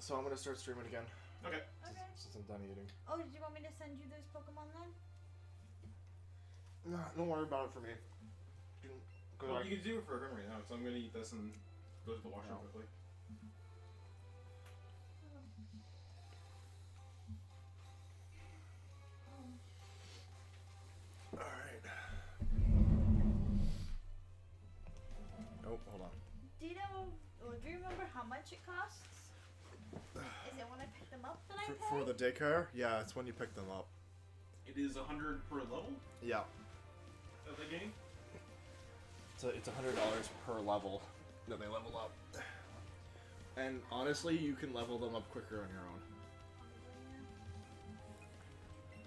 So I'm gonna start streaming again. Okay. Since I'm done eating. Oh, did you want me to send you those Pokemon then? No, don't worry about it for me. Well, you can do it for him right now, so I'm gonna eat this and go to the washroom quickly. Alright. Oh, hold on. Do you know, or do you remember how much it costs? Is it when I pick them up that I pay? For the daycare? Yeah, it's when you pick them up. It is 100 per level Yeah. of the game? So it's $100 per level that they level up. And honestly, you can level them up quicker on your own.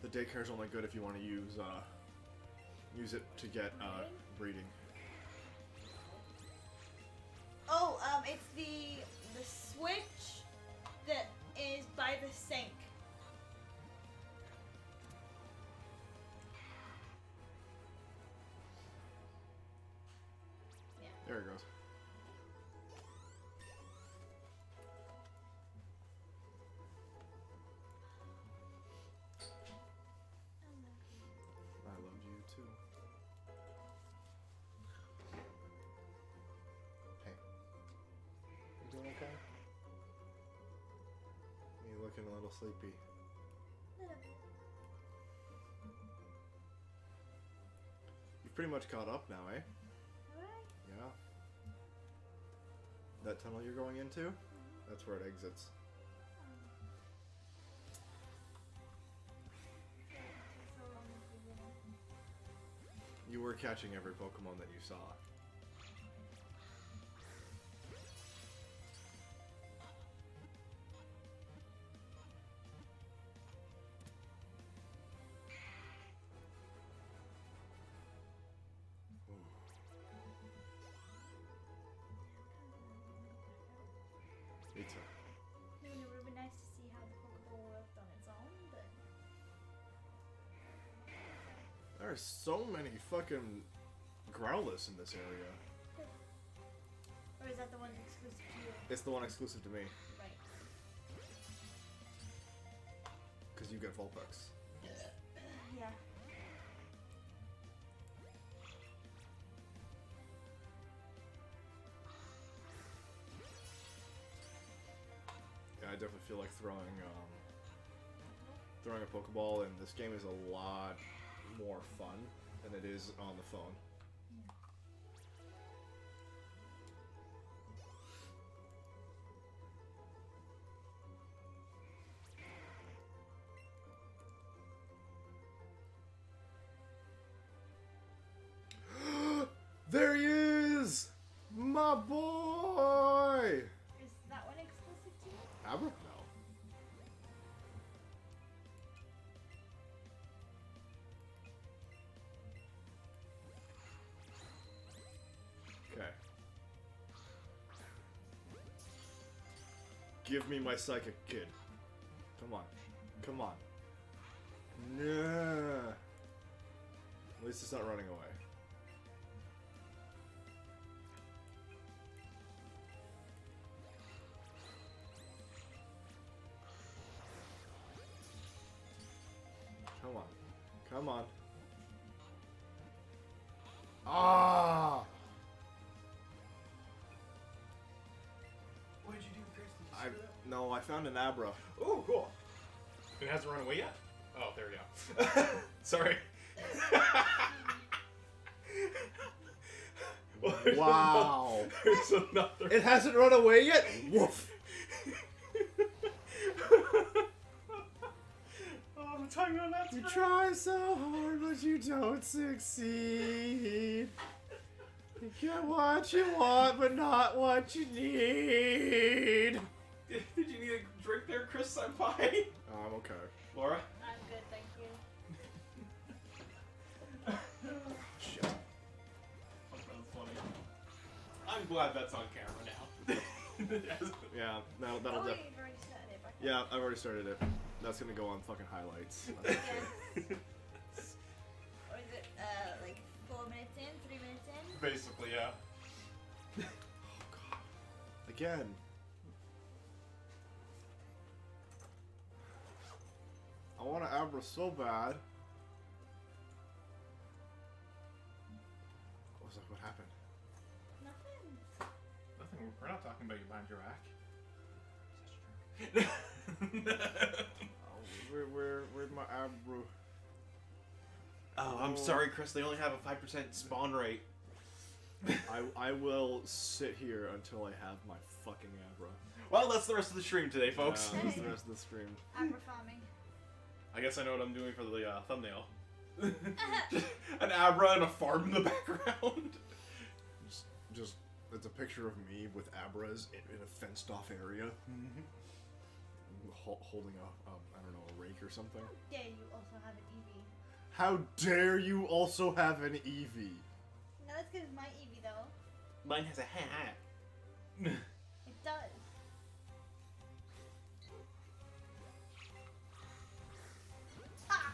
The daycare is only good if you want to use it to get breeding. Oh, it's the switch that is by the sink. Yeah. There it goes. I love you too. Hey. You doing okay? You looking a little sleepy. You've pretty much caught up now, eh? Alright. Yeah. That tunnel you're going into? That's where it exits. You were catching every Pokemon that you saw. Pizza. I mean, it would have been nice to see how the Pokeball worked on its own, but... There are so many fucking Growlithe in this area. Or is that the one exclusive to you? It's the one exclusive to me. Right. Because you get Vulpix. Yeah. Yeah, I definitely feel like throwing a Pokeball in this game is a lot more fun than it is on the phone. There he is! My boy! Is that one exclusive to you? Abra? No. Okay. Give me my psychic kid. Come on. Come on. Nah. At least it's not running away. Come on. Come on. Ah! What did you do, Chris? Did you I screw that? no, I found an Abra. Oh, cool. It hasn't run away yet? Oh, there we go. Sorry. Well, Wow. There's another. It hasn't run away yet? Woof. Oh, I'm talking about that. You try so hard, but you don't succeed. You get what you want, but not what you need. Did you need a drink there, Chris Senpai? I'm okay. Laura? I'm good, thank you. Shit. Oh, that was funny. I'm glad that's on camera now. Yeah, that'll Oh, def- you've already started it. Okay. Yeah, I've already started it. That's gonna go on fucking highlights. I'm Yes. sure. Or is it, like 4 minutes in, 3 minutes in? Basically, yeah. Oh god. Again. want an Abra so bad. What was that? What happened? Nothing. Nothing. We're not talking about you behind your back. Oh, where's my Abra? Oh, I'm sorry, Chris. They only have a 5% spawn rate. I will sit here until I have my fucking Abra. Well, that's the rest of the stream today, folks. Yeah, that's the rest of the stream. Abra farming. I guess I know what I'm doing for the thumbnail. An Abra and a farm in the background. Just it's a picture of me with Abras in a fenced off area, holding a I don't know, a rake or something. Yeah, you also have an Eevee. How dare you also have an Eevee? No, that's because my Eevee though. Mine has a hat. It does. Ah!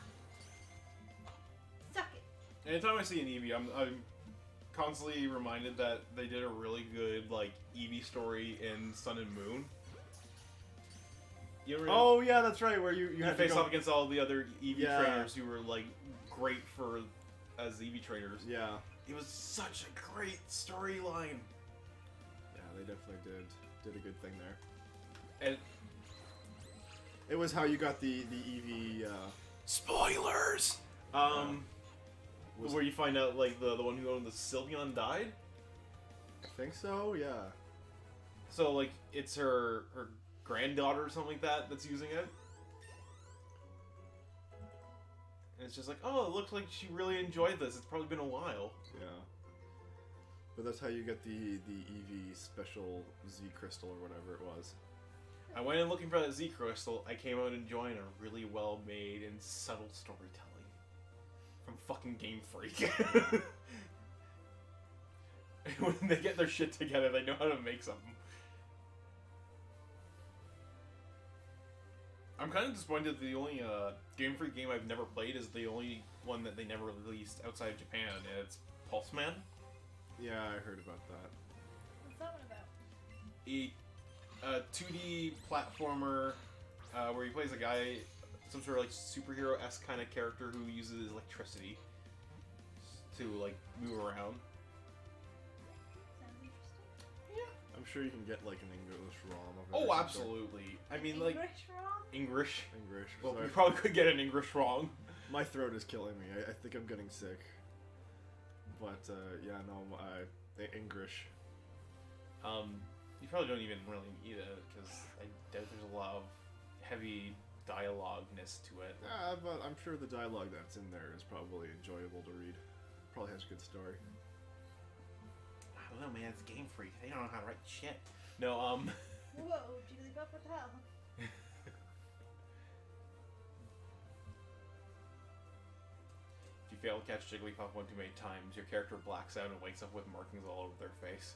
Suck it. Anytime I see an Eevee, I'm constantly reminded that they did a really good like Eevee story in Sun and Moon. You ever Oh yeah, that's right. Where you you had to face go- off against all the other Eevee Yeah. trainers who were like great for as Eevee trainers. Yeah, It was such a great storyline. yeah, they definitely did a good thing there. And It was how you got the Eevee. spoilers. Was- Where you find out like the one who owned the Sylveon died. I think so. Yeah. So like it's her granddaughter or something like that that's using it. And it's just like, oh, it looks like she really enjoyed this. It's probably been a while. Yeah. But that's how you get the Eevee special Z crystal or whatever it was. I went in looking for that Z crystal. I came out enjoying a really well made and subtle storytelling from fucking Game Freak. When they get their shit together, they know how to make something. I'm kind of disappointed that the only Game Freak game I've never played is the only one that they never released outside of Japan, and it's Pulse Man. Yeah, I heard about that. What's that one about? A 2D platformer where he plays a guy, some sort of like superhero-esque kind of character who uses electricity to like move around. Sounds interesting. I'm sure you can get like an English ROM of it. Oh, or something. absolutely. I mean, like English wrong? English. English. Well, Sorry. we probably could get an English wrong. My throat is killing me. I think I'm getting sick. But yeah, no, English. You probably don't even really need it because I doubt there's a lot of heavy dialogue-ness to it. But I'm sure the dialogue that's in there is probably enjoyable to read. Probably has a good story. I don't know, man. It's Game Freak. They don't know how to write shit. No, Whoa, Jigglypuff, what the hell? If you fail to catch Jigglypuff one too many times, your character blacks out and wakes up with markings all over their face.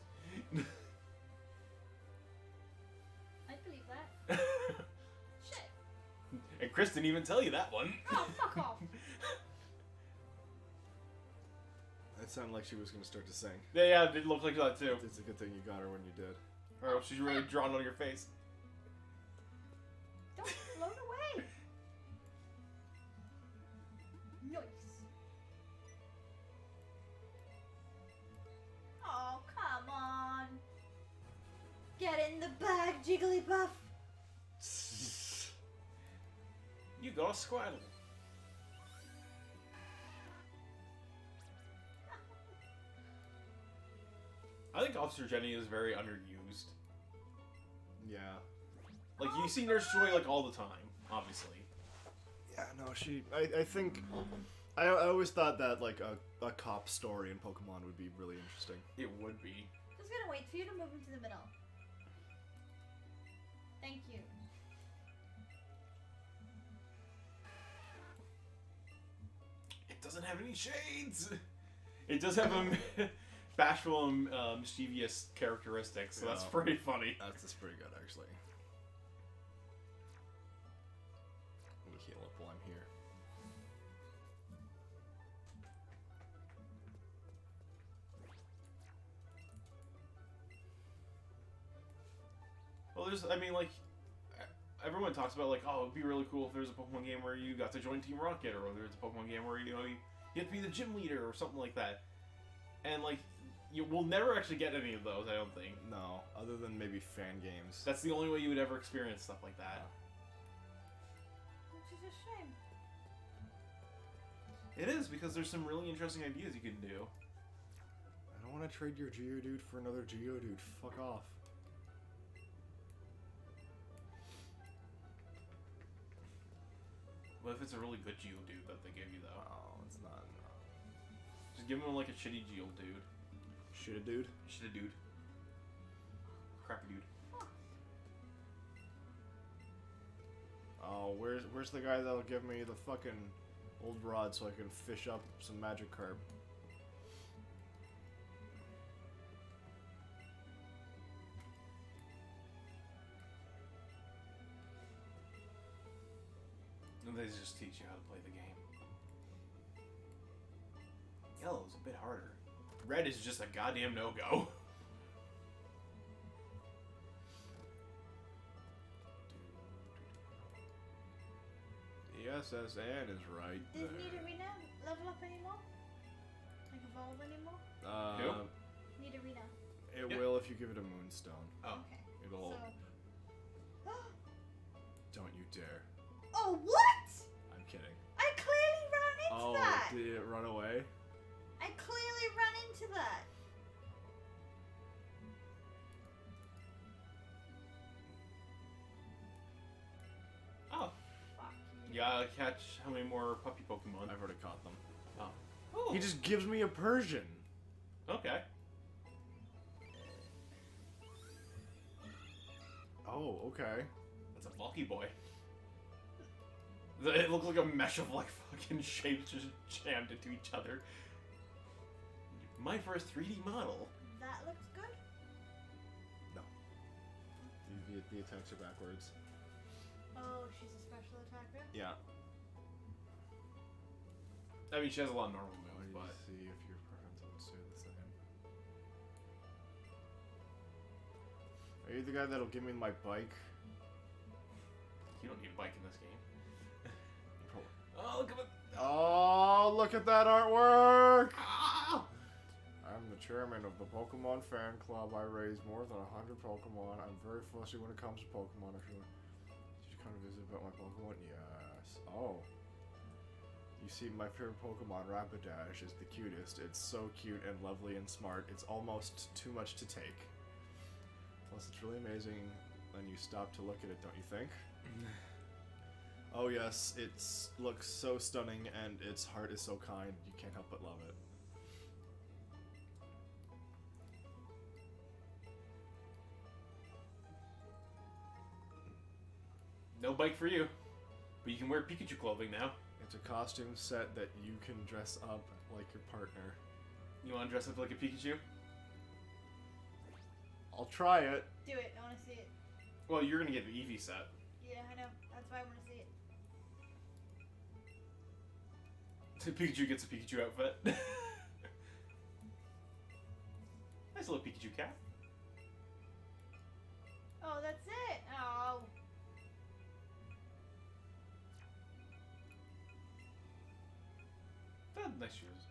I believe that. Shit. And Chris didn't even tell you that one. Oh, fuck off. It sounded like she was going to start to sing. Yeah, it did look like that too. It's a good thing you got her when you did. Or else she's really drawn on your face. Don't float away. Nice. Oh, come on. Get in the bag, Jigglypuff. You got a Squirtle. I think Officer Jenny is very underused. Yeah. Like, you see Nurse Joy, like, all the time, obviously. Yeah, no, I think... I always thought that, like, a cop story in Pokemon would be really interesting. It would be. Just gonna wait for you to move into the middle. Thank you. It doesn't have any shades! It does have a bashful and mischievous characteristics, so that's Yeah. pretty funny. That's pretty good, actually. Let me heal up while I'm here. Well, there's, I mean, like, everyone talks about like, oh, it'd be really cool if there's a Pokemon game where you got to join Team Rocket, or there's a Pokemon game where you get to be the gym leader or something like that. And like, you will never actually get any of those, I don't think. No, other than maybe fan games. That's the only way you would ever experience stuff like that. Which is a shame. It is, because there's some really interesting ideas you can do. I don't want to trade your Geodude for another Geodude. Fuck off. What if it's a really good Geodude that they give you, though? Oh, it's not. Just give him like a shitty Geodude. Shit, dude. Shitty dude. Crappy dude. Oh, where's the guy that'll give me the fucking old rod so I can fish up some Magikarp? And they just teach you how to play the game. Yellow's a bit harder. Red is just a goddamn no-go. The SSN is right Does there. Nidorina level up anymore? Like evolve anymore? Uh, Nidorina. it Yeah. will if you give it a Moonstone. Oh. Okay. It'll. So. Don't you dare. Oh, what? I'm kidding. I clearly ran into Oh, that. did it run away? I clearly ran into that. Oh. Fuck You gotta catch how many more puppy Pokemon? I've already caught them. Oh. He just gives me a Persian. Okay. Oh, okay. That's a bulky boy. It looked like a mesh of like fucking shapes just jammed into each other. My first 3D model. That looks good. The attacks are backwards. Oh, she's a special attacker. Yeah. I mean, she has a lot of normal Why moves, do you but see if your preference would stay the same? Are you the guy that'll give me my bike? you don't need a bike in this game. Probably. Oh, look at it! Oh, look at that artwork! I'm the chairman of the Pokemon fan club. I raise more than 100 Pokemon. I'm very fussy when it comes to Pokemon, actually. Did you come to visit about my Pokemon? Yes. Oh. You see, my favorite Pokemon, Rapidash, is the cutest. It's so cute and lovely and smart. It's almost too much to take. Plus, it's really amazing when you stop to look at it, don't you think? Oh yes, it looks so stunning and its heart is so kind. You can't help but love it. No bike for you. But you can wear Pikachu clothing now. It's a costume set that you can dress up like your partner. You want to dress up like a Pikachu? I'll try it. Do it. I want to see it. Well, you're gonna get the Eevee set. Yeah, I know. That's why I want to see it. Pikachu gets a Pikachu outfit. Nice little Pikachu cat. Oh, that's it. Oh. Nice shoes.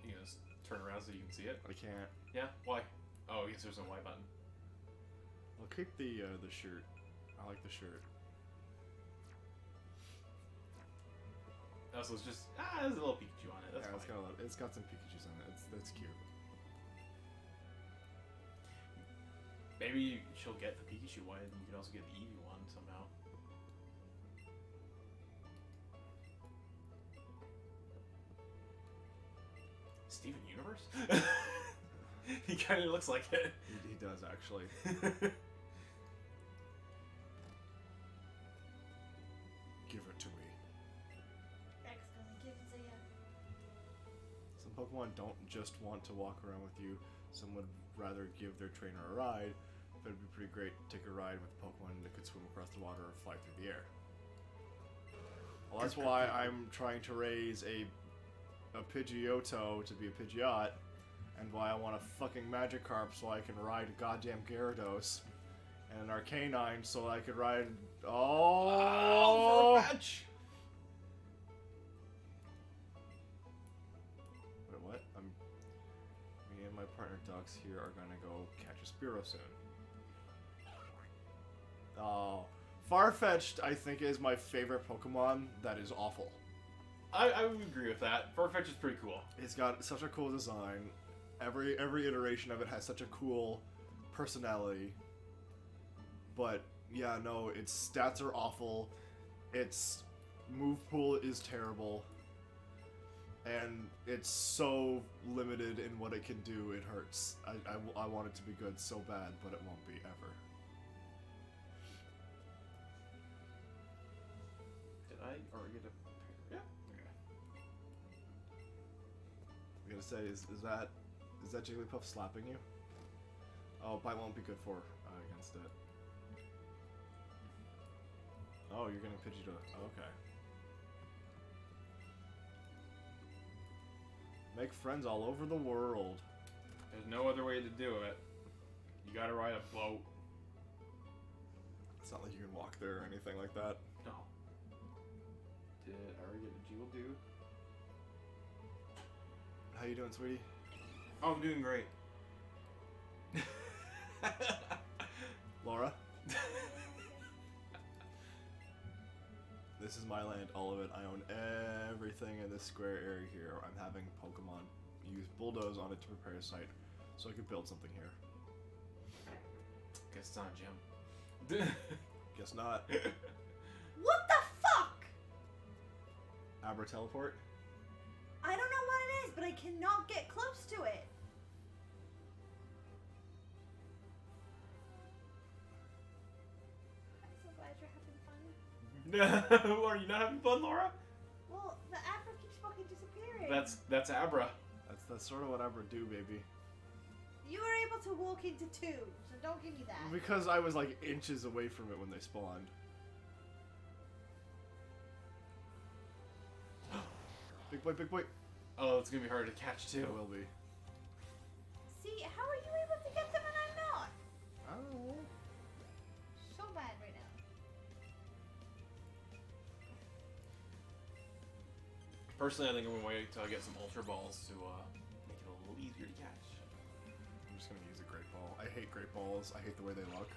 You can just turn around so you can see it. I can't. Yeah? Why? Oh, I guess there's no Y button. I'll keep the shirt. I like the shirt. Oh, so it's just there's a little Pikachu on it. That's Yeah, fine. it's got some Pikachu's on it. That's cute. Maybe she'll get the Pikachu one, and you can also get the Eevee one somehow. Steven Universe? He kind of looks like it. He does actually. Give it to me. X doesn't give it to you. Some Pokemon don't just want to walk around with you. Some would rather give their trainer a ride. But it'd be pretty great to take a ride with a Pokemon that could swim across the water or fly through the air. Well, that's why I'm trying to raise a Pidgeotto to be a Pidgeot, and why I want a fucking Magikarp so I can ride a goddamn Gyarados, and an Arcanine so I could ride. Oh! Farfetch! Wait, what? Me and my partner Dux here are gonna go catch a Spearow soon. Oh, Farfetch'd I think is my favorite Pokemon that is awful. I would agree with that. Farfetch is pretty cool. It's got such a cool design. Every iteration of it has such a cool personality. But yeah, no, its stats are awful. Its move pool is terrible. And it's so limited in what it can do, it hurts. I want it to be good so bad, but it won't be ever. Did I already get a... Yeah. Okay. I'm gonna say, is that Jigglypuff slapping you? Oh, bite won't be good for against it. Oh, you're getting Pidgey to... Okay. Make friends all over the world. There's no other way to do it. You gotta ride a boat. It's not like you can walk there or anything like that. No. Did I already get a Geodude? How you doing, sweetie? Oh, I'm doing great. Laura? This is my land, all of it. I own everything in this square area here. I'm having Pokemon use Bulldoze on it to prepare a site so I could build something here. Guess it's not, Jim. Guess not. What the fuck? Abra teleport? I don't know what it is, but I cannot get close to it. I'm so glad you're having fun. Are you not having fun, Laura? Well, the Abra keeps fucking disappearing. That's Abra. That's sort of what Abra do, baby. You were able to walk into two, so don't give me that. Because I was like inches away from it when they spawned. Big boy, big boy. Oh, it's gonna be hard to catch too. It will be. See, how are you able to get them and I'm not? I don't know. So bad right now. Personally, I think I'm gonna wait till I get some Ultra Balls to make it a little easier to catch. I'm just gonna use a Great Ball. I hate Great Balls. I hate the way they look.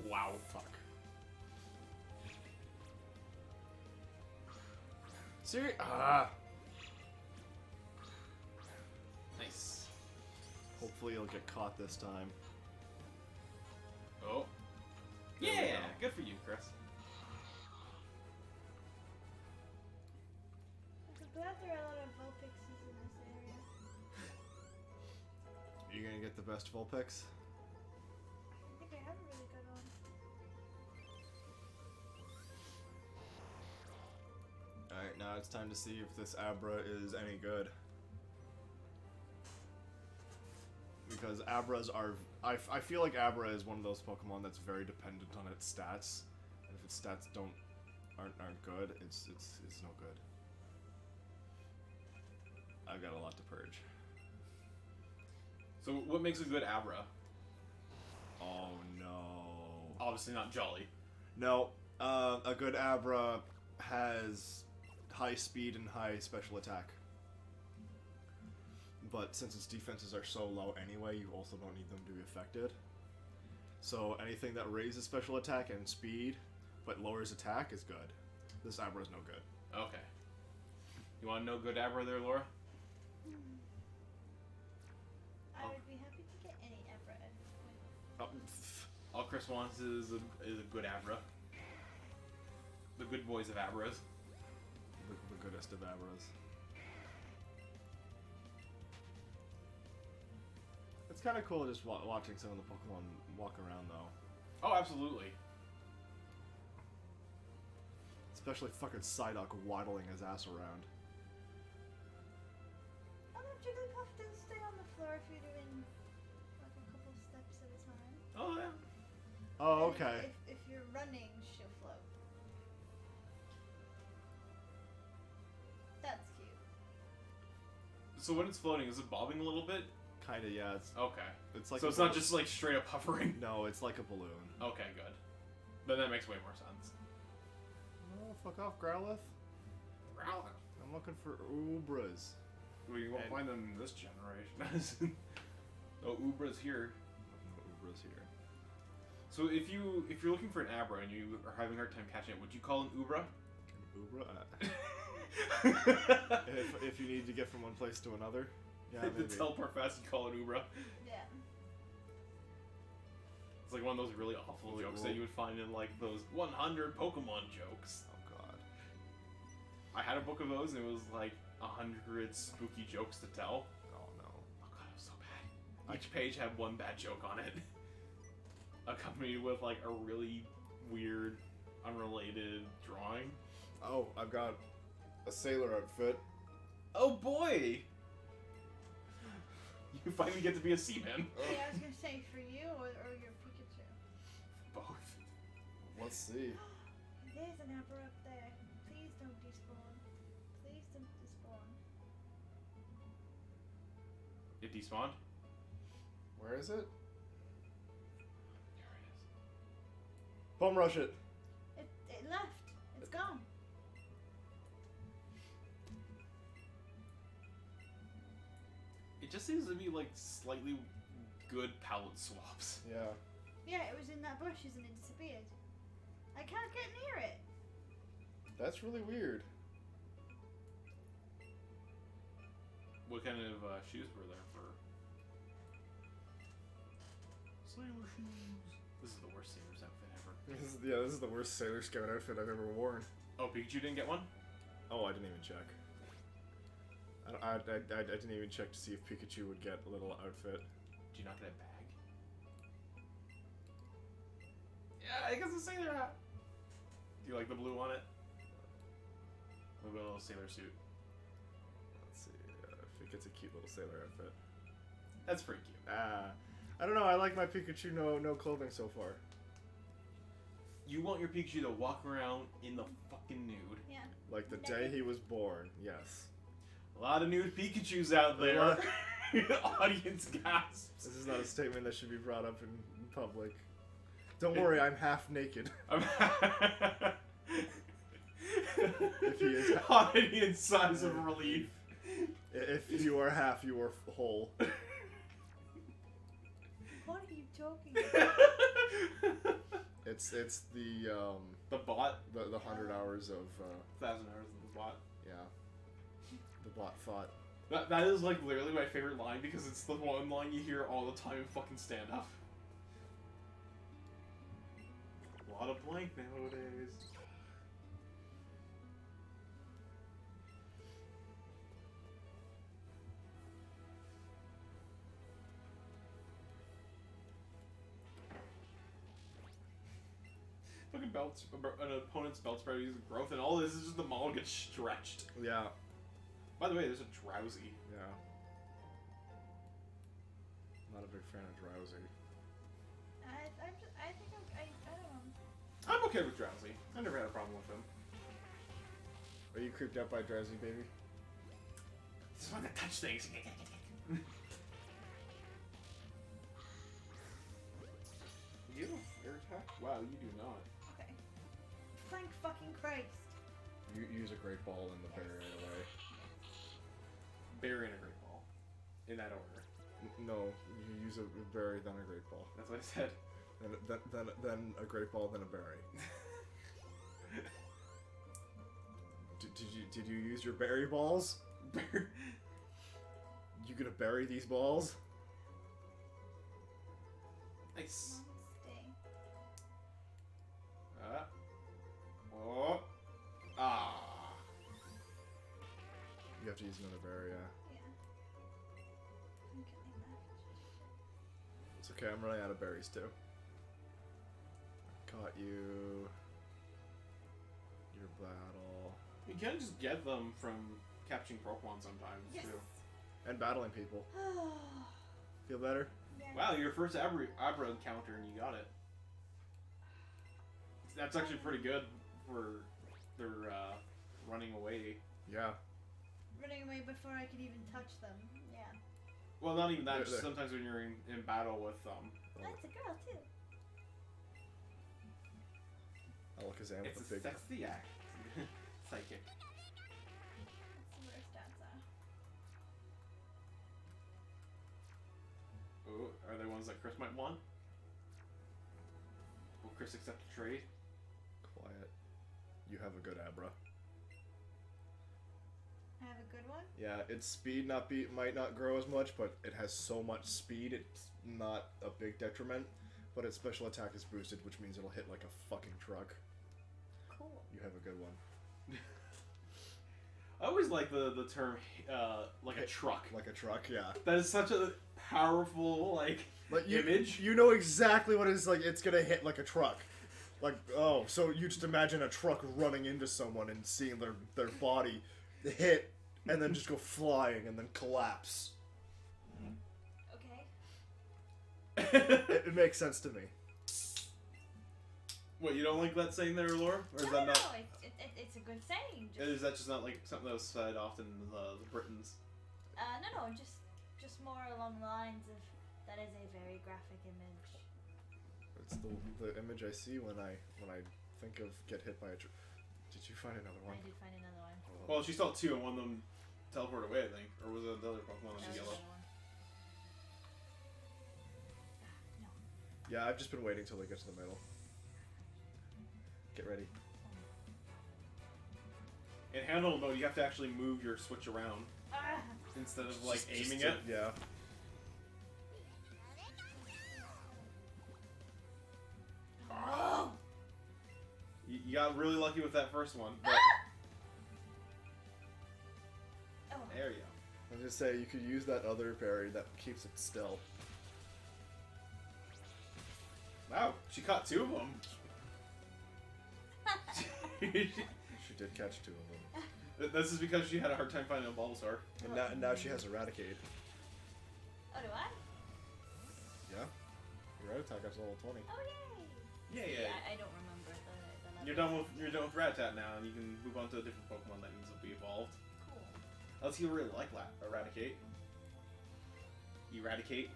Wow. Fuck. Siri. Ah. Nice. Hopefully you'll get caught this time. Oh. There we Yeah, go. good for you, Chris. I'm glad there are a lot of Vulpixes in this area. You're gonna get the best Vulpix? I think I have a really good one. Alright, now it's time to see if this Abra is any good. Because Abras are... I feel like Abra is one of those Pokemon that's very dependent on its stats. And if its stats aren't good, it's no good. I've got a lot to purge. So, what makes a good Abra? Oh no. Obviously not Jolly. No, a good Abra has high speed and high special attack. But since its defenses are so low anyway, you also don't need them to be affected. So anything that raises special attack and speed, but lowers attack is good. This Abra is no good. Okay. You want to know good Abra there, Laura? I would be happy to get any Abra at this point. Oh, All Chris wants is a good Abra. The good boys of Abras. the goodest of Abras. It's kind of cool just watching some of the Pokemon walk around, though. Oh, absolutely. Especially fucking Psyduck waddling his ass around. Oh no, Jigglypuff does stay on the floor if you're doing like a couple steps at a time. Oh, yeah. Oh, And okay. If you're running, she'll float. So when it's floating, is it bobbing a little bit? Kinda, yeah. Okay. It's like So it's not just like straight up hovering? No, it's like a balloon. Okay, good. Then that makes way more sense. Oh, fuck off, Growlithe. I'm looking for Ubras. Well, you won't And- find them in this generation. Oh, Ubra's here. No Ubras here. So if you're looking for an Abra and you are having a hard time catching it, would you call an Ubra? An Ubra? If you need to get from one place to another? Yeah, The maybe. teleport fast, you call it Ubra. Yeah. It's like one of those really awful Really jokes cool. that you would find in like those 100 Pokemon jokes. Oh god. I had a book of those and it was like 100 spooky jokes to tell. Oh no. Oh god, it was so bad. Each page had one bad joke on it. Accompanied with like a really weird, unrelated drawing. Oh, I've got a sailor outfit. Oh boy! You finally get to be a seaman. Hey, I was gonna say for you or your Pikachu. Both. Let's see. There's an Abra up there. Please don't despawn. Please don't despawn. It despawned? Where is it? There it is. Bum rush it. It left. It's gone. It just seems to be like slightly good palette swaps. Yeah. Yeah, it was in that bushes and it disappeared. I can't get near it. That's really weird. What kind of shoes were there for? Sailor shoes. This is the worst sailor's outfit ever. This is the worst Sailor Scout outfit I've ever worn. Oh, Pikachu didn't get one? Oh, I didn't even check. I didn't even check to see if Pikachu would get a little outfit. Did you not get a bag? Yeah, I guess a sailor hat. Do you like the blue on it? Maybe a little sailor suit. Let's see if it gets a cute little sailor outfit. That's pretty cute. I don't know. I like my Pikachu no clothing so far. You want your Pikachu to walk around in the fucking nude. Yeah. Like the day he was born. Yes. A lot of nude Pikachus out there. Audience gasps. This is not a statement that should be brought up in public. Don't worry, I'm half naked. If he is audience size of relief. If you are half, you are whole. What are you talking about? It's the The bot. the 100 hours of 1,000 hours of the bot. yeah. The bot thought. That is like literally my favorite line because it's the one line you hear all the time in fucking stand up. A lot of blank nowadays. Fucking an opponent's belt spread uses growth, and all this is just the model gets stretched. Yeah. By the way, there's a Drowsy. Yeah. Not a big fan of Drowsy. I think I don't know. I'm okay with Drowsy. I never had a problem with him. Are you creeped out by Drowsy, baby? Just want to touch things. You have a flare attack? Wow, you do not. Okay. Thank fucking Christ. You use a great ball in the bear right away. Berry and a great ball. In that order. No, you use a berry, then a great ball. That's what I said. Then a great ball, then a berry. Did you use your berry balls? You gonna bury these balls? Nice. Stay. Oh. Ah. You have to use another berry, yeah. Yeah. I'm getting that. It's okay, I'm running out of berries too. Caught you. Your battle. You can just get them from catching Pokemon sometimes, Yes. too. And battling people. Feel better? Yeah. Wow, your first Abra encounter and you got it. That's actually pretty good for their running away. Yeah. running away before I could even touch them. Yeah. Well, not even that. They're- Just sometimes when you're in battle with That's a girl too. Alakazam it's with a a big. sexy act. Psychic. Let's see what her stats are. Ooh, are they ones that Chris might want? Will Chris accept a trade? Quiet. You have a good Abra. I have a good one. Yeah, its speed might not grow as much, but it has so much speed it's not a big detriment. But its special attack is boosted, which means it'll hit like a fucking truck. Cool. You have a good one. I always like the term like a truck. Like a truck, yeah. That is such a powerful like image. You know exactly what it's like. It's gonna hit like a truck. Like, oh, so you just imagine a truck running into someone and seeing their body hit and then just go flying and then collapse. Okay. It makes sense to me. What, you don't like that saying there, Laura? Or is No, that no, not? it's a good saying. Just, Is that just not like something that was said often in the Britons? no, just more along the lines of that is a very graphic image. It's the image I see when I think of get hit by a truck. Did you find another one? I did find another one. Oh. Well, she saw two and one of them teleported away, I think. Or was it the other Pokemon That that was was yellow? another one. No. Yeah, I've just been waiting till they get to the middle. Get ready. In handle mode, you have to actually move your Switch around Ah! instead of like Just aiming to- it. Yeah. Oh! You got really lucky with that first one. But Oh. there you go. I was just say you could use that other parry that keeps it still. Wow, she caught two of them. She did catch two of them. This is because she had a hard time finding a Bulbasaur. And now she has Eradicate. Oh, do I? Yeah. Your red attack up's level 20. Oh, yay! Yeah. I don't remember the You're done with Rattata now, and you can move on to a different Pokemon that needs to be evolved. Cool. Unless you really like Eradicate. Eradicate.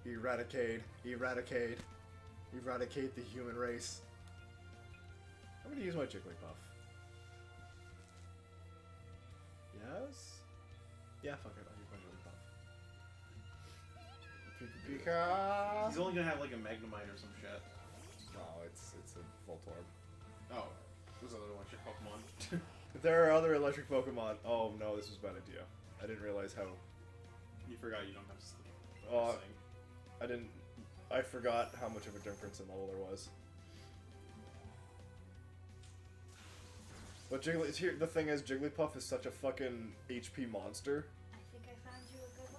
Eradicate. Eradicate. Eradicate the human race. I'm gonna use my Jigglypuff. Yes? Yeah, fuck it. I'll use my Jigglypuff. Pika! He's only gonna have like a Magnemite or some shit. No, it's a Voltorb. Oh, those other electric Pokemon. If there are other electric Pokemon, oh no, this was a bad idea. I didn't realize how. You forgot you don't have sleep. I forgot how much of a difference in level there was. But the thing is, Jigglypuff is such a fucking HP monster. I think I found you a good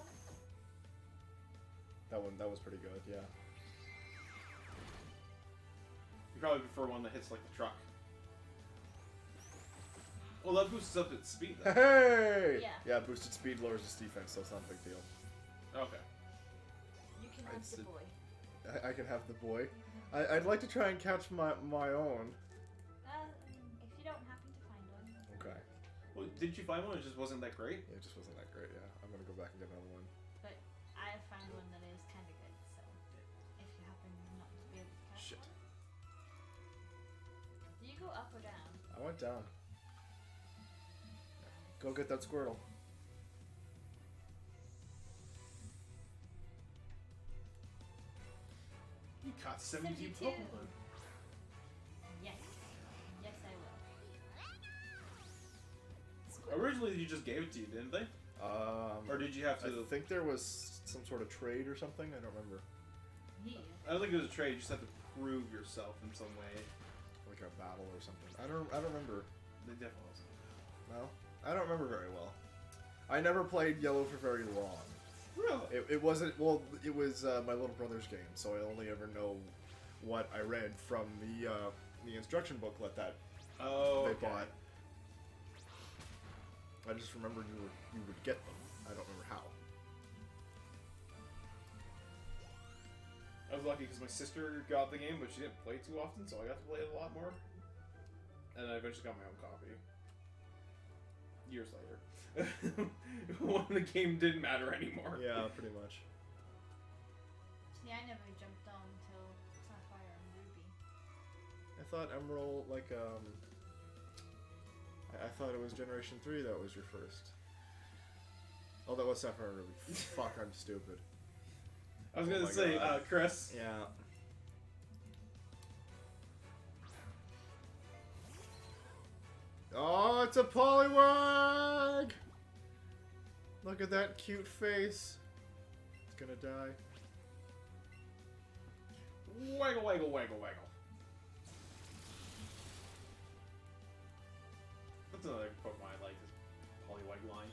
one. That was pretty good, yeah. You probably prefer one that hits like the truck. Well, that boosts up its speed then. Hey! Yeah. Yeah, boosted speed lowers its defense, so it's not a big deal. Okay. You can have It's the a- boy. I can have the boy. I'd like to try and catch my own. If you don't happen to find one. Okay. Well, didn't you find one? It just wasn't that great. It just wasn't that great, yeah. I'm gonna go back and get another one. But I have found one that is kind of good, so if you happen not to be able to catch Shit. one. Do you go up or down? I went down. Go get that Squirtle. You caught 72 72. Pokemon. Yes. Yes, I will. Originally, you just gave it to you, didn't they? Or did you have I to? think there was some sort of trade or something. I don't remember. He. I don't think it was a trade. You just have to prove yourself in some way. Like a battle or something. I don't remember. They definitely was. No, I don't remember very well. I never played Yellow for very long. Really? It wasn't. Well, it was my little brother's game, so I only ever know what I read from the instruction booklet that Oh. they okay. bought. I just remember you would get them. I don't remember how. I was lucky because my sister got the game, but she didn't play too often, so I got to play it a lot more. And I eventually got my own copy. years later. When the game didn't matter anymore. Yeah, pretty much. Yeah, I never jumped on until Sapphire and Ruby. I thought Emerald, like, I thought it was Generation 3 that was your first. Oh, that was Sapphire and Ruby. Fuck, I'm stupid. I was Oh gonna my say, God. Chris. Yeah. Oh, it's a Poliwag! Look at that cute face. It's gonna die. Waggle, waggle, waggle, waggle. That's another Pokemon I like, is Poliwag line.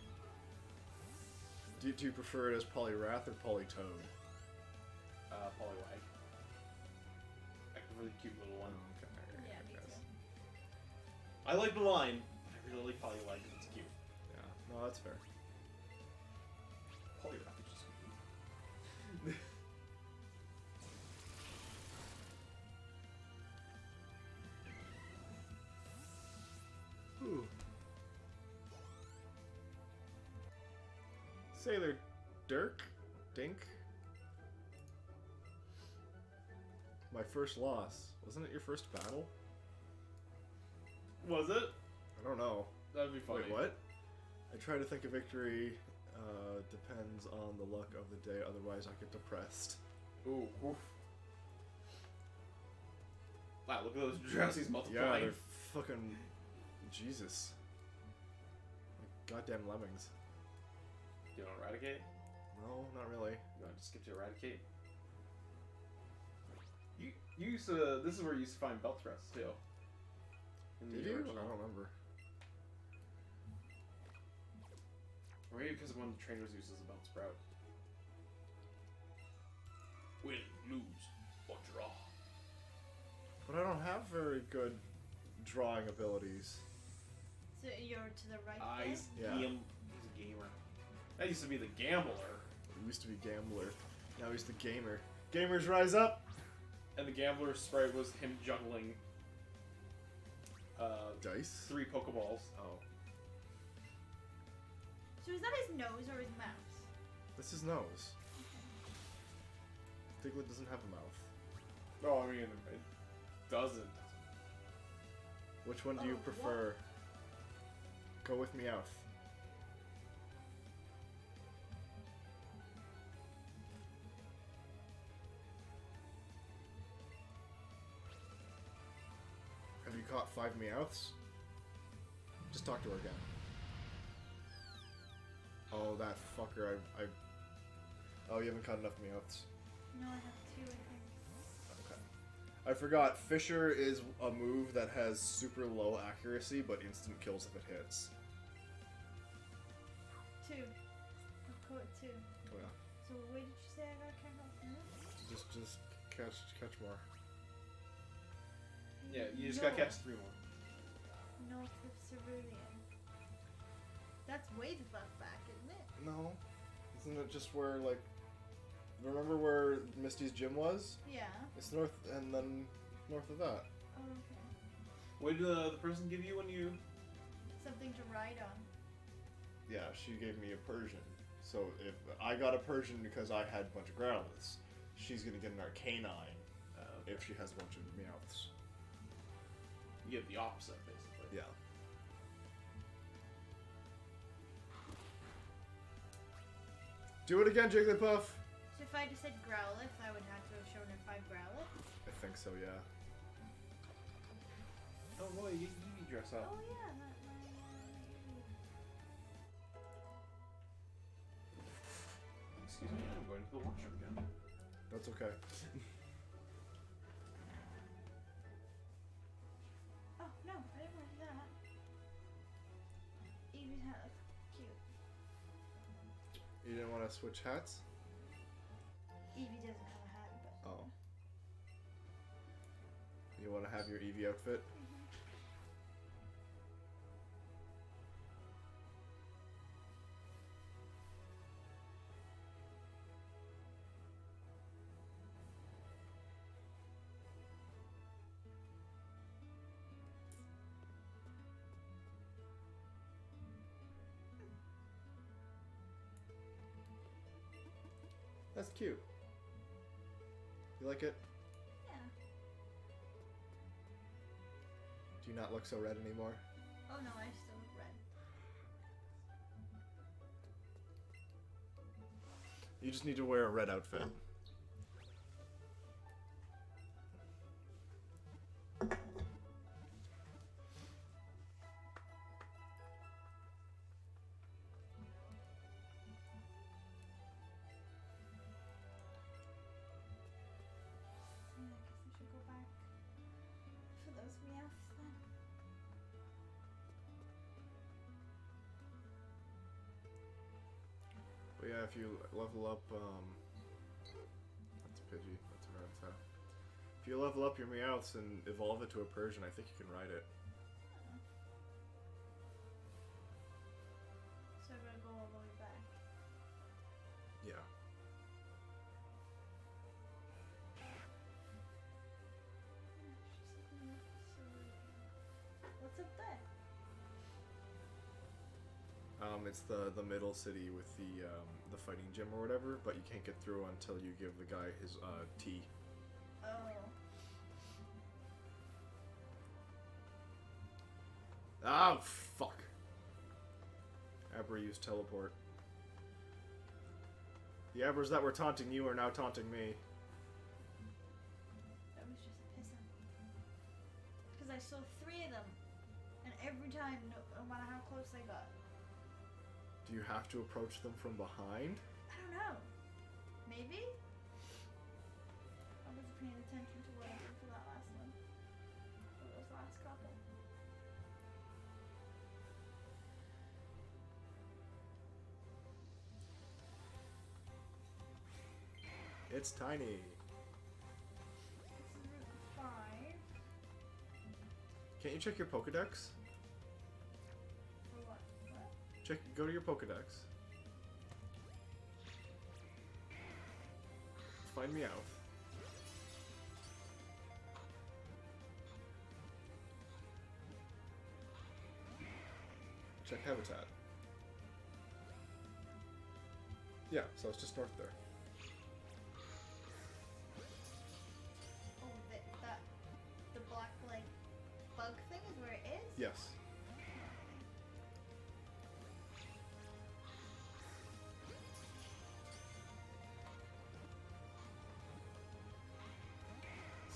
Do you prefer it as Poliwrath or Politoad? Poliwag. Like a really cute little one. Yeah, me too. I like the line. I really like Poliwag because it's cute. Yeah, no, that's fair. Poliwrath is just cute. Ooh. Sailor Dirk? Dink? My first loss. Wasn't it your first battle? Was it? I don't know. That'd be funny. Wait, what? I try to think of victory. Depends on the luck of the day, otherwise I get depressed. Ooh, oof. Wow, look at those Drowsies Yeah, multiplying. they're fucking... Jesus. Like goddamn lemmings. Do you want to Eradicate? No, not really. You want to skip to Eradicate? You used to... This is where you used to find Bellsprout too. In Did the you? I original. don't remember. Or maybe because one of the trainers uses a Bellsprout. Win, lose, or draw. But I don't have very good drawing abilities. So you're to the right He's Yeah. he's a gamer. That used to be the gambler. It used to be Gambler. Now he's the gamer. Gamers rise up! And the gambler sprite was him juggling Dice? 3 Pokeballs. Oh. So is that his nose or his mouth? That's his nose. Diglett doesn't have a mouth. No, I mean, it doesn't. Which one do you Oh, prefer? Go with Meowth. Have you caught 5 Meowths? Just talk to her again. Oh, that fucker, Oh, you haven't caught enough Meowths. No, I have 2, I think. Okay. I forgot, Fissure is a move that has super low accuracy, but instant kills if it hits. 2. I've caught 2. Oh yeah. So where did you say I got count? Just catch more. Yeah, you just gotta catch 3 more. North of Cerulean. That's way the fuck back, isn't it? No. Isn't it just where, like... Remember where Misty's gym was? Yeah. It's north, and then north of that. Oh, okay. What did the person give you when you... Something to ride on. Yeah, she gave me a Persian. So if I got a Persian because I had a bunch of Growlithes, she's gonna get an Arcanine if she has a bunch of Meowths. You get the opposite, basically. Yeah. Do it again, Jigglypuff! So if I just said Growlithe, I would have to have shown her 5 Growlithe. I think so, yeah. Oh boy, you dress up. Oh yeah, Excuse me, I'm going to the workshop again. That's okay. Oh no, I didn't want that. Eevee's hat looks cute. You didn't want to switch hats? Eevee doesn't have a hat, but. Oh. You want to have your Eevee outfit? That's cute. You like it? Yeah. Do you not look so red anymore? Oh no, I still look red. You just need to wear a red outfit. Yeah, I guess I should go back for those meowths then. But yeah, if you level up, that's Pidgey, that's a Rattata. If you level up your Meowths and evolve it to a Persian, I think you can ride it. So I gotta go all the way back. Yeah. What's up there? It's the middle city with the fighting gym or whatever, but you can't get through until you give the guy his tea. Oh. Ah, fuck. Abra used teleport. The Abras that were taunting you are now taunting me. That was just a piss up. Because I saw 3 of them. And every time, no matter how close they got. Do you have to approach them from behind? I don't know. Maybe? I wasn't paying attention to what I did for that last one. For those last couple. It's tiny. This is Route 5. Can't you check your Pokedex? For what? What? Go to your Pokedex. Find Meowth. Check Habitat. Yeah, so it's just north there. Oh, the black, like, bug thing is where it is? Yes.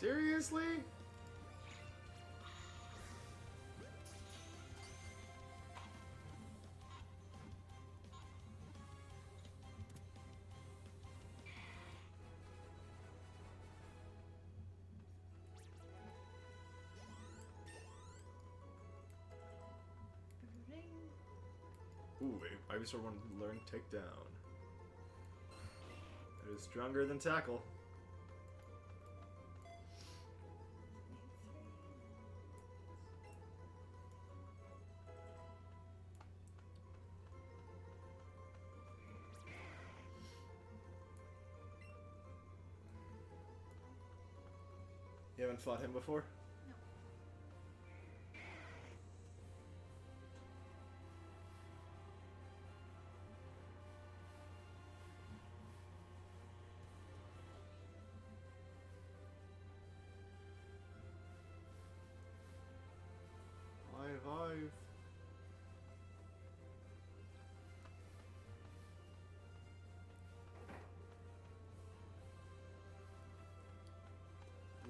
Seriously? Ring. Ooh, Ivysaur wanted to learn Takedown. It is stronger than Tackle. You haven't fought him before? No. Vive.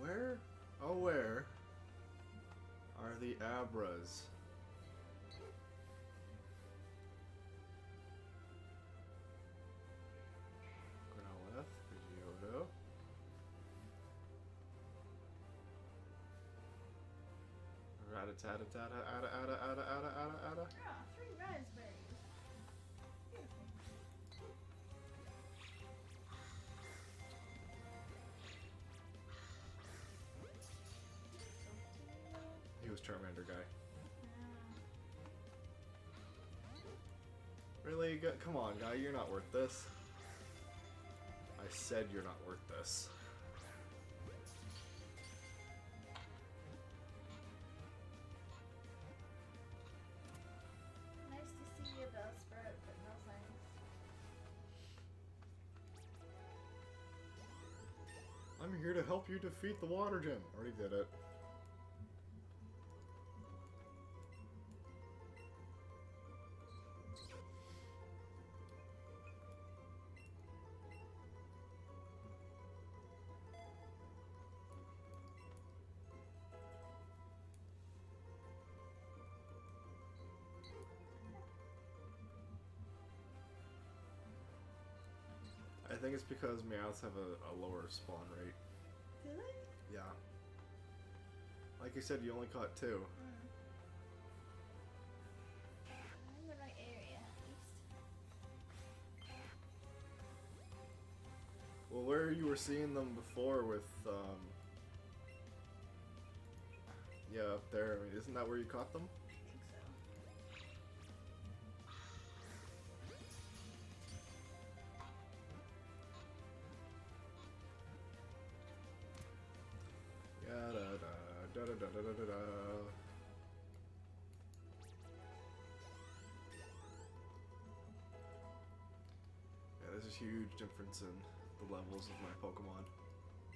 Where? Oh, where are the Abras? Growlithe, Pidgeotto. Rattata. Ah, 3 raspberries. Beautiful. He was Charmander guy. Really? Come on, guy. You're not worth this. I said you're not worth this. Nice to see you, Bellsprout, but no thanks. here to help you defeat the water gym. Already did it. I think it's because Meowths have a lower spawn rate. Really? Yeah. Like you said, you only caught 2. I'm in the right area, at least. Well, where you were seeing them before with, yeah, up there, I mean, isn't that where you caught them? I think so. Yeah, da da da da da da da da. Yeah, there's a huge difference in the levels of my Pokemon.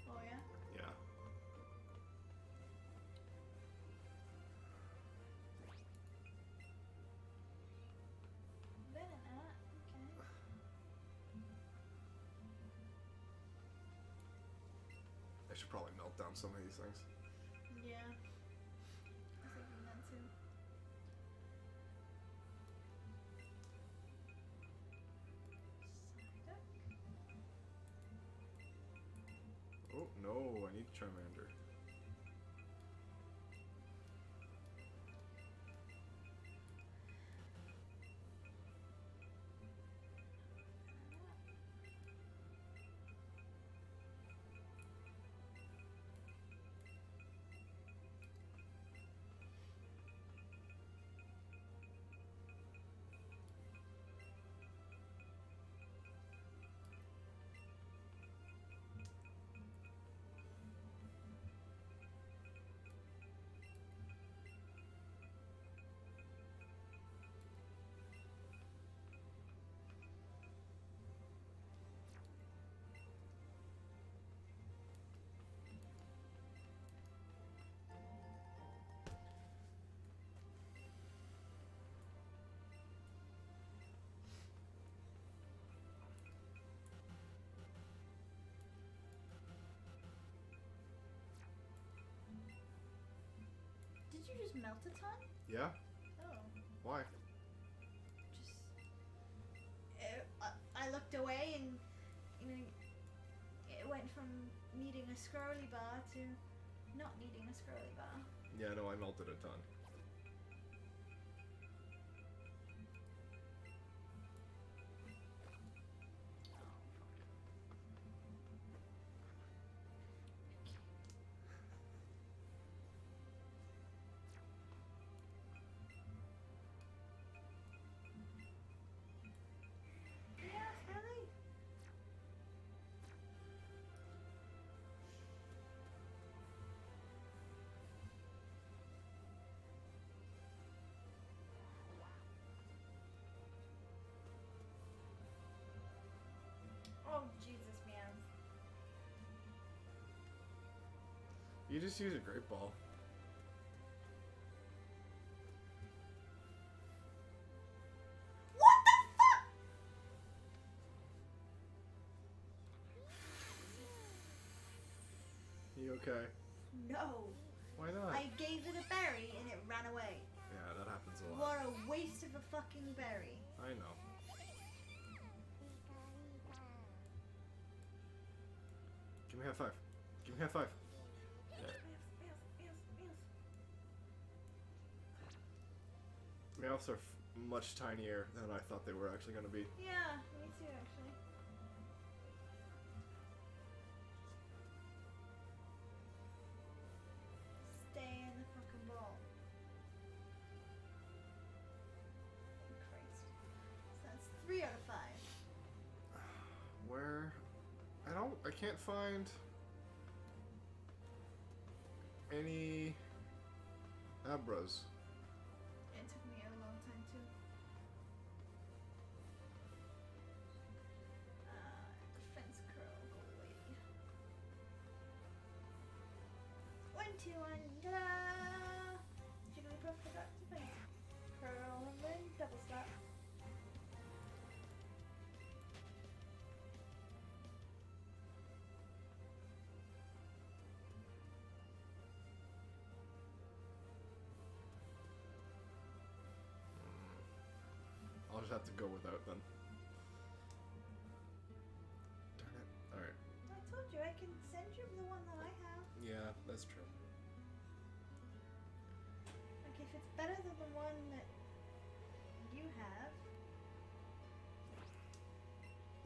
Oh, yeah? Yeah. Better not. Okay. I should probably melt down some of these things. Yeah. I was thinking that too. Psyduck. Oh, no, I need Charmander. Did you just melt a ton? Yeah? Oh. Why? Just. I looked away and, you know, it went from needing a scrolly bar to not needing a scrolly bar. Yeah, no, I melted a ton. Yeah, really? Oh, Jesus, man. You just use a Great Ball. What the fuck? You okay? No. Why not? I gave it a berry and it ran away. Yeah, that happens a lot. What a waste of a fucking berry. I know. Give me a high five. Give me a high five. Meowths are much tinier than I thought they were actually going to be. Yeah, me too, actually. Stay in the fucking ball. Christ. So that's 3 out of 5. Where? I can't find any Abras. It took me a long time too. Defense curl, go away. just have to go without then. Darn it. Alright. I told you I can send you the one that I have. Yeah, that's true. Like if it's better than the one that you have.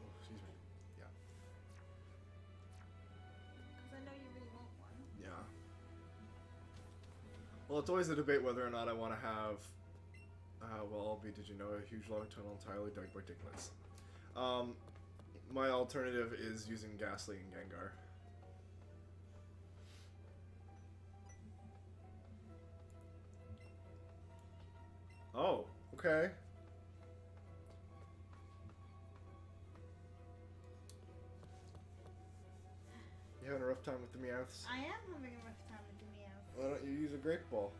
Oh, excuse me. Yeah. Because I know you really want one. Yeah. Well, it's always a debate whether or not I want to have, well, Albie, did you know, a huge long tunnel entirely dug by Dicklets. My alternative is using Ghastly and Gengar. Oh, okay. You having a rough time with the Meowths? I am having a rough time with the Meowth. Why don't you use a Great Ball?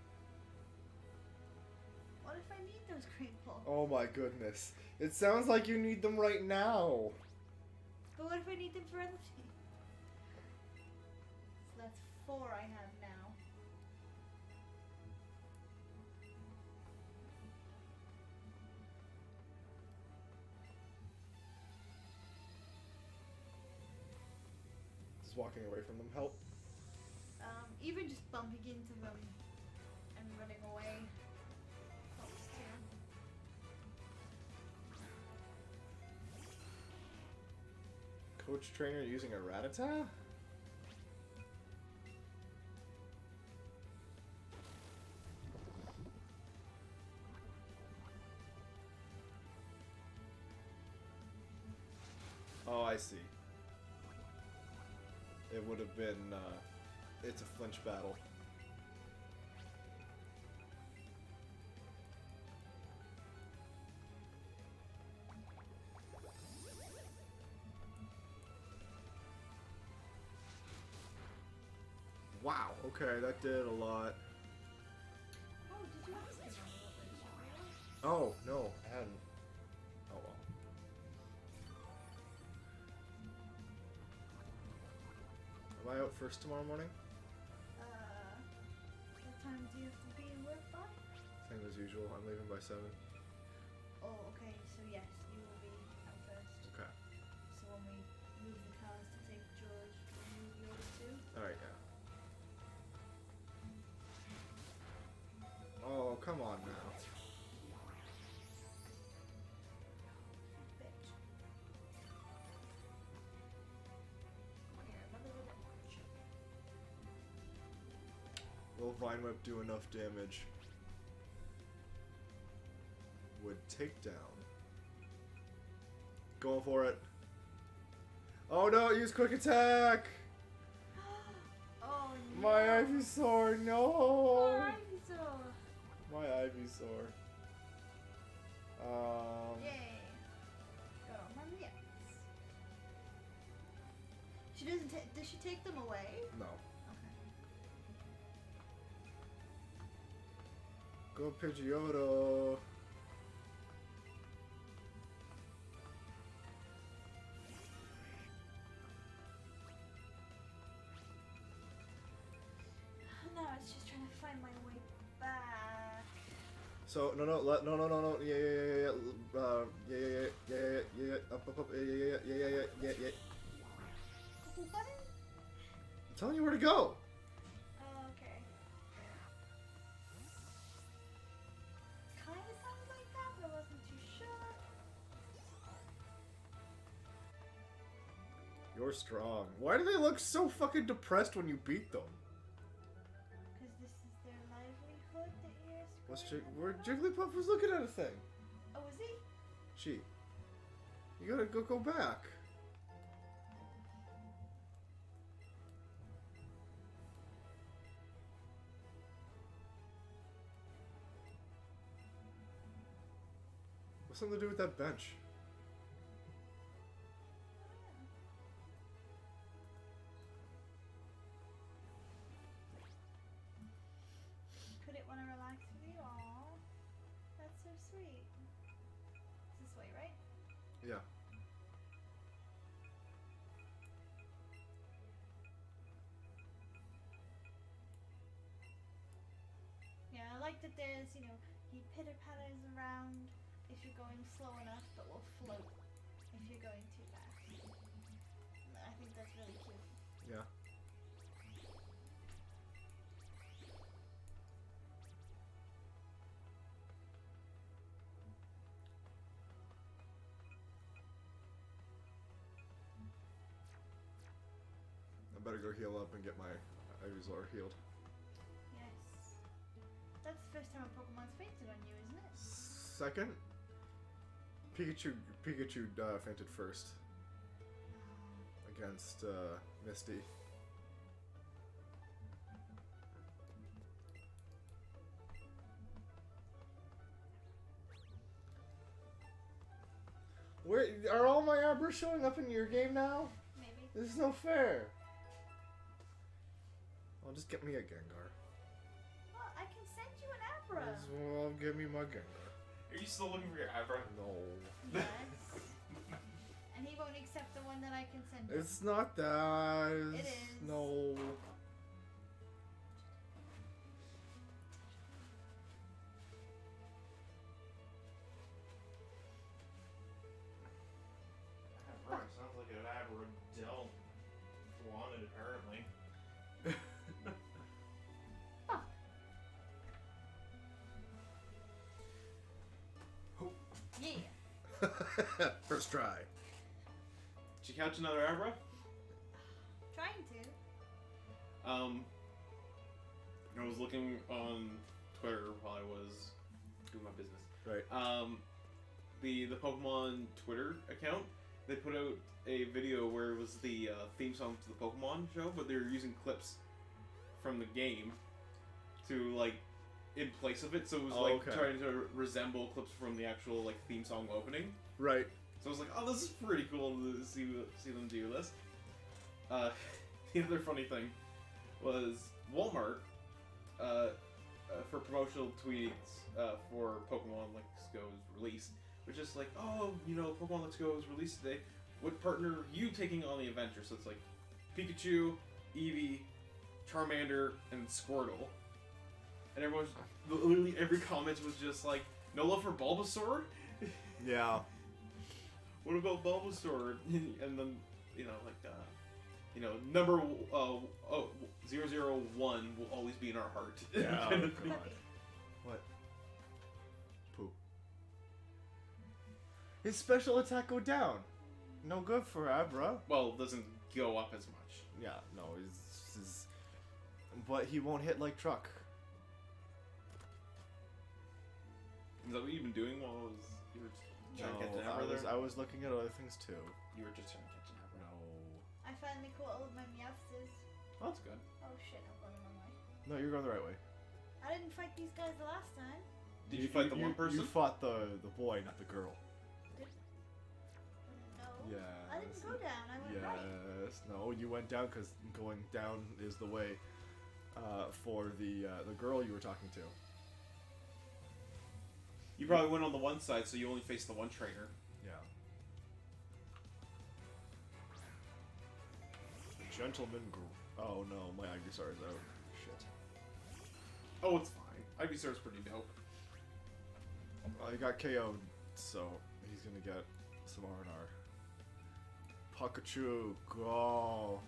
What if I need those great balls? Oh my goodness. It sounds like you need them right now. But what if I need them for other things? So that's 4 I have now. Does walking away from them help? Even just bumping into them and running away helps too. Coach trainer using a Rattata? Oh, I see. It would have been, it's a flinch battle. Wow, okay, that did a lot. Oh, did you ask him on what they should Oh, no, I hadn't. Oh well. Am I out first tomorrow morning? What time do you have to be in work by? Same as usual, I'm leaving by 7. Oh, okay, so yes, you will be out first. Okay. So when we move the cars to take George, we'll move the other 2. Alright, yeah. Oh, come on now. Bitch. Come here, another little march. Will Vine Whip do enough damage? Would take down. Going for it. Oh no, use quick attack! Oh no! My Ivysaur, no! Poor Ivysaur! My Ivysaur. Yay! Go, Mom, yes. She doesn't does she take them away? No. Okay. Go Pidgeotto. No, it's just trying to find my way back. So no, yeah, up, yeah. Couple button? I'm telling you where to go. Oh, okay. Kinda sounded like that, but I wasn't too sure. You're strong. Why do they look so fucking depressed when you beat them? Because this is their livelihood that you're What's screwing where them Jigglypuff was looking at a thing? Oh, is he? She. You gotta go back. What's something to do with that bench? Could it want to relax with you? Aww. That's so sweet. It's this way, right? Yeah. Yeah, I like that there's, he pitter patters around if you're going slow enough, but will float if you're going too fast. I think that's really cute. Yeah. I better go heal up and get my Ivysaur healed. Yes. That's the first time a Pokemon's fainted on you, isn't it? Second, Pikachu fainted first against Misty. Where are all my Abras showing up in your game now? Maybe. This is no fair. Well, just get me a Gengar. Well, I can send you an Abra. Well, give me my Gengar. Are you still looking for your Abra? No. Yes. And he won't accept the one that I can send him. It's not that. It is. No. Abra sounds like an Abra don't want it apparently. Yeah. First try. Did you catch another Abra? Trying to. I was looking on Twitter while I was doing my business. Right. The Pokemon Twitter account, they put out a video where it was the theme song to the Pokemon show, but they were using clips from the game to like in place of it, so it was like okay. trying to resemble clips from the actual like theme song opening. Right. So I was like, oh, this is pretty cool to see them do this. The other funny thing was Walmart, for promotional tweets for Pokemon Let's Go's release, which is like, oh, you know, Pokemon Let's Go is released today. What partner are you taking on the adventure? So it's like Pikachu, Eevee, Charmander, and Squirtle. And everyone's literally every comment was just like, no love for Bulbasaur? Yeah. What about Bulbasaur? And then, you know, like, number 001 will always be in our heart. Yeah. Kind Oh, of thing. God. What? Poo. His special attack go down. No good for Abra. Well, it doesn't go up as much. Yeah, no, he's but he won't hit like Truck. Is that what you've been doing while you were trying to catch an Abra there? I was looking at other things too. You were just trying to catch an Abra. No. I finally caught all of my Meowsters. Oh, that's good. Oh shit, I'm going the wrong way. No, you're going the right way. I didn't fight these guys the last time. Did you fight the one person? You fought the boy, not the girl. No. Yeah. I didn't go down, I went right. Yes. No, you went down because going down is the way for the girl you were talking to. You probably went on the one side, so you only faced the one trainer. Yeah. The gentleman oh no, my Ivysaur is out. Shit. Oh, it's fine. Ivysaur's pretty dope. Well, he got KO'd, so he's gonna get some R&R. Pikachu, go!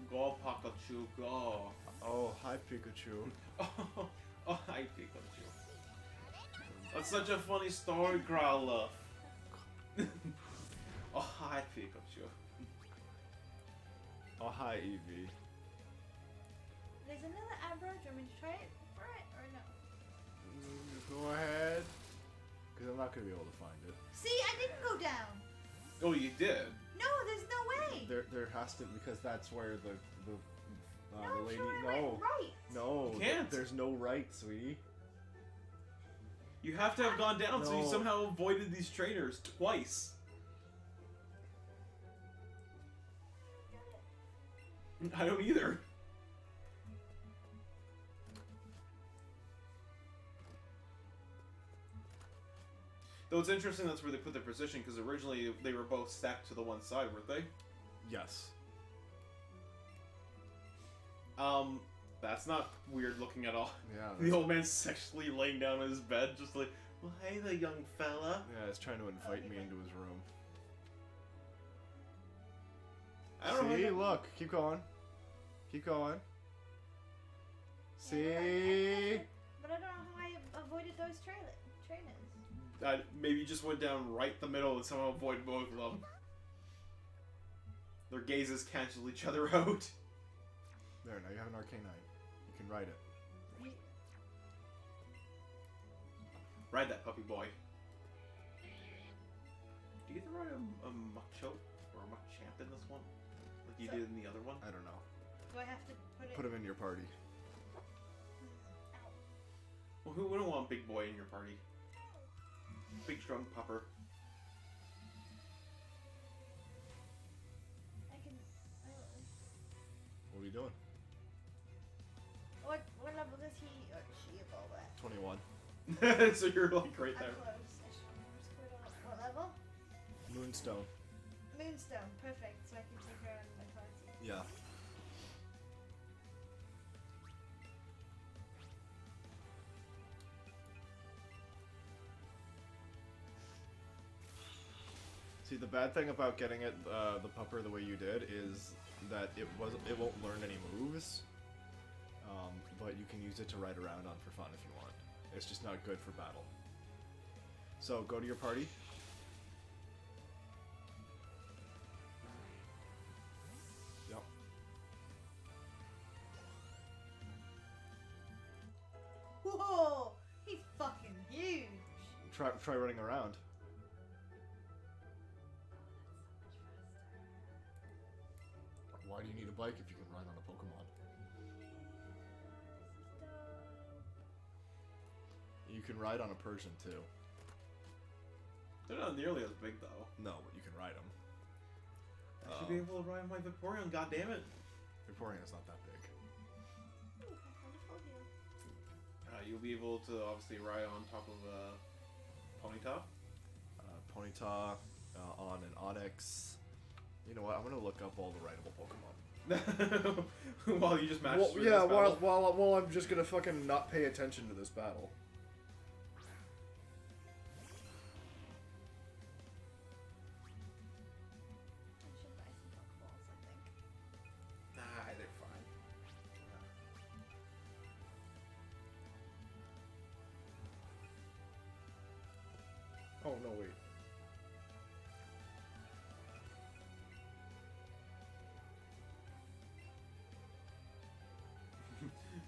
Go, Pikachu, go. Oh, hi Pikachu. Oh, hi, Pikachu. That's such a funny story, Growlithe. Oh, hi, Pikachu. Oh, hi Eevee. There's another Abra. Do you want me to try it for it or no? Go ahead. Because I'm not gonna be able to find it. See, I didn't go down. Oh, you did? No, there's no way. There has to, because that's where the No, lady. sure, I No, went right. no. You can't. There's no right, sweetie. You have to have gone down, so you No. somehow avoided these trainers twice. I don't either. Though it's interesting that's where they put their position, because originally they were both stacked to the one side, weren't they? Yes. That's not weird looking at all. Yeah. The old man's sexually laying down on his bed, just like, well, hey there, young fella. Yeah, it's trying to invite me into his room. I don't See, know. look, keep going. Keep going. See? But I don't know how I avoided those trainers. Maybe you just went down right the middle and somehow avoided both of them. Their gazes cancel each other out. There, now you have an Arcanine. You can ride it. Ride that puppy boy. Do you get to ride a Machop or a Machamp in this one? Like you did in the other one? I don't know. Do I have to put it? Put him in your party. Ow. Well, who wouldn't want Big Boy in your party? Big strong pupper. I can. What are you doing? What level does he or she evolve at? 21. So you're like right I'm there. close. What level? Moonstone. Moonstone. Perfect. So I can take her in my party. Yeah. See, the bad thing about getting it, the pupper the way you did is that it won't learn any moves, but you can use it to ride around on for fun if you want. It's just not good for battle. So go to your party. Yep. Whoa! He's fucking huge. Try running around. Why do you need a bike if you can ride on a Pokemon? You can ride on a Persian too. They're not nearly as big though. No, but you can ride them. I should be able to ride my Vaporeon, goddammit. Vaporeon's not that big. Ooh, I found a phobia. You'll be able to obviously ride on top of Ponyta. Ponyta, on an Onix. You know what? I'm gonna look up all the rideable Pokemon. While you just match. Well, through yeah, this battle. while I'm just gonna fucking not pay attention to this battle. I should buy some Pokeballs, I think. Nah, they're fine. Oh no, wait.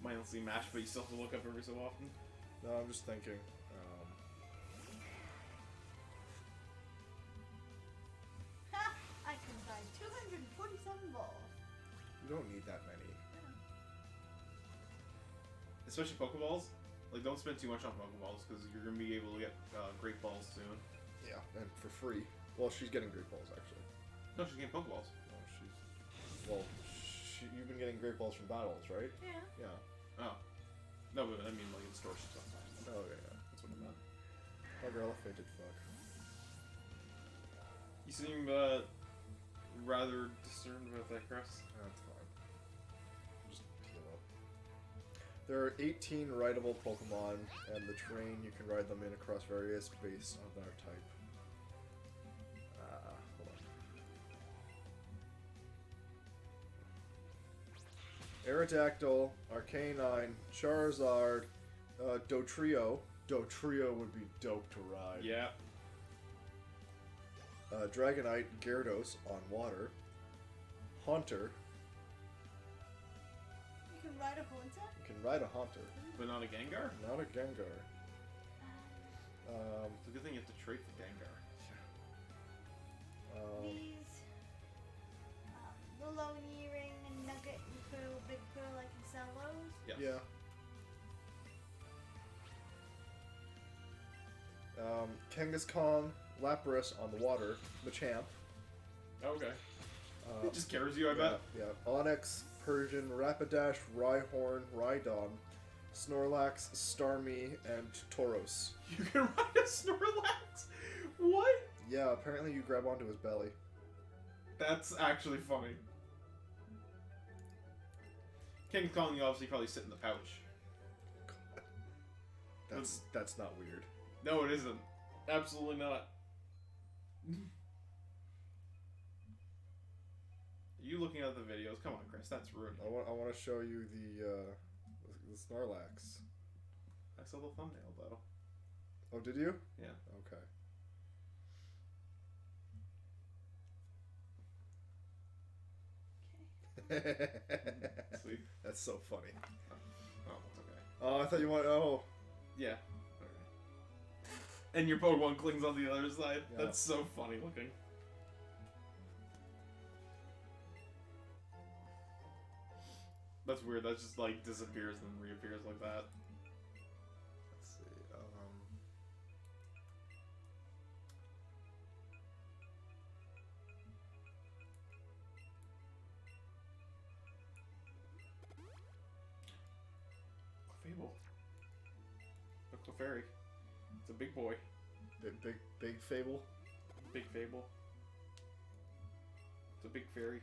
Mindlessly match, but you still have to look up every so often. No, I'm just thinking. Ha! I can buy 247 balls. You don't need that many. Especially Pokeballs. Like, don't spend too much on Pokeballs because you're gonna be able to get Great Balls soon. Yeah, and for free. Well, she's getting Great Balls actually. No, she's getting Pokeballs. You've been getting Great Balls from battles, right? Yeah. Yeah. Oh. No, but I mean, like, in store stuff. Oh yeah. That's what I meant. My girl fainted. Fuck. You seem rather discerned about that, Chris. That's fine. Just heal up. There are 18 rideable Pokemon, and the terrain you can ride them in across various based on their type. Hold on. Aerodactyl, Arcanine, Charizard, Dotrio. Dotrio would be dope to ride. Yeah. Dragonite, Gyarados on water. Haunter. You can ride a Haunter? You can ride a Haunter, But not a Gengar? not a Gengar. It's a good thing you have to trade for Gengar. These, the Lone Earring and Nugget and Pearl, Big Pearl, I can sell those. Yes. Yeah. Kangaskhan, Lapras on the water, Machamp. Okay. Uh, It just carries you, I bet. Yeah. Onyx, Persian, Rapidash, Rhyhorn, Rhydon, Snorlax, Starmie, and Tauros. You can ride a Snorlax? What? Yeah, apparently you grab onto his belly. That's actually funny. King Kong, you obviously probably sit in the pouch. That's not weird. No, it isn't. Absolutely not. You looking at the videos? Come on, Chris. That's rude. I want to show you the Snorlax. I saw the thumbnail though. Oh, did you? Yeah. Okay. Sweet. That's so funny. Oh, it's okay. Oh, I thought you wanted. Oh. Yeah. And your Pokemon clings on the other side. Yeah. That's so funny looking. That's weird. That just like disappears and then reappears like that. Let's see. Clefable. A Clefairy. It's a big boy. Big Fable. Big Fable. It's a big fairy.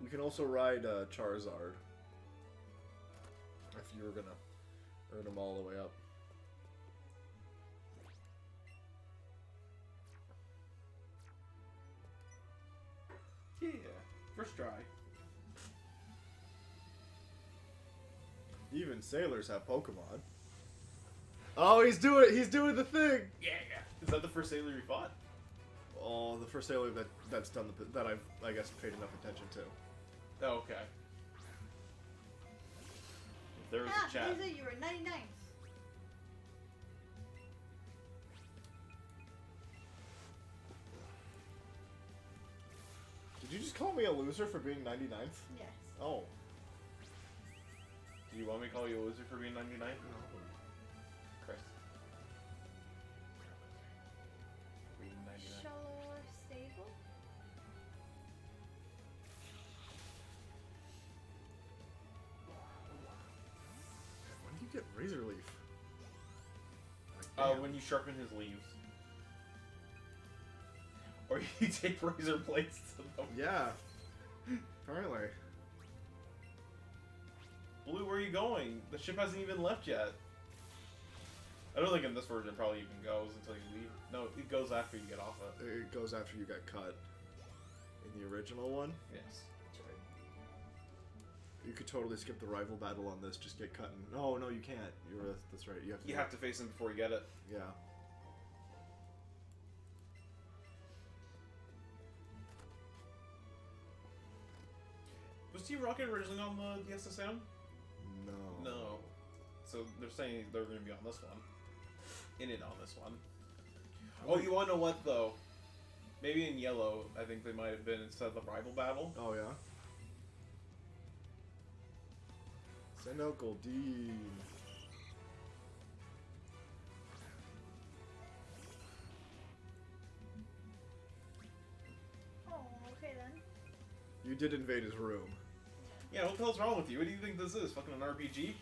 You can also ride Charizard. If you were gonna earn them all the way up. Yeah. First try. Even sailors have Pokemon. Oh, he's doing the thing. Yeah. Is that the first sailor you fought? Oh, the first sailor that's done that I've I guess paid enough attention to. Oh, okay. If there was a chat. Loser, you were 99th. Did you just call me a loser for being 99th? Yes. Oh. Do you want me to call you a loser for being 99? Chris. Being 99. Shallow stable? When do you get Razor Leaf? Like, damn. When you sharpen his leaves. Or you take razor blades to them. Yeah. Apparently. Blue, where are you going? The ship hasn't even left yet. I don't think in this version it probably even goes until you leave. No, it goes after you get off it. It goes after you get cut. In the original one? Yes, that's right. You could totally skip the rival battle on this, just get cut and... Oh, no, you can't. That's right. You have to face him before you get it. Yeah. Was Team Rocket originally on the SSM? No. No. So they're saying they're going to be on this one. In it on this one. Oh, you want to know what though? Maybe in yellow, I think they might have been instead of the rival battle. Oh, yeah? Send out Goldeen. Oh, okay then. You did invade his room. Yeah, what the hell's wrong with you? What do you think this is? Fucking an RPG?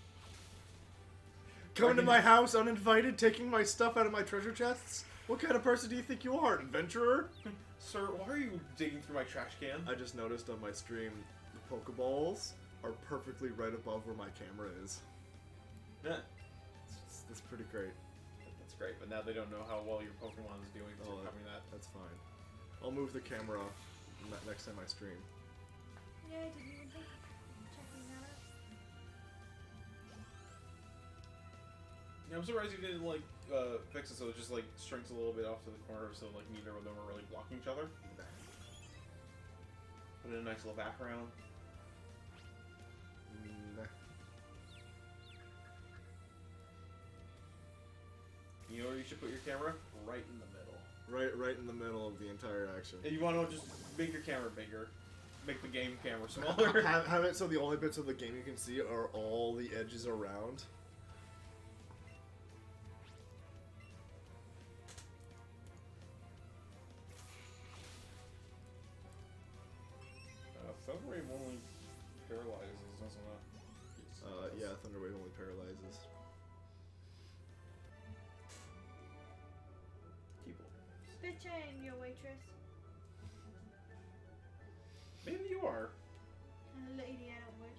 Coming to my house uninvited, taking my stuff out of my treasure chests? What kind of person do you think you are, adventurer? Sir, why are you digging through my trash can? I just noticed on my stream, the Pokeballs are perfectly right above where my camera is. Yeah. That's pretty great. That's great, but now they don't know how well your Pokemon is doing for covering that. That's fine. I'll move the camera next time I stream. Yeah, I didn't even think of checking that out. Yeah, I'm surprised you didn't like fix it so it just like shrinks a little bit off to the corner so like neither of them are really blocking each other. Put in a nice little background. Nah. You know where you should put your camera? Right in the middle. Right in the middle of the entire action. If you want to just make your camera bigger, make the game camera smaller. have it so the only bits of the game you can see are all the edges around. Thunderwave only paralyzes, doesn't it? Yeah, Thunderwave only paralyzes. bitch, I ain't your waitress. Maybe you are. Lady, I don't work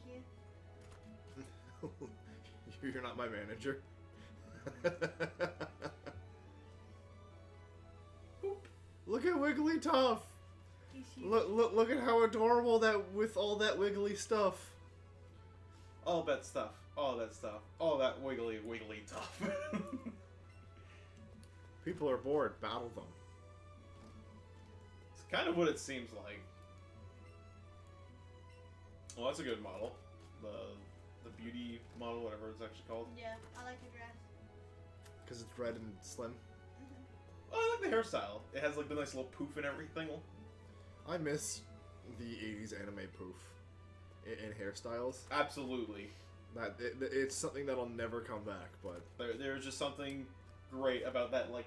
here. You're not my manager. Look at Wigglytuff. He's huge. Look at how adorable that with all that wiggly stuff. All that stuff. All that stuff. All that wiggly tough. People are bored. Battle them. It's kind of what it seems like. Well, that's a good model. The beauty model, whatever it's actually called. Yeah, I like the dress. Because it's red and slim. Oh, I like the hairstyle. It has like the nice little poof and everything. I miss the 80s anime poof in hairstyles. Absolutely. It's something that'll never come back, but There's just something great about that, like.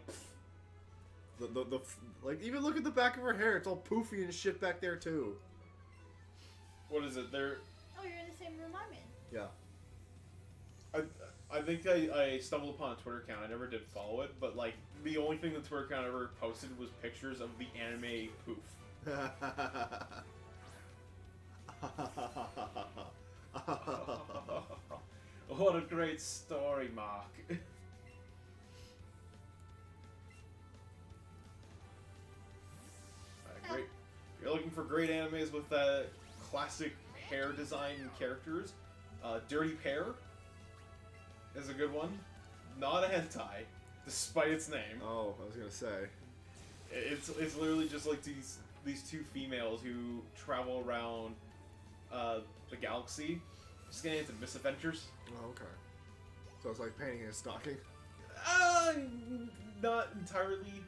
like even look at the back of her hair. It's all poofy and shit back there too. What is it? They're. Oh, you're in the same room I'm in. Yeah. I think I stumbled upon a Twitter account. I never did follow it, but like the only thing the Twitter account ever posted was pictures of the anime poof. What a great story, Mark. Great. If you're looking for great animes with classic hair design and characters, Dirty Pair is a good one. Not a hentai, despite its name. Oh, I was gonna say. It's literally just like these two females who travel around the galaxy, just getting into misadventures. Oh, okay. So it's like painting a stocking. Not entirely.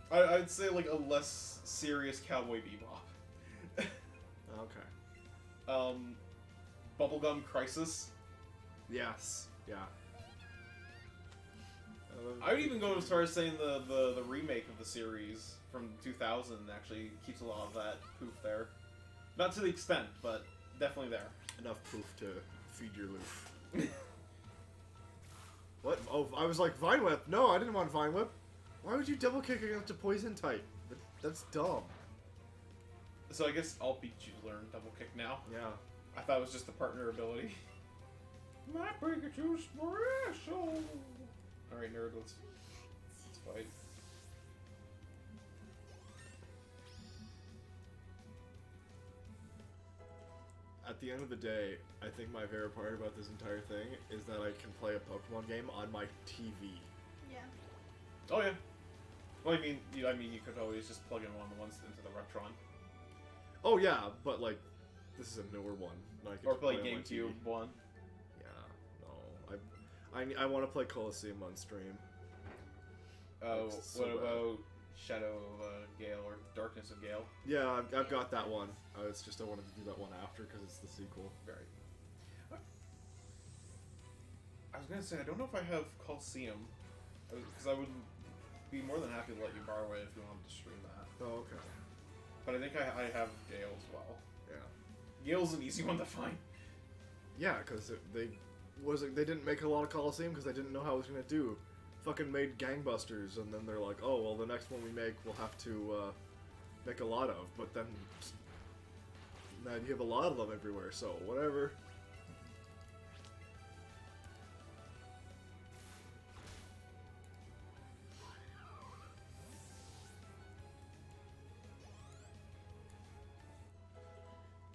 I'd say like a less serious Cowboy Bebop. Okay. Bubblegum Crisis. Yes. Yeah. I would even go as far as saying the remake of the series from 2000 actually keeps a lot of that poof there. Not to the extent, but definitely there. Enough poof to feed your loof. What? Oh, I was like, Vine Whip. No, I didn't want Vine Whip. Why would you double kick against a poison type? That's dumb. So I guess all Pikachu's learn double kick now. Yeah. I thought it was just a partner ability. My Pikachu's special! Alright, nerd, let's fight. At the end of the day, I think my favorite part about this entire thing is that I can play a Pokemon game on my TV. Yeah. Oh yeah. Well, I mean, you could always just plug in one of the ones into the Retron. Oh yeah, but like, this is a newer one. And I can Or just play it on my GameCube TV. one. Yeah, no. I want to play Colosseum on stream. Oh, It's so what bad. about Shadow of Gale or Darkness of Gale? Yeah, I've got that one. It's just I wanted to do that one after because it's the sequel. Right. I was gonna say I don't know if I have Coliseum, because I would be more than happy to let you borrow it if you wanted to stream that. Oh, okay. But I think I have Gale as well. Yeah. Gale's an easy one to find. Yeah, because they didn't make a lot of Coliseum because they didn't know how it was gonna do. Fucking made gangbusters, and then they're like, oh well, the next one we make we'll have to make a lot of. But then now you have a lot of them everywhere, so whatever.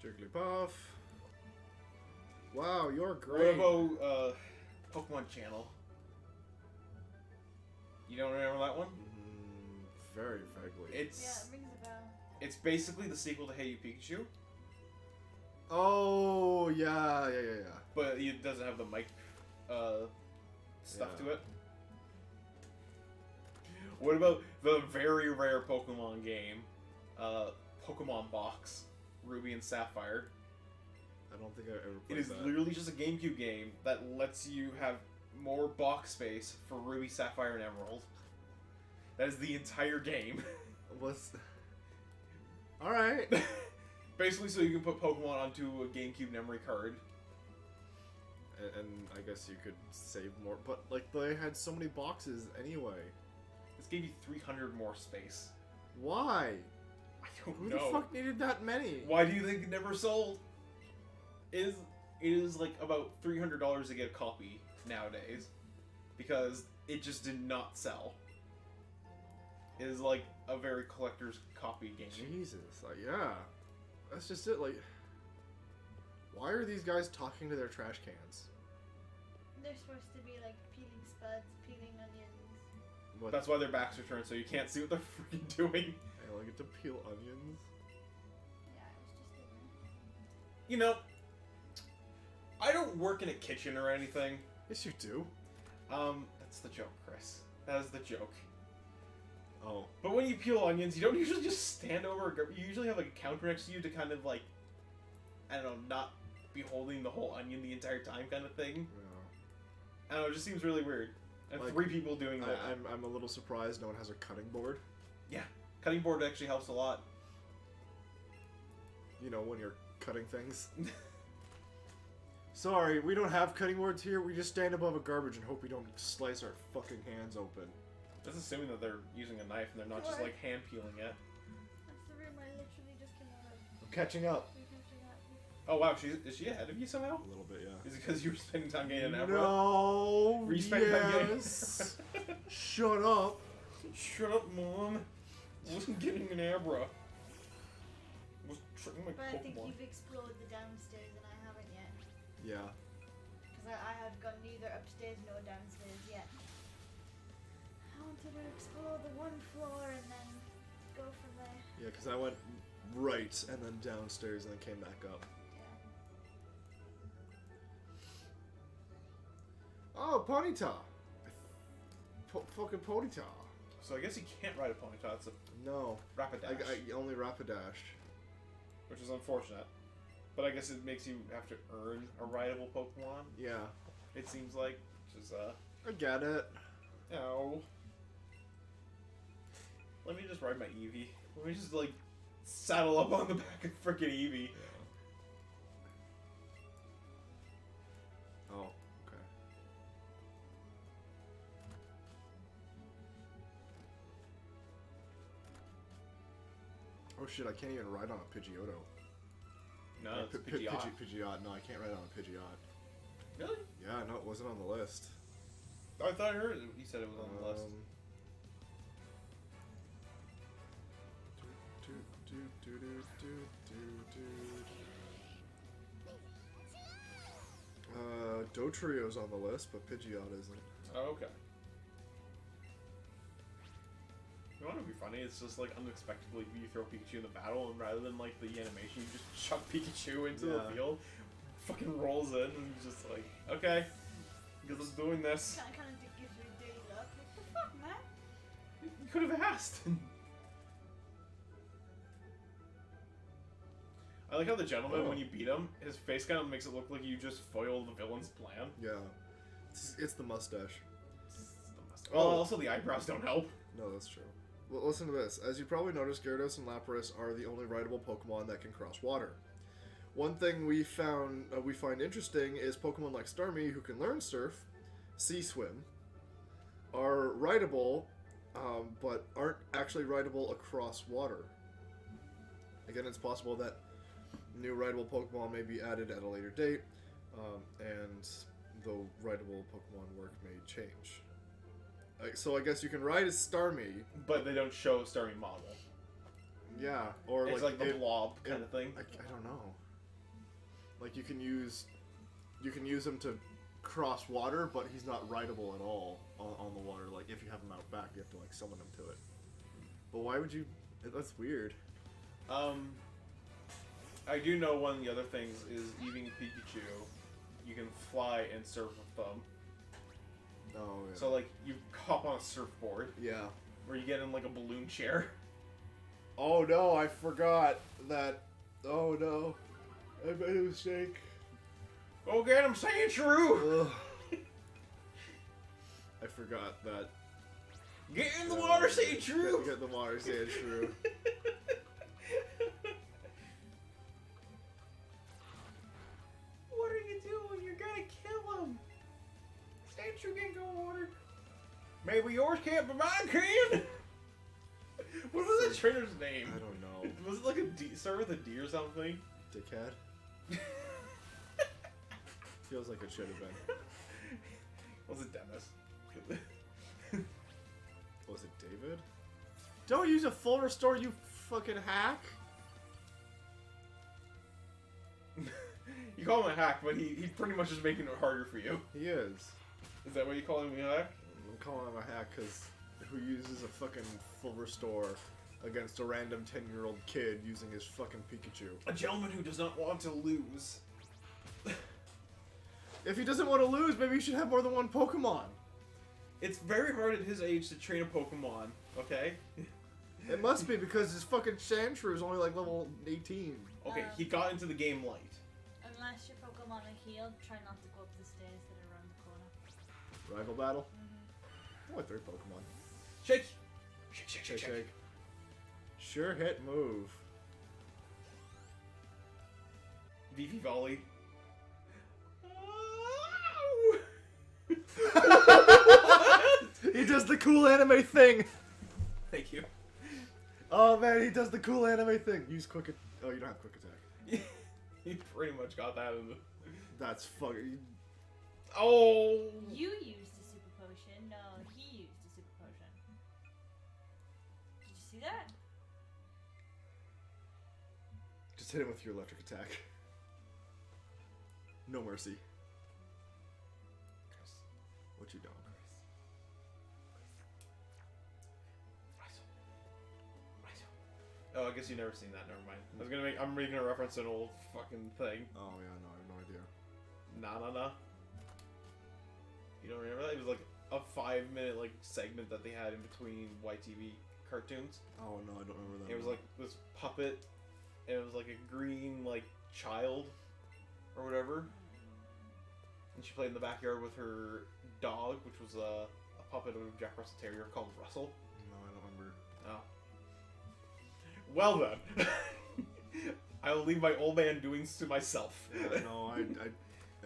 Jigglypuff. Wow, you're great. What about Pokemon Channel? You don't remember that one? Very vaguely. Yeah, It's it rings a bell. it's basically the sequel to Hey You Pikachu, Oh, yeah. but it doesn't have the mic stuff Yeah. to it. What about the very rare Pokemon game, Pokemon Box, Ruby and Sapphire? I don't think I ever It played is that. literally just a GameCube game that lets you have more box space for Ruby, Sapphire, and Emerald. That is the entire game. What's... Alright. Basically, so you can put Pokemon onto a GameCube memory card. And I guess you could save more, but like they had so many boxes anyway. It's gave you 300 more space. Why? I don't Who know. the fuck needed that many? Why do you think it never sold? It is like about $300 to get a copy nowadays, because it just did not sell. It is like a very collector's copy game. Jesus, like, yeah. That's just it, like... Why are these guys talking to their trash cans? They're supposed to be like peeling spuds, peeling onions. What? That's why their backs are turned, so you can't see what they're freaking doing. I only get to peel onions. Yeah, I was just doing You know, I don't work in a kitchen or anything. Yes, you do. That's the joke, Chris. That is the joke. Oh. But when you peel onions, you don't usually just stand over. You usually have like a counter next to you to kind of like, I don't know, not be holding the whole onion the entire time, kind of thing. Yeah. I don't know. It just seems really weird. And Like, 3 people doing that. I'm a little surprised no one has a cutting board. Cutting board actually helps a lot. You know, when you're cutting things. Sorry, we don't have cutting boards here. We just stand above a garbage and hope we don't slice our fucking hands open. Just assuming that they're using a knife and they're not just What? like hand peeling it. That's the room I literally just came out of. I'm catching up. We're catching up. Oh wow, is she ahead of you somehow? A little bit, yeah. Is it because you were spending time getting an Abra? No. Were you spending time getting? Yes. Shut up. Shut up, Mom. I wasn't getting an Abra. I was tricking my But I think Pokemon. you've explored the downstairs and I haven't yet. Yeah. Because I have gone neither upstairs nor downstairs yet. I wanted to explore the one floor and then go from there. Yeah, because I went right and then downstairs and then came back up. Yeah. Oh, Ponyta. Fucking Ponyta. So I guess you can't ride a Ponyta. It's a No. Rapidash, I only Rapidashed. which is unfortunate. But I guess it makes you have to earn a rideable Pokemon. Yeah. It seems like, which is I get it. no. Let me just ride my Eevee. Let me just like saddle up on the back of frickin' Eevee. Oh, okay. Oh shit, I can't even ride on a Pidgeotto. No, Or it's Pidgeot. Pidgeot. No, I can't ride on a Pidgeot. Really? Yeah, no, it wasn't on the list. I thought I heard it. You said it was on the list. Dotrio's on the list, but Pidgeot isn't. Oh, okay. You know what would be funny? It's just like unexpectedly you throw Pikachu in the battle, and rather than like the animation, you just chuck Pikachu into the Yeah. field, fucking rolls in, and he's just like, okay, because I'm doing this. Kind of gives you a dirty look. Like, the fuck, man? You could have asked. I like how the gentleman, when you beat him, his face kind of makes it look like you just foiled the villain's plan. Yeah. It's the mustache. Well, also the eyebrows don't help. No, that's true. Well, listen to this. As you probably noticed, Gyarados and Lapras are the only rideable Pokemon that can cross water. One thing we find interesting is Pokemon like Starmie, who can learn Surf, Sea Swim, are rideable, but aren't actually rideable across water. Again, it's possible that new rideable Pokemon may be added at a later date, and the rideable Pokemon work may change. So I guess you can ride as Starmie. But they don't show Starmie model. Yeah, or It's like the it- blob kind of thing. I don't know. Like you can use him to cross water, but he's not rideable at all on the water. Like if you have him out back, you have to like summon him to it. But why would you? That's weird. I do know one of the other things is even Pikachu, you can fly and surf with them. Oh yeah. So like you hop on a surfboard, yeah. where you get in like a balloon chair. Oh no, I forgot that. Oh no, I made a mistake. Go get him, say it true! Ugh. I forgot that. Get in the water, say it true! Get in the water, say it true. What are you doing? You're gonna kill him! Say it true, can't go in water. Maybe yours can't, but mine can. What was that trainer's name? I don't know. Was it like a D? Start with a D or something? Dickhead? Feels like it should have been. Was it Dennis? Was it David? Don't use a full restore, you fucking hack! You call him a hack, but he pretty much is making it harder for you. He is. Is that what you call him a hack? I'm calling him a hack because who uses a fucking full restore against a random 10-year-old kid using his fucking Pikachu? A gentleman who does not want to lose. If he doesn't want to lose, maybe he should have more than one Pokemon. It's very hard at his age to train a Pokemon, okay? It must be because his fucking Sandshrew is only like level 18. Okay, he got into the game light. Unless your Pokemon are healed, try not to go up the stairs that are around the corner. Rival battle? Mm-hmm. Only 3 Pokemon. Shake! Shake, shake, shake, shake. Sure hit move. VV Volley. He does the cool anime thing! Thank you. Oh man, he does the cool anime thing. Use quick oh, you don't have quick attack. He pretty much got that in the... That's fucking... Oh! You used a super potion. No, he used a super potion. Did you see that? Just hit him with your electric attack. No mercy. What you doing? Oh, I guess you've never seen that. Never mind. I'm making a reference to an old fucking thing. Oh yeah, no, I have no idea. Nah. You don't remember that? It was like a 5-minute like segment that they had in between YTV cartoons. Oh no, I don't remember that. It was like this puppet, and it was like a green like child, or whatever. And she played in the backyard with her dog, which was a puppet of a Jack Russell Terrier called Russell. No, I don't remember. Oh. Well then, I will leave my old man doings to myself. Yeah, no, I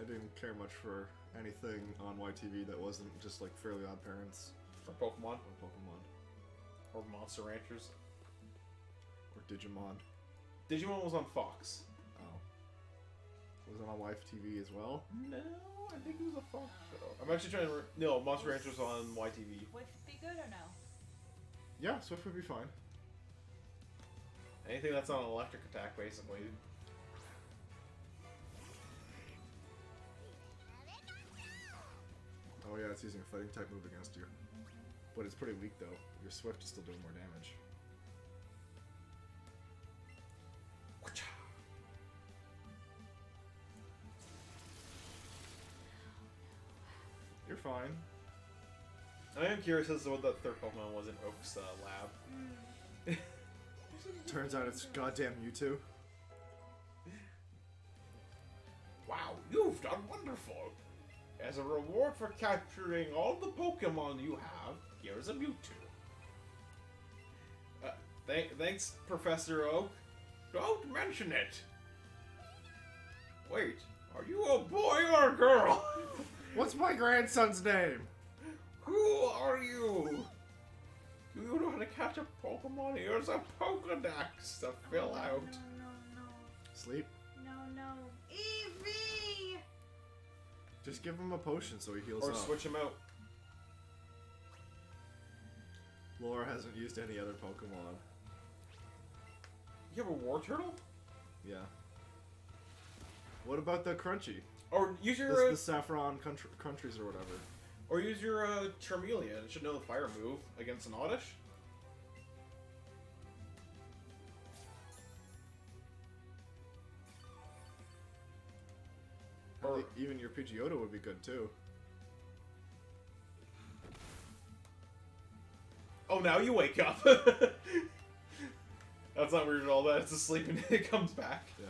didn't care much for anything on YTV that wasn't just like Fairly Odd Parents Or Pokemon. or Pokemon Or Monster Ranchers. or Digimon. Digimon was on Fox. Oh, was it on YTV as well? No, I think it was a Fox show. I'm actually trying to... No, Monster Ranchers on YTV. Would it be good or no? Yeah, Swift would be fine. Anything that's on an electric attack, basically. Oh yeah, it's using a fighting type move against you. But it's pretty weak though. Your Swift is still doing more damage. You're fine. I am curious as to what that third Pokemon was in Oak's lab. Turns out it's goddamn Mewtwo. Wow, you've done wonderful! As a reward for capturing all the Pokemon you have, here's a Mewtwo. Thanks, Professor Oak. Don't mention it! Wait, are you a boy or a girl? What's my grandson's name? Who are you? Do you know how to catch a Pokemon? Here's a Pokedex to fill out. No. Sleep. No. Eevee! Just give him a potion so he heals Or up. switch him out. Laura hasn't used any other Pokemon. You have a War Turtle? Yeah. What about the Crunchy? Or use your The Saffron countries or whatever. or use your Charmeleon. It should know the fire move against an Oddish. Or Even your Pidgeotto would be good too. oh, now you wake up. That's not weird at all. That's asleep and it comes back. Yeah.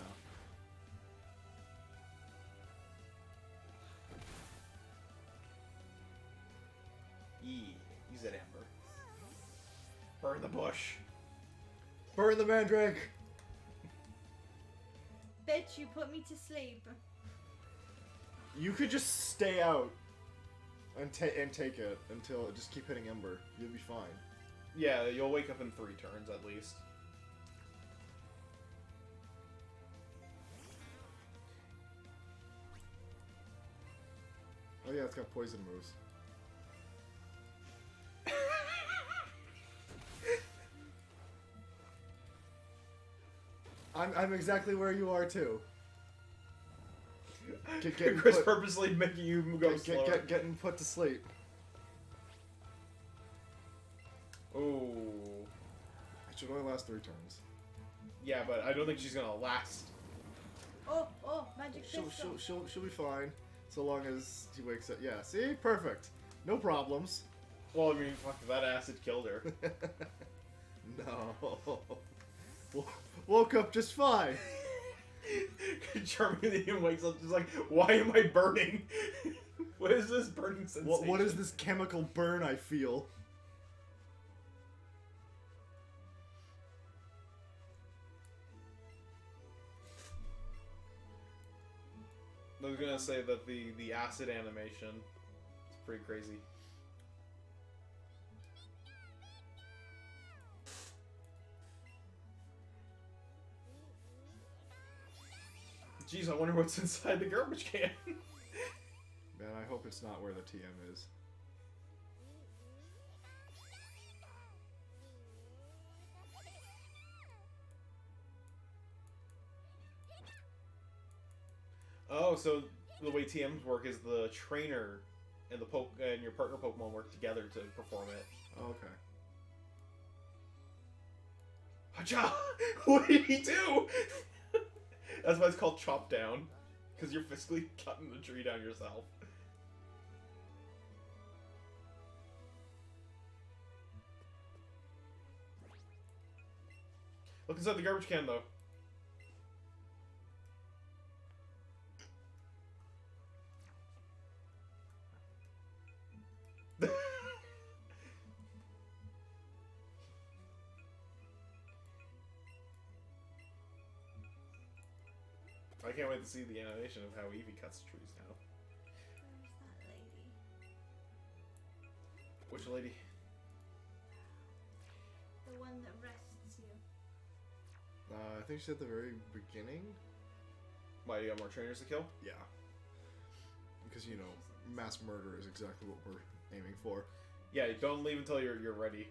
Use that Amber. Burn the bush. Burn the Mandrake! Bitch, you put me to sleep. You could just stay out And take it until just keep hitting Ember. You'll be fine. Yeah, you'll wake up in 3 turns at least. Oh yeah, it's got poison moves. I'm exactly where you are too. Chris purposely making you go slower. Getting put to sleep. Oh. It should only last 3 turns. Yeah, but I don't think she's gonna last. Oh, magic pistol. She'll be fine, so long as she wakes up. Yeah, see, perfect, no problems. Well, I mean, fuck, that acid killed her. No, woke up just fine. Charmeleon wakes up just like, why am I burning? What is this burning sensation? What is this chemical burn I feel? I was gonna say that the acid animation is pretty crazy. Jeez, I wonder what's inside the garbage can. Man, I hope it's not where the TM is. Oh, so the way TMs work is the trainer and and your partner Pokemon work together to perform it. Okay. Hacha! What did he do? That's why it's called chop down, because you're physically cutting the tree down yourself. Look inside the garbage can, though. I can't wait to see the animation of how Eevee cuts trees now. Where's that lady? Which lady? The one that rests you. I think she's at the very beginning. Why, you got more trainers to kill? Yeah. Because, you know, mass murder is exactly what we're aiming for. Yeah, don't leave until you're ready.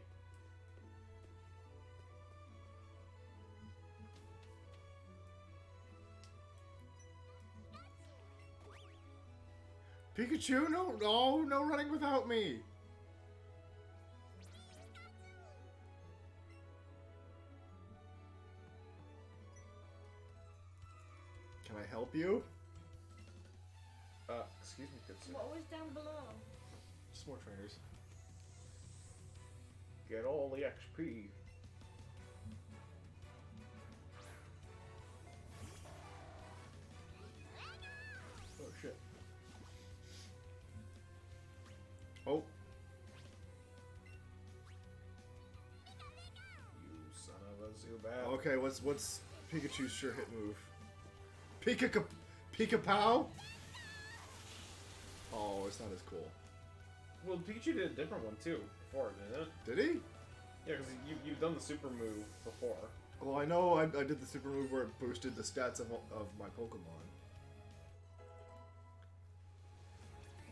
Pikachu, no running without me. Can I help you? Excuse me, good sir. What was down below? Just more trainers. Get all the XP. Oh shit. Oh. You son of a Zubat. Okay, what's Pikachu's sure hit move? Pika-Pow? Oh, it's not as cool. Well, Pikachu did a different one too before, didn't it? Did he? Yeah, because you've done the super move before. Well, I know I did the super move where it boosted the stats of my Pokemon.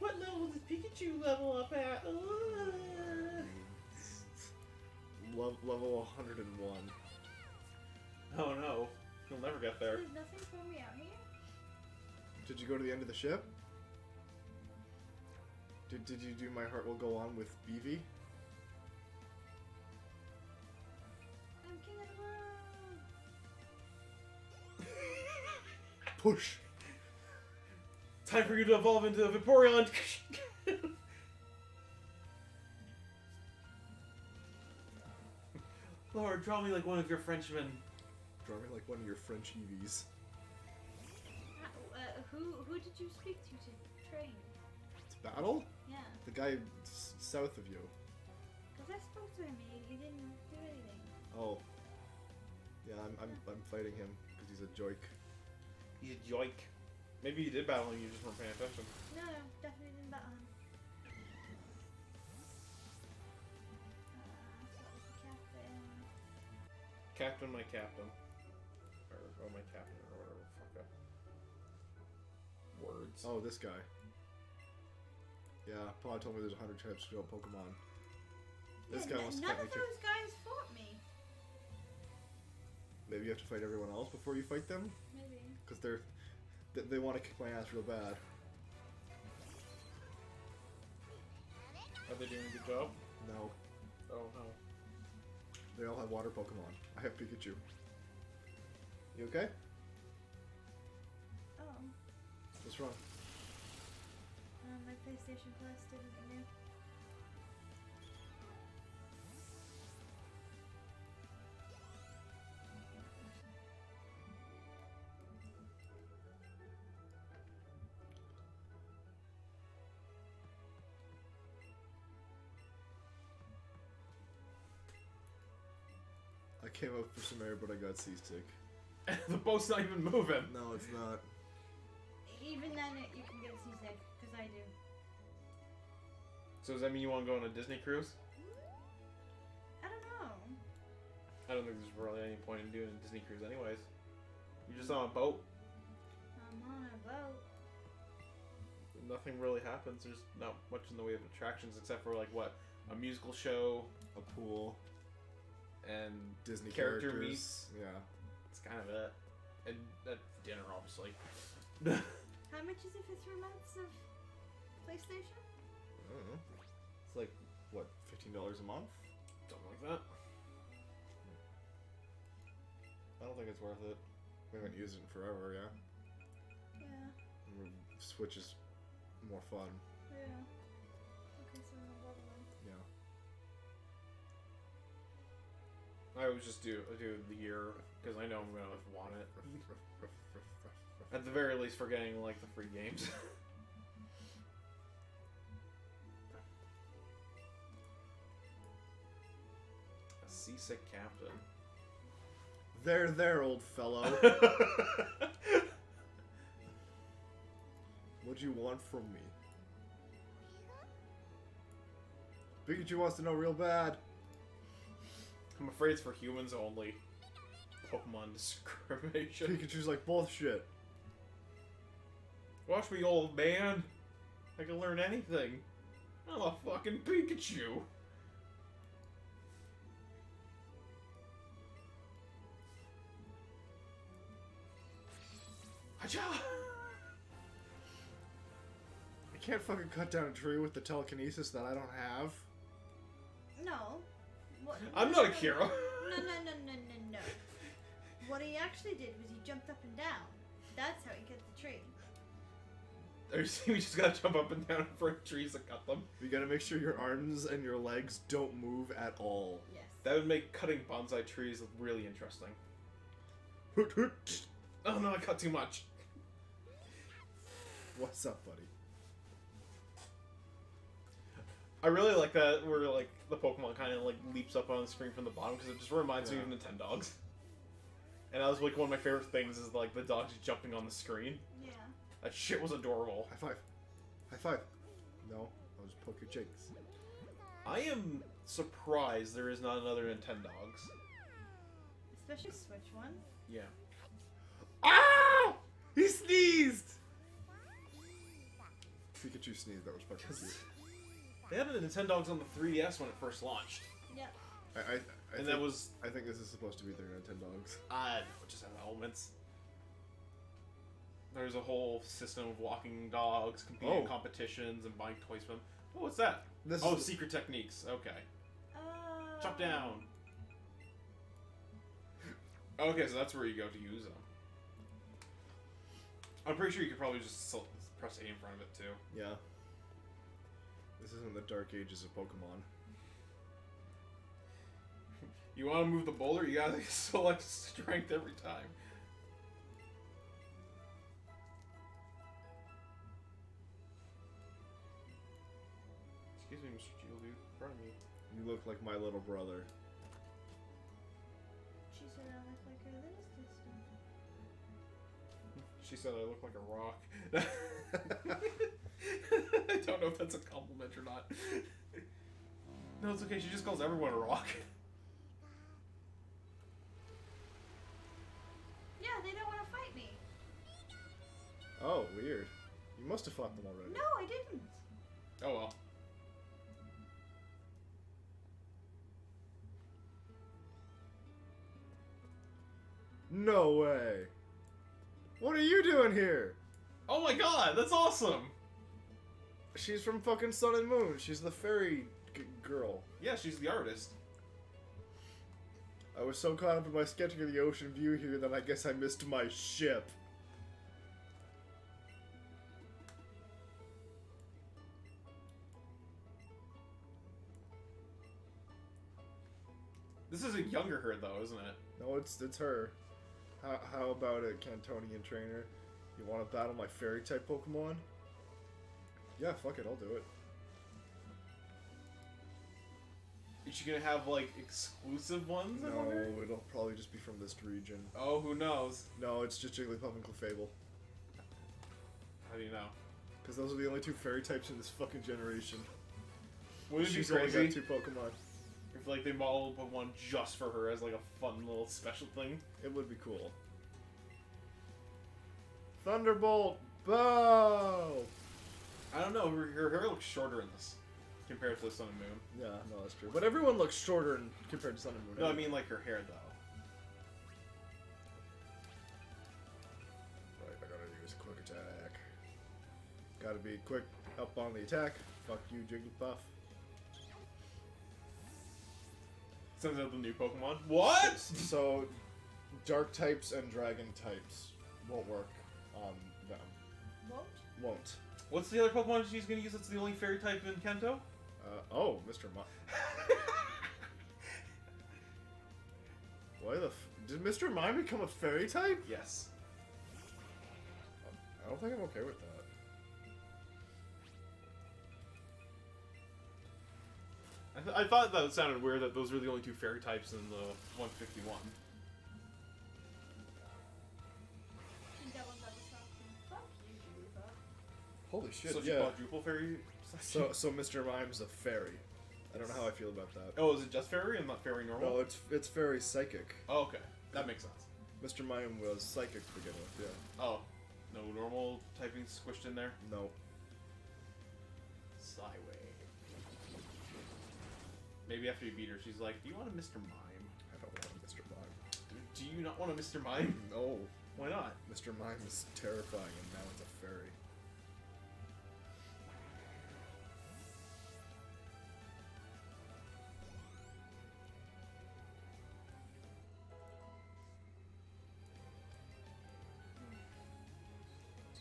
What level did Pikachu level up at? Level 101. Oh no, he'll never get there. There's nothing for me out here? Did you go to the end of the ship? Did you do My Heart Will Go On with Beavy? I'm king of the world! Push! Time for you to evolve into a Vaporeon! Lord, draw me like one of your Frenchmen. Draw me like one of your French EVs. Who did you speak to train? It's Battle? Yeah. The guy south of you. Because I spoke to him, he didn't do anything. Oh. Yeah, I'm fighting him because he's a joik. He's a joik. Maybe you did battle and you just weren't paying attention. No, definitely didn't battle him. Captain my captain. Or my captain, or whatever. Fuck up. Words. Oh, this guy. Yeah, Paul told me there's 100 types of Pokemon. This guy wants to none fight me of too. those guys fought me. Maybe you have to fight everyone else before you fight them? Maybe. Because they want to kick my ass real bad. Are they doing a good job? No. Oh no. They all have water Pokemon. I have Pikachu. You okay? Oh. What's wrong? My PlayStation Plus didn't renew. I came up for some air, but I got seasick. The boat's not even moving. No, it's not. Even then, you can get seasick, because I do. So does that mean you want to go on a Disney cruise? I don't know. I don't think there's really any point in doing a Disney cruise anyways. You're just on a boat. I'm on a boat. Nothing really happens. There's not much in the way of attractions except for like what? A musical show A pool, and Disney character characters. meets. Yeah. It's kind of it. And dinner obviously. How much is it for 3 months of PlayStation? I don't know. It's like, what, $15 a month? Something like that. I don't think it's worth it. We haven't used it in forever, yeah? Yeah. Switch is more fun. Yeah. Okay, so no bother then. Yeah. I would just do the year because I know I'm gonna want it. At the very least, for getting like the free games. A seasick captain. There, old fellow. What do you want from me? Pikachu wants to know real bad. I'm afraid it's for humans only. Pokemon discrimination. Pikachu's like, bullshit. Watch me, old man. I can learn anything. I'm a fucking Pikachu. Hacha! I can't fucking cut down a tree with the telekinesis that I don't have. No. What, I'm not a Kira. No. What he actually did was he jumped up and down. That's how he cut the tree. We just gotta jump up and down in front of trees and cut them. You gotta make sure your arms and your legs don't move at all. Yes. That would make cutting bonsai trees look really interesting. Hoot hoot. Oh no, I cut too much. What's up, buddy? I really like that where like the Pokemon kind of like leaps up on the screen from the bottom because it just reminds me of Nintendogs. And that was like one of my favorite things is like the dogs jumping on the screen. Yeah. That shit was adorable. High five. High five. No, I was poke your cheeks. I am surprised there is not another Nintendogs. Especially Switch one. Yeah. Ah! He sneezed! Pikachu sneezed, that was fucking cute. They had a Nintendogs on the 3DS when it first launched. Yeah. I And think, that was... I think this is supposed to be their Nintendogs. it just has elements. There's a whole system of walking dogs, competing in competitions, and buying toys from them. Oh, what's that? This Oh, is secret techniques. Okay. Chop down. Okay, so that's where you go to use them. I'm pretty sure you could probably just press A in front of it, too. yeah. This isn't the dark ages of Pokemon. You want to move the boulder, you gotta select strength every time. Excuse me, Mr. Geodude. Pardon me. You look like my little brother. She said I look like her little sister. She said I look like a rock. I don't know if that's a compliment or not. No, it's okay. She just calls everyone a rock. Weird. You must have fought them already. No, I didn't. Oh well. No way. What are you doing here? Oh my god, that's awesome! She's from fucking Sun and Moon. She's the fairy girl. Yeah, she's the artist. I was so caught up in my sketching of the ocean view here that I guess I missed my ship. This is a younger her though, isn't it? No, it's her. How about it, Cantonian trainer? You want to battle my fairy type Pokemon? Yeah, fuck it, I'll do it. Is she gonna have like exclusive ones? I No, wonder? it'll probably just be from this region. Oh, who knows? No, it's just Jigglypuff and Clefable. How do you know? Because those are the only two fairy types in this fucking generation. Wouldn't it be She's only crazy got two Pokemon. if like they modeled one just for her as like a fun little special thing? It would be cool. Thunderbolt! Bow! I don't know. Her hair looks shorter in this compared to Sun and Moon. Yeah, no, that's true. But everyone looks shorter compared to Sun and Moon. No, I mean like her hair though. Right, I gotta use quick attack. Gotta be quick up on the attack. Fuck you, Jigglypuff. Sends out the new Pokemon. What? So, dark types and dragon types won't work on them. Won't? Won't. What's the other Pokemon she's gonna use that's the only fairy type in Kanto? Oh, Mr. Mime. Why the did Mr. Mime become a fairy type? Yes. I don't think I'm okay with that. I thought that sounded weird that those were the only two fairy types in the 151. think that one's on the top. Fuck you, Jigglypuff. Holy shit, So yeah. quadruple fairy. So Mr. Mime's a fairy. I don't know how I feel about that. Oh, is it just fairy and not fairy normal? No, it's fairy psychic. Oh, okay, that makes sense. Mr. Mime was psychic to begin with, yeah. Oh, no normal typing squished in there. No. Skyway. Maybe after you beat her, she's like, "Do you want a Mr. Mime? I don't want a Mr. Mime. Do you not want a Mr. Mime? No. Why not?" Mr. Mime is terrifying and now it's a fairy.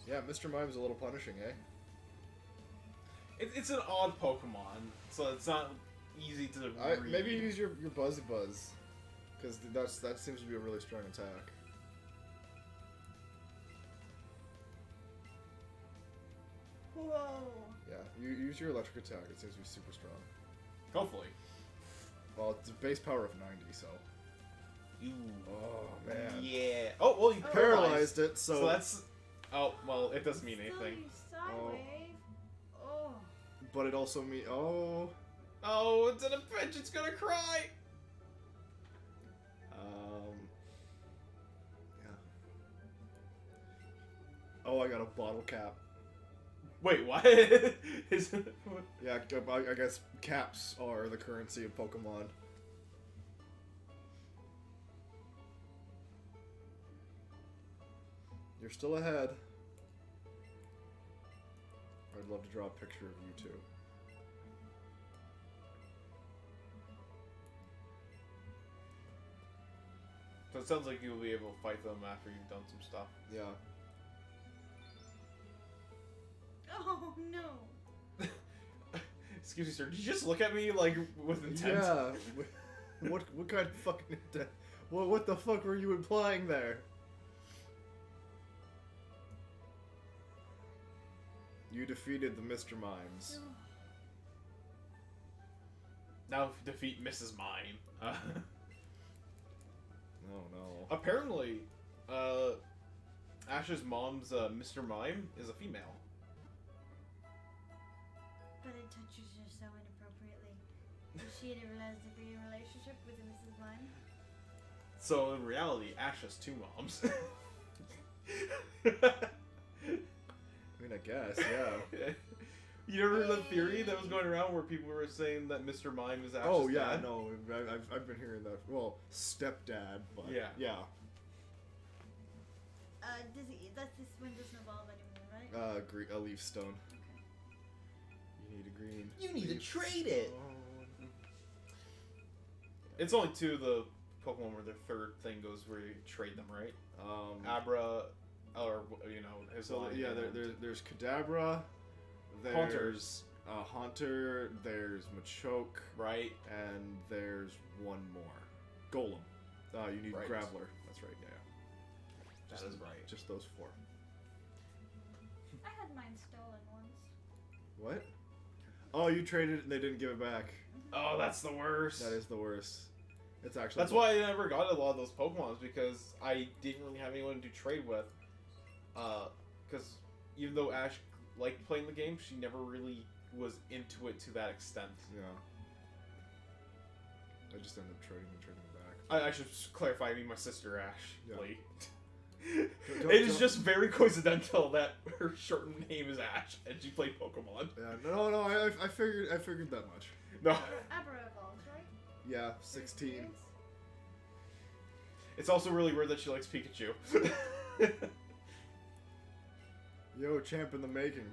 Yeah, Mr. Mime's a little punishing, eh? It's an odd Pokemon, so it's not easy to read. Maybe use your Buzz, because that seems to be a really strong attack. Whoa. Yeah, you use your electric attack. It seems to be super strong. Hopefully. Well, it's a base power of 90, so. Ooh. Oh man. Yeah. Oh well, you Paralyzed it, So that's. Oh well, it doesn't mean Still anything. use Psywave. Oh. But it also means Oh, it's an bitch. It's gonna cry. Yeah. Oh, I got a bottle cap. Wait, what? Is it? Yeah, I guess caps are the currency of Pokemon. You're still ahead. I'd love to draw a picture of you two. So it sounds like you'll be able to fight them after you've done some stuff. Yeah. Oh no. Excuse me, sir. Did you just look at me like with intent? Yeah. What kind of fucking intent? What the fuck were you implying there? You defeated the Mr. Mimes. Now defeat Mrs. Mime. Oh no. Apparently, Ash's mom's Mr. Mime is a female. But it touches her so inappropriately. Does she didn't realize to be in a relationship with a Mrs. Mime? So in reality, Ash has two moms. guess, yeah. You never heard that theory that was going around where people were saying that Mr. Mime was Ash's Oh yeah, dad? no, I've been hearing that. Well, stepdad, but Yeah. yeah. This one doesn't evolve anymore, right? A leaf stone. You need a green. You need to leaf trade it. stone. It's only 2 of the Pokemon where their third thing goes where you trade them, right? Abra, or, you know, his So line, yeah, and there's Kadabra, there's Haunter, there's Machoke, right? and there's one more. Golem. You need Right. Graveler. That's right, yeah. That is right. Just those 4. I had mine stolen once. What? Oh, you traded it and they didn't give it back. Oh, that's the worst. That is the worst. It's actually. That's why I never got a lot of those Pokemons, because I didn't really have anyone to trade with. Because even though Ash liked playing the game, she never really was into it to that extent. Yeah. I just ended up trading it back. I should just clarify, I mean my sister Ash. Yeah. Lee. Don't- It is don't- just very coincidental that her shortened name is Ash, and she played Pokemon. Yeah, no, I figured that much. No, Abra evolves, right? Yeah, 16. it's also really weird that she likes Pikachu. Yo, champ in the making.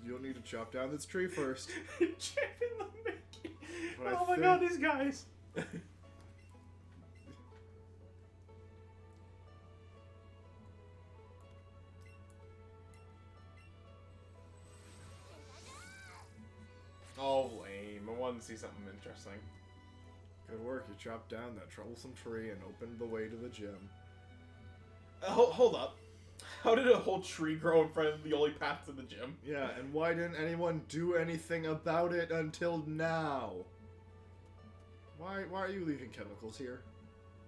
You'll need to chop down this tree first. Champ in the making. But I Oh my think- god, these guys. Oh, lame. I wanted to see something interesting. Good work. You chopped down that troublesome tree and opened the way to the gym. Hold up. How did a whole tree grow in front of the only path to the gym? Yeah, and why didn't anyone do anything about it until now? Why are you leaving chemicals here?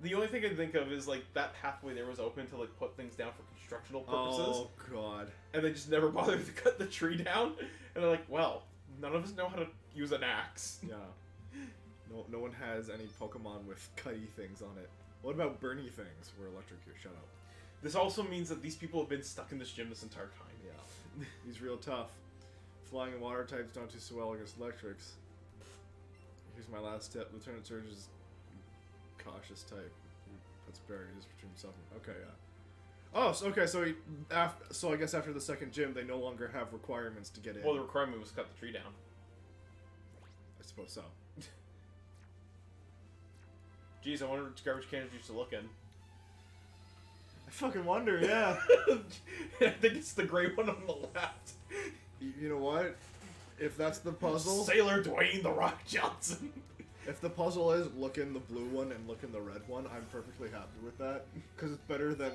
The only thing I can think of is like that pathway there was open to like put things down for constructional purposes, Oh god. and they just never bothered to cut the tree down. And they're like, well, none of us know how to use an axe. Yeah. No one has any Pokemon with cutty things on it. What about Bernie things where electric you? Shut up. This also means that these people have been stuck in this gym this entire time. Yeah. He's real tough. Flying and water types don't do so well against electrics. Here's my last tip. Lieutenant Surge is cautious type. He puts barriers between himself and... Okay, yeah. Oh, so I guess after the second gym, they no longer have requirements to get in. Well, the requirement was cut the tree down. I suppose so. Jeez, I wonder which garbage cans used to look in. I fucking wonder, yeah. I think it's the gray one on the left. You know what? If that's the puzzle... Sailor Dwayne the Rock Johnson. If the puzzle is look in the blue one and look in the red one, I'm perfectly happy with that. Because it's better than...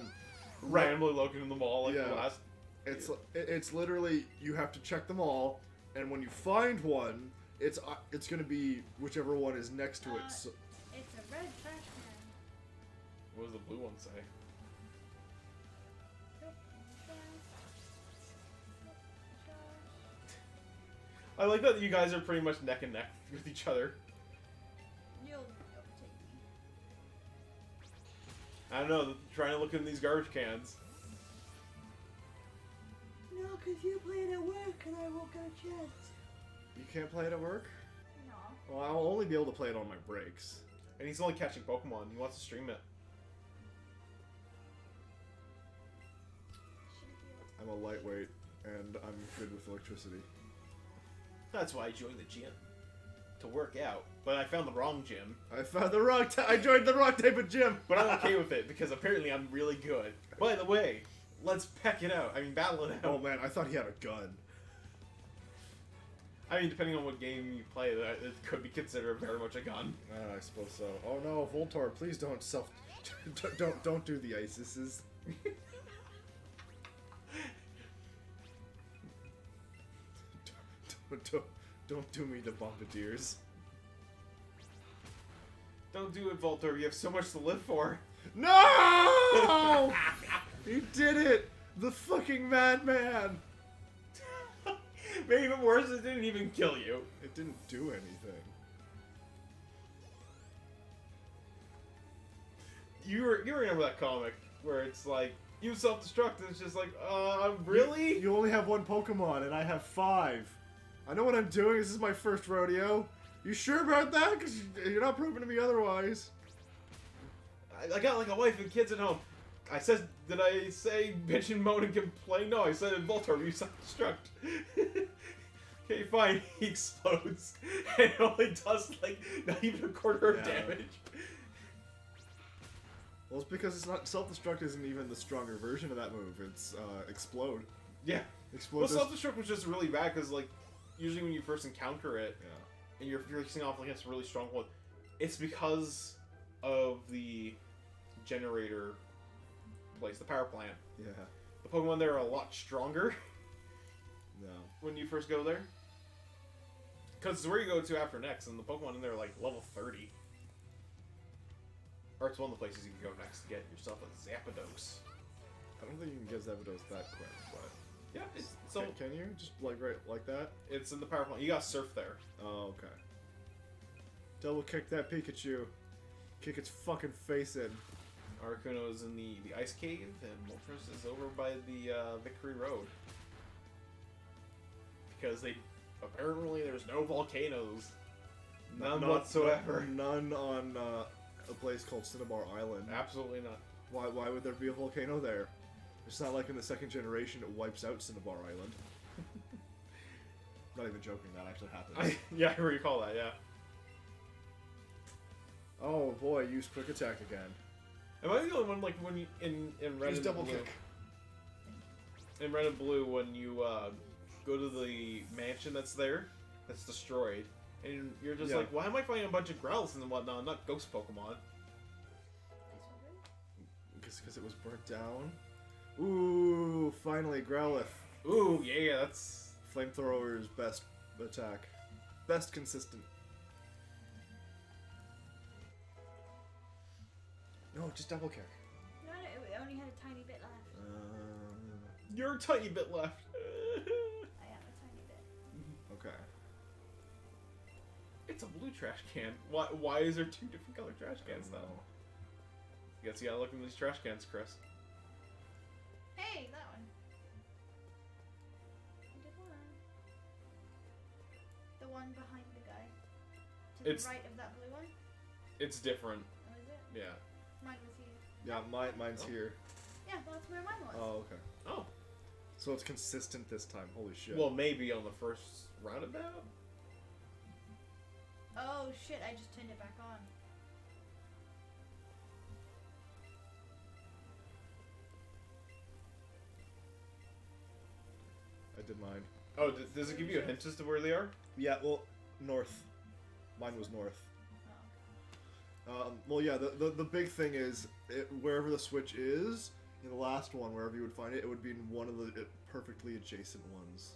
Randomly looking in the mall like Yeah. the last. It's literally, you have to check them all, and when you find one, it's gonna be whichever one is next to it. So, It's a red trash can. What does the blue one say? I like that you guys are pretty much neck and neck with each other. You'll overtake me. I don't know, trying to look in these garbage cans. No, because you play it at work and I won't get a chance. you can't play it at work? No. Well, I'll only be able to play it on my breaks. And he's only catching Pokemon. He wants to stream it. I'm a lightweight, and I'm good with electricity. That's why I joined the gym. To work out. But I found the wrong gym. I found the wrong I joined the wrong type of gym! But I'm okay with it, because apparently I'm really good. By the way, let's peck it out. I mean, battle it Oh out. man, I thought he had a gun. I mean, depending on what game you play, that it could be considered very much a gun. I suppose so. Oh no, Voltorb, please don't don't do the ISISes. Don't do me the Bombardiers. Don't do it, Voltor. You have so much to live for. No! He did it! The fucking madman! Maybe even worse, it didn't even kill you. It didn't do anything. You remember that comic where it's like use self-destruct, and it's just like, really? You only have one Pokemon, and I have 5. I know what I'm doing. This is my first rodeo. You sure about that? Because you're not proving to me otherwise. I got like a wife and kids at home. I said, did I say bitch and moan and complain? No, I said Voltorb, you self-destruct. Okay, fine. He explodes. And it only does like not even a quarter of damage. Well, it's because it's not self-destruct isn't even the stronger version of that move. It's explode. Yeah. Explode. Well, does- self-destruct was just really bad because like usually when you first encounter it, Yeah. and you're facing off against a really strong one, it's because of the generator place, the power plant. Yeah. The Pokemon there are a lot stronger No. when you first go there. Because it's where you go to after next, and the Pokemon in there are like level 30. Or it's one of the places you can go next to get yourself a Zapdos. I don't think you can get Zapdos that quick, but Yeah, so can you just like right like that? it's in the power plant. You got Surf there. Oh, okay. Double kick that Pikachu. Kick its fucking face in. Articuno is in the Ice Cave, and Moltres is over by the Victory Road. Because apparently there's no volcanoes. None whatsoever. None on a place called Cinnabar Island. Absolutely not. Why would there be a volcano there? It's not like in the second generation it wipes out Cinnabar Island. Not even joking, that actually happens. Yeah, I recall that, yeah. Oh boy, use quick attack again. Am I the only one, like, when you, in Red Use and double Blue, kick. in Red and Blue, when you, go to the mansion that's there, that's destroyed, and you're just Yeah. like, why am I fighting a bunch of Growls and whatnot, not ghost Pokemon? Because it was burnt down. Ooh, finally, Growlithe. Ooh, yeah, that's... Flamethrower's best attack. Best consistent. No, just double kick. No, it only had a tiny bit left. You're a tiny bit left. I am a tiny bit. Okay. It's a blue trash can. Why is there 2 different colored trash cans now? Guess you gotta look in these trash cans, Chris. Hey, that one. I did one. The one behind the guy. To It's- the right of that blue one. It's different. Oh, is it? Yeah. Mine was here. Yeah, mine's Oh. here. Yeah, that's where mine was. Oh, okay. Oh. So it's consistent this time. Holy shit. Well, maybe on the first roundabout? Oh shit, I just turned it back on. I did mine. Oh, does it give you a hint as to where they are? Yeah, well, north. Mine was north. Oh. Well, yeah, the big thing is, wherever the switch is, in the last one, wherever you would find it, it would be in one of the perfectly adjacent ones.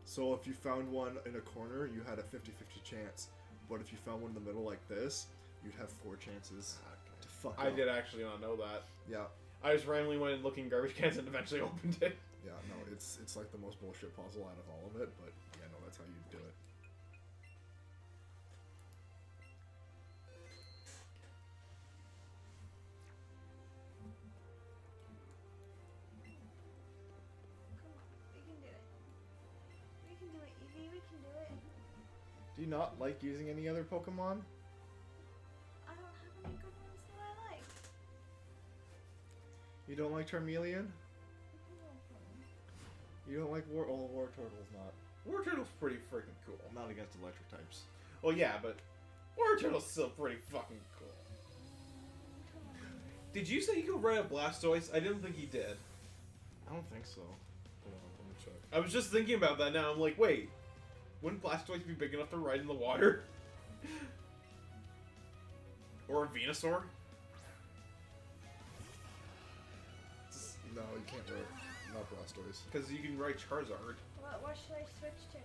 So if you found one in a corner, you had a 50-50 chance. But if you found one in the middle like this, you'd have 4 chances to fuck I up. did actually not know that. Yeah, I just randomly went in looking garbage cans and eventually opened it. yeah, no, it's like the most bullshit puzzle out of all of it, but yeah, no, that's how you do it. Come on, we can do it. We can do it, Evie. We can do it. Do you not like using any other Pokemon? I don't have any good ones that I like. You don't like Charmeleon? You don't like War Turtle's not. War Turtle's pretty freaking cool. Not against electric types. Well, yeah, but War Turtle's still pretty fucking cool. Did you say you could ride a Blastoise? I didn't think he did. I don't think so. Hold on, let me check. I was just thinking about that now. I'm like, wait, wouldn't Blastoise be big enough to ride in the water? Or a Venusaur? No, you can't ride. Not Blastoise. Because you can ride Charizard. What should I switch to?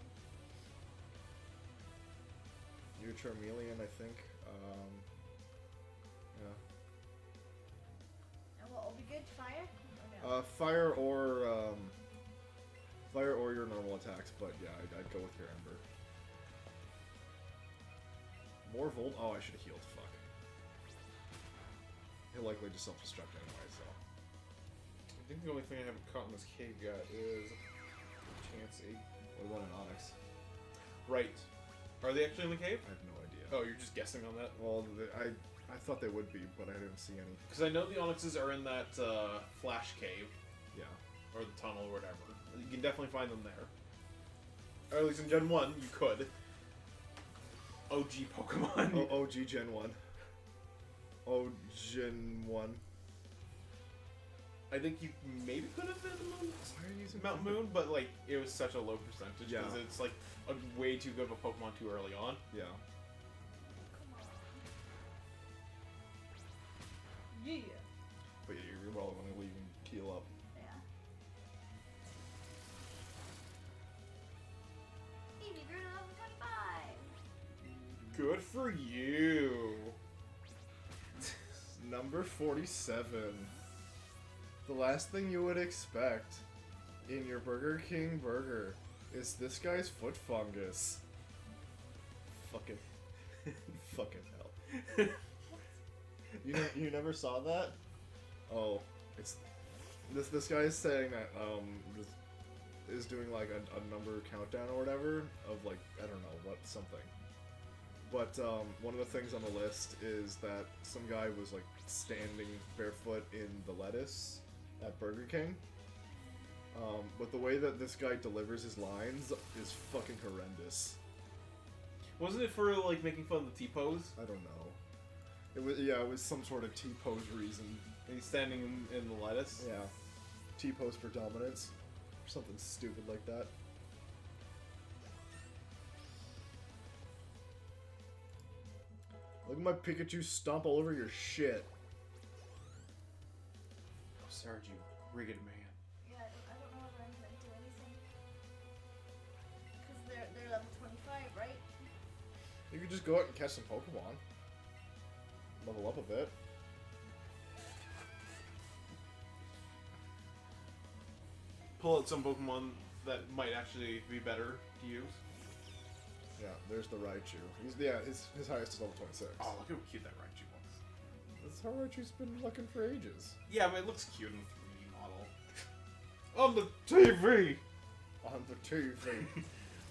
You're Charmeleon, I think. Yeah. And what will be good? Fire? Or no? Fire or your normal attacks, but yeah, I'd go with your Ember. More Volt? Oh, I should have healed. Fuck. He'll likely just self-destruct anyway, so. think the only thing I haven't caught in this cave yet is Chansey. What about an Onyx? Right. Are they actually in the cave? I have no idea. Oh, you're just guessing on that? Well, I thought they would be, but I didn't see any. Because I know the Onyxes are in that Flash Cave, Yeah. or the tunnel, or whatever. You can definitely find them there. Or at least in Gen 1, you could. OG Pokemon. OG Gen 1. OG Gen 1. I think you maybe could have been Why are you using Mount Moon, but like it was such a low percentage Yeah. because it's like a way too good of a Pokemon too early on. Yeah. Come on. Yeah. But yeah, you're well going to leave and heal up. Yeah. Eevee grew to level 25. Good for you. Number 47. The last thing you would expect in your Burger King burger is this guy's foot fungus. Fucking hell. You never saw that? Oh, it's this guy is saying that this is doing like a number countdown or whatever of like I don't know what something. But one of the things on the list is that some guy was like standing barefoot in the lettuce at Burger King. But the way that this guy delivers his lines is fucking horrendous. Wasn't it for like making fun of the T-pose? I don't know. It was it was some sort of T-pose reason. And he's standing in the lettuce? Yeah. T-pose for dominance. Or something stupid like that. Look at my Pikachu stomp all over your shit. Oh, Sarge, you rigged man. Yeah, I don't know if I'm gonna do anything. Because they're level 25, right? You could just go out and catch some Pokemon. Level up a bit. Pull out some Pokemon that might actually be better to use. Yeah, there's the Raichu. His highest is level 26. Oh, look how cute that Raichu looks. That's how Raichu's been looking for ages. Yeah, but it looks cute in the 3D model. On the TV! On the TV.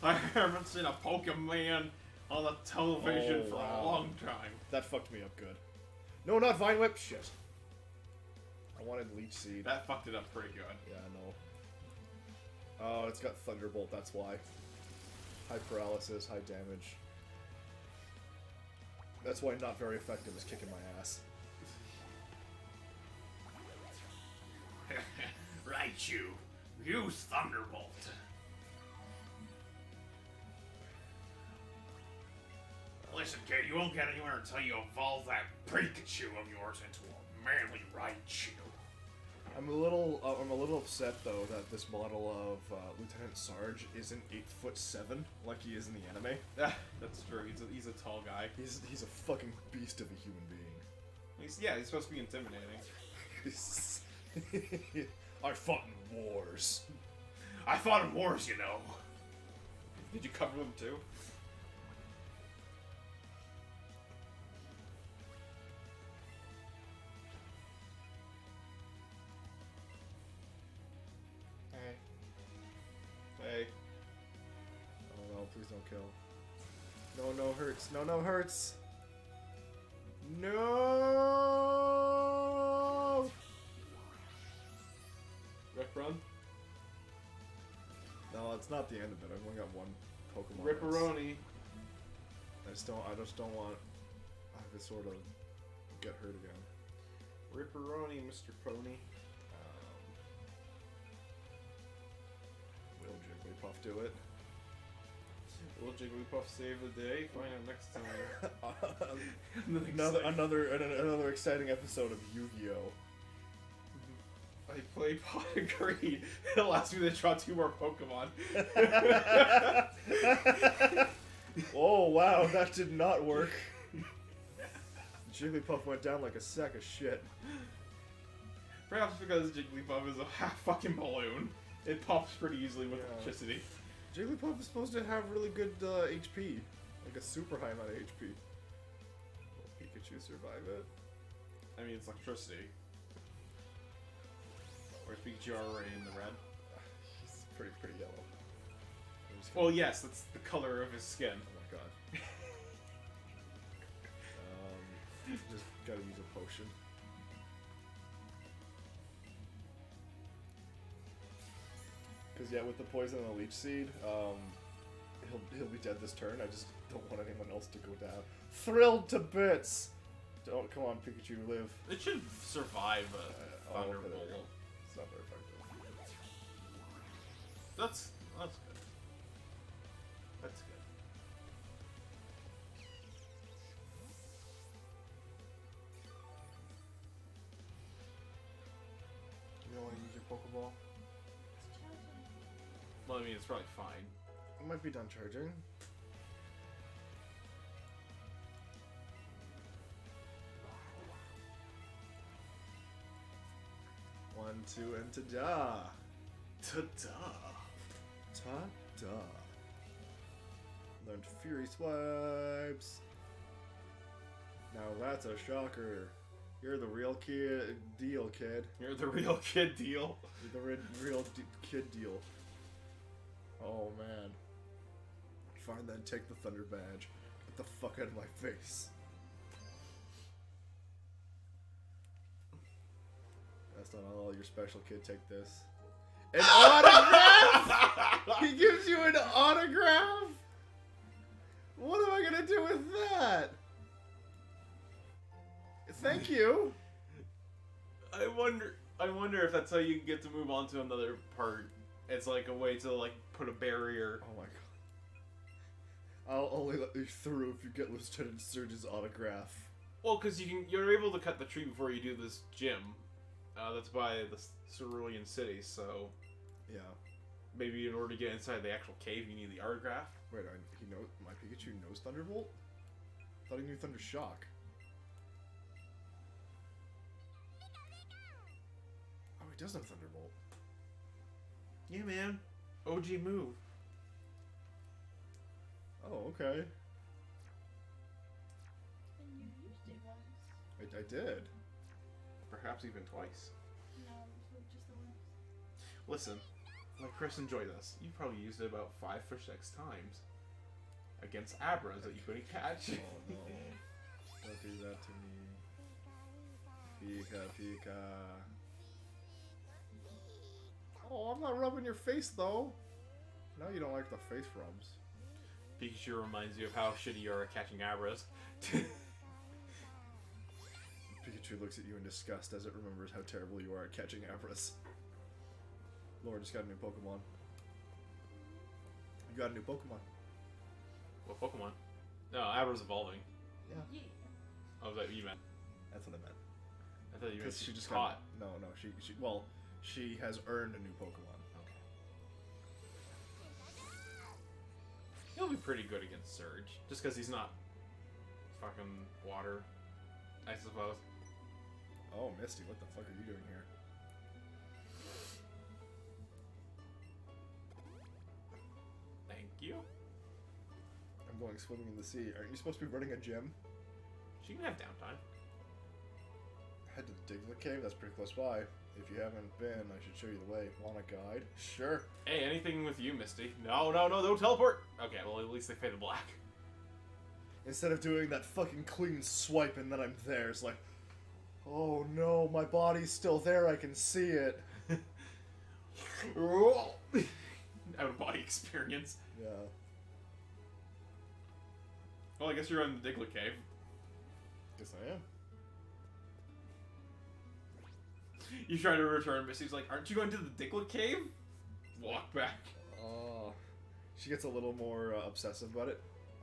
I haven't seen a Pokemon on the television Oh, for wow. a long time. That fucked me up good. No, not Vine Whip. Shit. I wanted Leech Seed. That fucked it up pretty good. Yeah, I know. Oh, it's got Thunderbolt, that's why. High paralysis, high damage. That's why not very effective is kicking my ass. Raichu, use Thunderbolt. Listen, kid, you won't get anywhere until you evolve that Pikachu of yours into a manly Raichu. I'm a little upset though that this model of Lieutenant Sarge isn't 8'7" like he is in the anime. Yeah, that's true. He's a tall guy. He's a fucking beast of a human being. He's supposed to be intimidating. I fought in wars. I fought in wars, you know. Did you cover them too? Hey. Oh no, please don't kill. No hurts. No hurts. No! Rip run? No, it's not the end of it. I've only got one Pokemon. Ripperoni. I just don't want to sort of get hurt again. Ripperoni, Mr. Pony. Will Jigglypuff do it? Will Jigglypuff save the day? Find out next time. another exciting episode of Yu-Gi-Oh! I play Pot and Greed. It allows me to draw 2 more Pokemon. Oh wow, that did not work. Jigglypuff went down like a sack of shit. Perhaps because Jigglypuff is a half fucking balloon. It pops pretty easily with Yeah. electricity. Jigglypuff is supposed to have really good HP. Like a super high amount of HP. Will Pikachu survive it? I mean, it's electricity. Or is Pikachu already in the red? He's pretty yellow. I'm just Well, gonna- yes, that's the color of his skin. Oh my god. Just gotta use a potion. Cause yeah, with the poison and the leech seed, he'll be dead this turn. I just don't want anyone else to go down. Thrilled to bits. Don't come on, Pikachu, live. It should survive a Oh, okay, Thunderbolt. there you go. It's not very effective. That's good. That's good. You don't want to use your Pokeball? It's charging. Well, I mean, it's probably fine. It might be done charging. One, two, and ta-da! Ta-da! Ta-da! Learned Fury Swipes! Now that's a shocker. You're the real deal, kid. You're the real kid deal. You're the real kid deal. Oh man. Fine then, take the Thunder Badge. Get the fuck out of my face. That's not all, your special kid, take this. An autograph?! He gives you an autograph?! What am I gonna do with that? Thank you! I wonder if that's how you get to move on to another part. It's like a way to like put a barrier. Oh my god. I'll only let you through if you get Lieutenant Surge's autograph. Well, because you're able to cut the tree before you do this gym. That's by the Cerulean City, so Yeah. maybe in order to get inside the actual cave, you need the autograph. Wait, he knows my Pikachu knows Thunderbolt? I thought he knew Thunder Shock. Oh, he does know Thunderbolt. Yeah, man. OG move. Oh, okay. And you used it once. I did. Perhaps even twice. No, just the once. Listen, like Chris enjoyed this. You probably used it about 5 or 6 times against Abras that you couldn't catch. Oh no. Don't do that to me. Pika, Pika. Oh, I'm not rubbing your face though. Now you don't like the face rubs. Pikachu reminds you of how shitty you are at catching Abras. Pikachu looks at you in disgust as it remembers how terrible you are at catching Abras. Laura just got a new Pokemon. You got a new Pokemon. What Pokemon? No, Abras evolving. Yeah. Oh, was that what you meant? That's what I meant. I thought you meant Because she just caught. got... No, she has earned a new Pokemon. Okay. He'll be pretty good against Surge, just because he's not fucking water, I suppose. Oh, Misty, what the fuck are you doing here? Thank you. I'm going swimming in the sea. Aren't you supposed to be running a gym? She can have downtime. Head to the Diglett Cave, that's pretty close by. If you haven't been, I should show you the way. Want a guide? Sure. Hey, anything with you, Misty? No, don't teleport! Okay, well, at least they faded black. Instead of doing that fucking clean swipe and then I'm there, it's like, oh no, my body's still there, I can see it. Out-of-body experience. Yeah. Well, I guess you're in the Diglett Cave. Guess I am. You try to return, Misty's like, aren't you going to the Diglett Cave? Walk back. Oh. She gets a little more obsessive about it.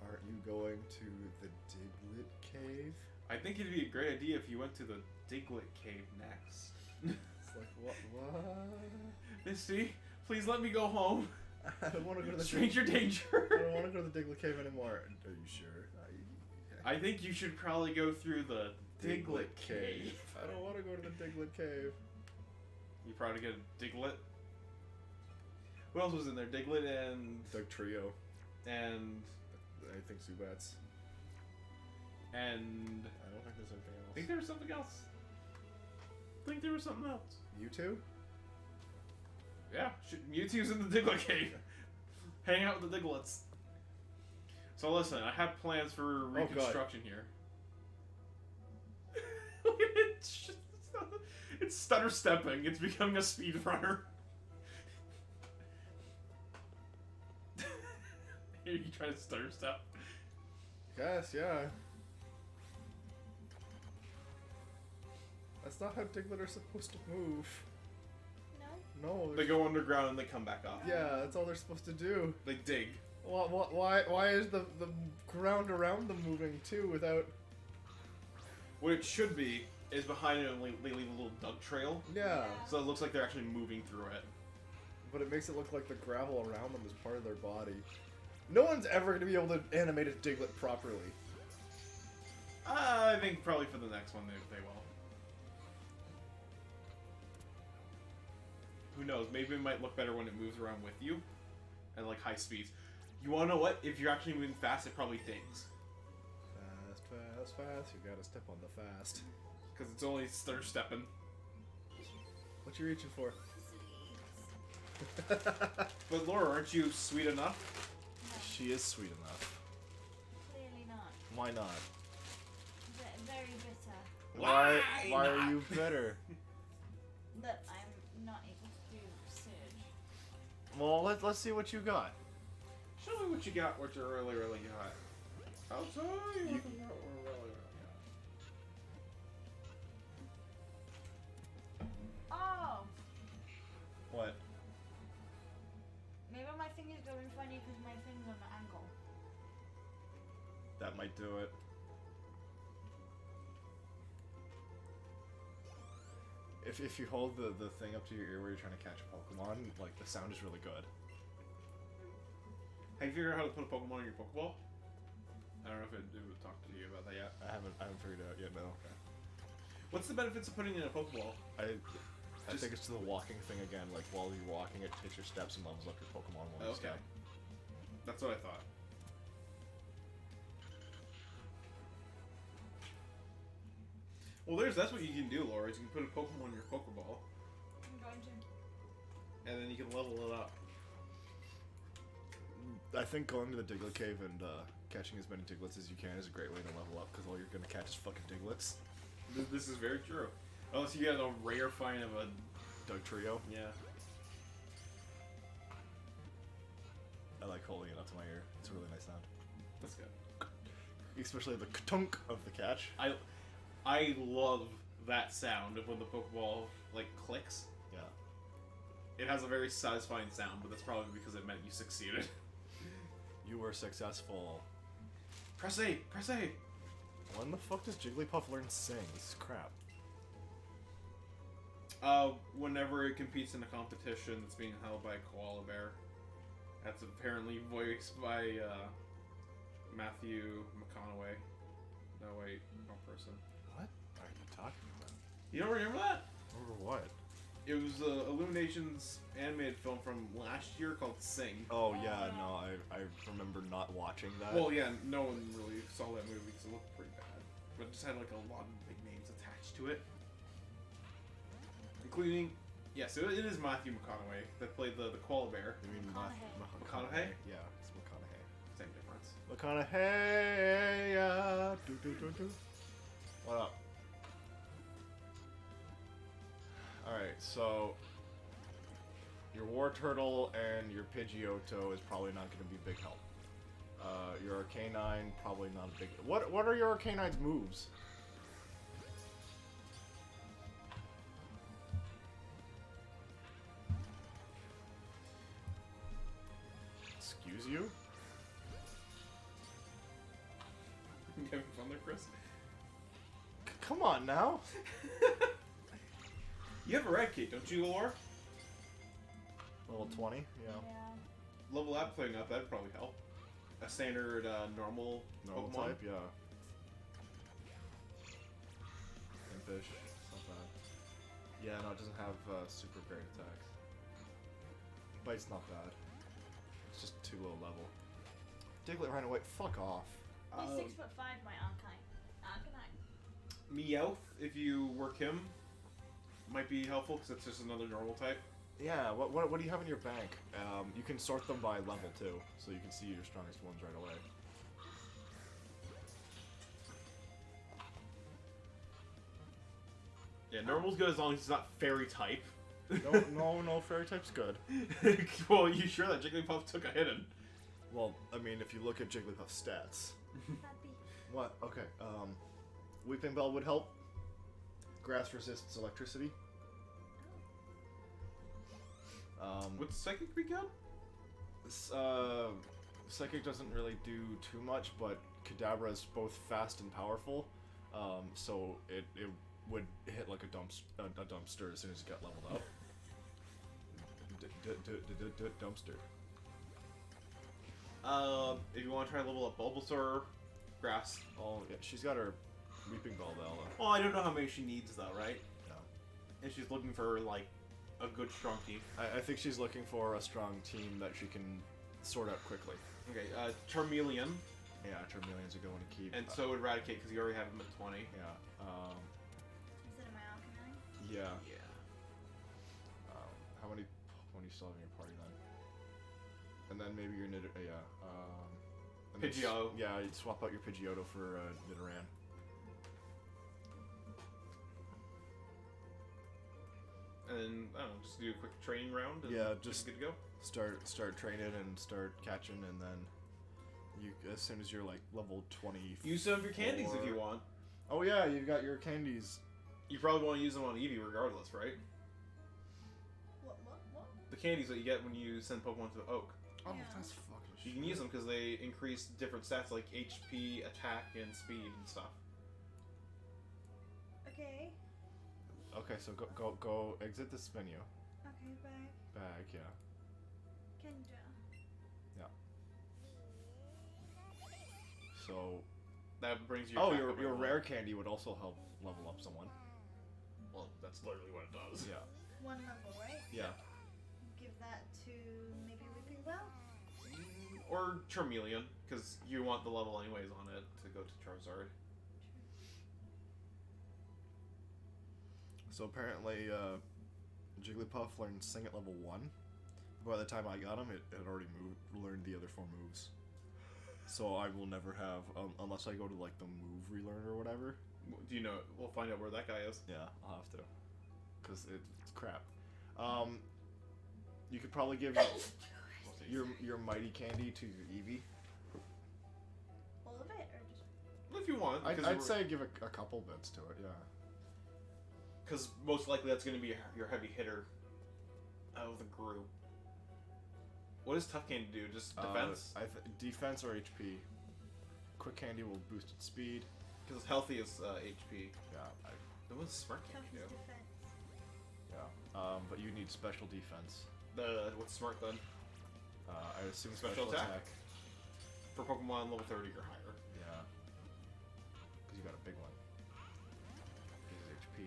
Aren't you going to the Diglett Cave? I think it'd be a great idea if you went to the Diglett Cave next. It's like, what? Misty, please let me go home. I don't want to go to the Stranger danger. I don't want to go to the Diglett Cave anymore. Are you sure? I think you should probably go through the Diglett Cave. I don't want to go to the Diglett Cave. You probably get a Diglett. What else was in there? Diglett and Dugtrio. and I think Zubats. and I don't think there's anything I else. think there was something else. I think there was something else. You two? Yeah, Mewtwo's in the Diglett cave. Hang out with the Diglets. So listen, I have plans for reconstruction here. Look at it. It's stutter stepping. It's becoming a speed runner. Here you try to stutter step. Guess, yeah. That's not how Diglett are supposed to move. No? No. They go underground and they come back up. Yeah, that's all they're supposed to do. They dig. Why is the ground around them moving too without... What it should be is behind it they leave a little dug trail. Yeah. So it looks like they're actually moving through it. But it makes it look like the gravel around them is part of their body. No one's ever going to be able to animate a Diglett properly. I think probably for the next one they will. Who knows? Maybe it might look better when it moves around with you at like high speeds. You wanna know what? If you're actually moving fast, it probably dings. Fast, fast, fast. You gotta step on the fast. Because it's only stutter stepping. What you reaching for? But Laura, aren't you sweet enough? No, She is sweet enough. clearly not. Why not? Very bitter. Why Why not? are you bitter? That I'm not able to do Surge. Well, let's see what you got. Show me what you got, what you really got. I'll tell you what you got, what you really got. Oh! What? Maybe my finger's going funny because my finger's on an angle. That might do it. If you hold the thing up to your ear where you're trying to catch a Pokemon, like, the sound is really good. Have you figured out how to put a Pokemon in your Pokeball? I don't know if it would talk to you about that yet. I haven't figured it out yet, no. What's the benefits of putting in a Pokeball? I think it's the walking thing again, like, while you're walking, it takes your steps and levels up your Pokemon one Okay. step. That's what I thought. Well, that's what you can do, Laura, is you can put a Pokemon in your Pokeball, I'm going to. and then you can level it up. I think going to the Diglett cave and catching as many Diglets as you can is a great way to level up, because all you're gonna catch is fucking Diglets. This is very true. Unless you get a rare find of a... Dugtrio. Yeah. I like holding it up to my ear. It's a really nice sound. That's good. Especially the ka-tunk of the catch. I love that sound of when the Pokeball, like, clicks. Yeah. It has a very satisfying sound, but that's probably because it meant you succeeded. You were successful. Press A! Press A! When the fuck does Jigglypuff learn sing? This is crap. Whenever it competes in a competition that's being held by a koala bear. That's apparently voiced by, Matthew McConaughey. No, wait, wrong person. What are you talking about? You don't remember that? Over what? It was Illumination's animated film from last year called Sing. Oh yeah, no, I remember not watching that. Well, yeah, no one really saw that movie because it looked pretty bad. But it just had like a lot of big names attached to it. Including, yes, it is Matthew McConaughey that played the koala bear. You mean McConaughey? Yeah, it's McConaughey. Same difference. McConaughey, yeah. Do. What up? Alright, so your War Turtle and your Pidgeotto is probably not going to be big help. Your Arcanine, probably not a big... What are your Arcanine's moves? Excuse you? You having fun there, Chris? Come on now. You have a red key, don't you, Laura? Level 20, yeah. Level that thing up, that'd probably help. A standard normal Normal Pokemon. type, yeah. Impish, it's not bad. Yeah, no, it doesn't have super great attacks. Bite's not bad. It's just too low level. Diglett ran away. Fuck off. He's 6'5", my Arcanine. Meowth, if you work him, might be helpful because it's just another normal type. Yeah, what do you have in your bank? You can sort them by level too, so you can see your strongest ones right away. Yeah, normal's good as long as it's not fairy type. No, fairy type's good. Well, are you sure that Jigglypuff took a hidden? Well, I mean, if you look at Jigglypuff's stats. Happy. What? Okay, Weeping Bell would help. Grass resists electricity. What's Psychic Recount? Psychic doesn't really do too much, but Kadabra is both fast and powerful, so it would hit like a dumpster as soon as it got leveled up. Dumpster. If you want to try to level up Bulbasaur, Grass. Oh, yeah, she's got her Weeping Bell though. Well, I don't know how many she needs though, right? No. And she's looking for like a good strong team. I think she's looking for a strong team that she can sort out quickly. Okay, Charmeleon, Yeah, Charmeleon's a good one to keep. and so Eradicate because you already have him at 20. Yeah. Instead of my Alchemy. Yeah. Yeah. How many Pokemon do you still have in your party then? And then maybe your and then Pidgeotto. Yeah, you'd swap out your Pidgeotto for Nidoran. And then I don't know, just do a quick training round. And Yeah, just just good to go. start training and start catching, and then you as soon as you're like level 20. Use some of your candies if you want. Oh yeah, you've got your candies. You probably want to use them on Eevee regardless, right? What? The candies that you get when you send Pokemon to the Oak. Oh, Yeah. that's fucking shit. You can use them because they increase different stats like HP, attack, and speed and stuff. Okay. Okay, so go exit this menu. Okay, Back, yeah. Kendra. So That brings your oh, attack your up by your one. rare candy would also help level up someone. Well, that's literally what it does. Yeah. One level, right? Yeah. Give that to maybe Weeping Bell? Or Charmeleon, because you want the level anyways on it to go to Charizard. So apparently, Jigglypuff learned Sing at level 1. By the time I got him, it had already learned the other 4 moves. So I will never have, unless I go to like the move relearn or whatever. Do you know? We'll find out where that guy is. Yeah, I'll have to, cause it's crap. You could probably give your Mighty Candy to your Eevee. All of it, or just If you want. I'd say give a couple bits to it. Yeah. Because most likely that's going to be your heavy hitter out of the group. What does Tough Candy do? Just defense? Defense or HP. Quick Candy will boost its speed. Because healthy is HP. Yeah. What does Smart tough Candy do? defense. Yeah. But you need special defense. What's Smart then? I assume Special special attack? For Pokemon level 30 or higher. Yeah. Because you got a big one. This is HP.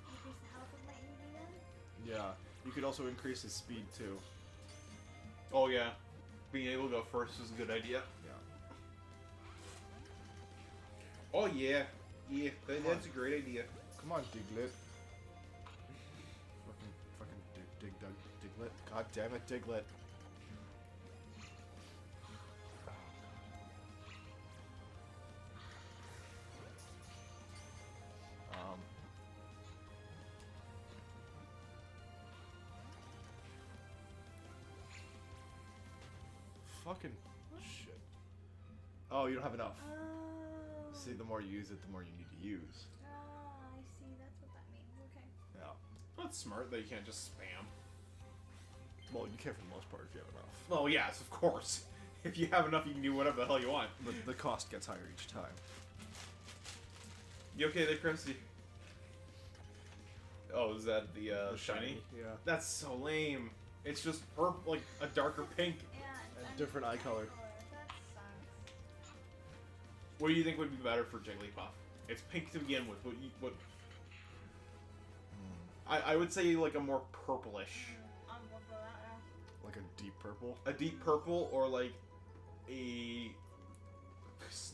Increase the health of my Eevee then? Yeah. You could also increase his speed too. Oh yeah. Being able to go first is a good idea. Yeah. Oh yeah. Yeah, Come that's on. a great idea. Come on, Diglett. Fucking Diglett. God damn it, Diglett. Fucking shit. Oh, you don't have enough. Oh. See, the more you use it, the more you need to use. Ah, I see. That's what that means. Okay. Yeah. That's smart that you can't just spam. Well, you can for the most part if you have enough. Well, yes, of course. If you have enough, you can do whatever the hell you want. But the cost gets higher each time. You okay there, Christy? Oh, is that the shiny? Yeah. That's so lame. It's just purple, like a darker pink. Yeah. And different eye color. That sucks. What do you think would be better for Jigglypuff? It's pink to begin with. What? I would say like a more purplish, I'm gonna go out now. Like a deep purple. a deep purple, or like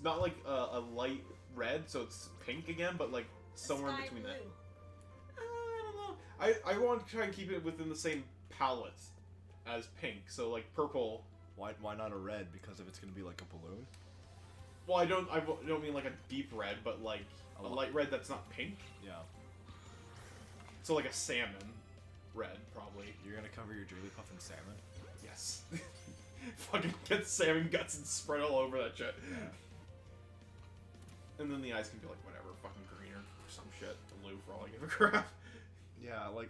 not like a light red, so it's pink again, but like somewhere in Sky between blue. that. I don't know. I want to try and keep it within the same palette as pink. So like purple. Why not a red? Because if it's gonna be like a balloon. Well, I don't mean like a deep red, but like a light red that's not pink. Yeah. So like a salmon red, probably. You're gonna cover your Jigglypuff in salmon. Yes. Fucking get salmon guts and spread all over that shit. Yeah. And then the eyes can be like whatever, fucking green or some shit, blue for all I give a crap. Yeah, like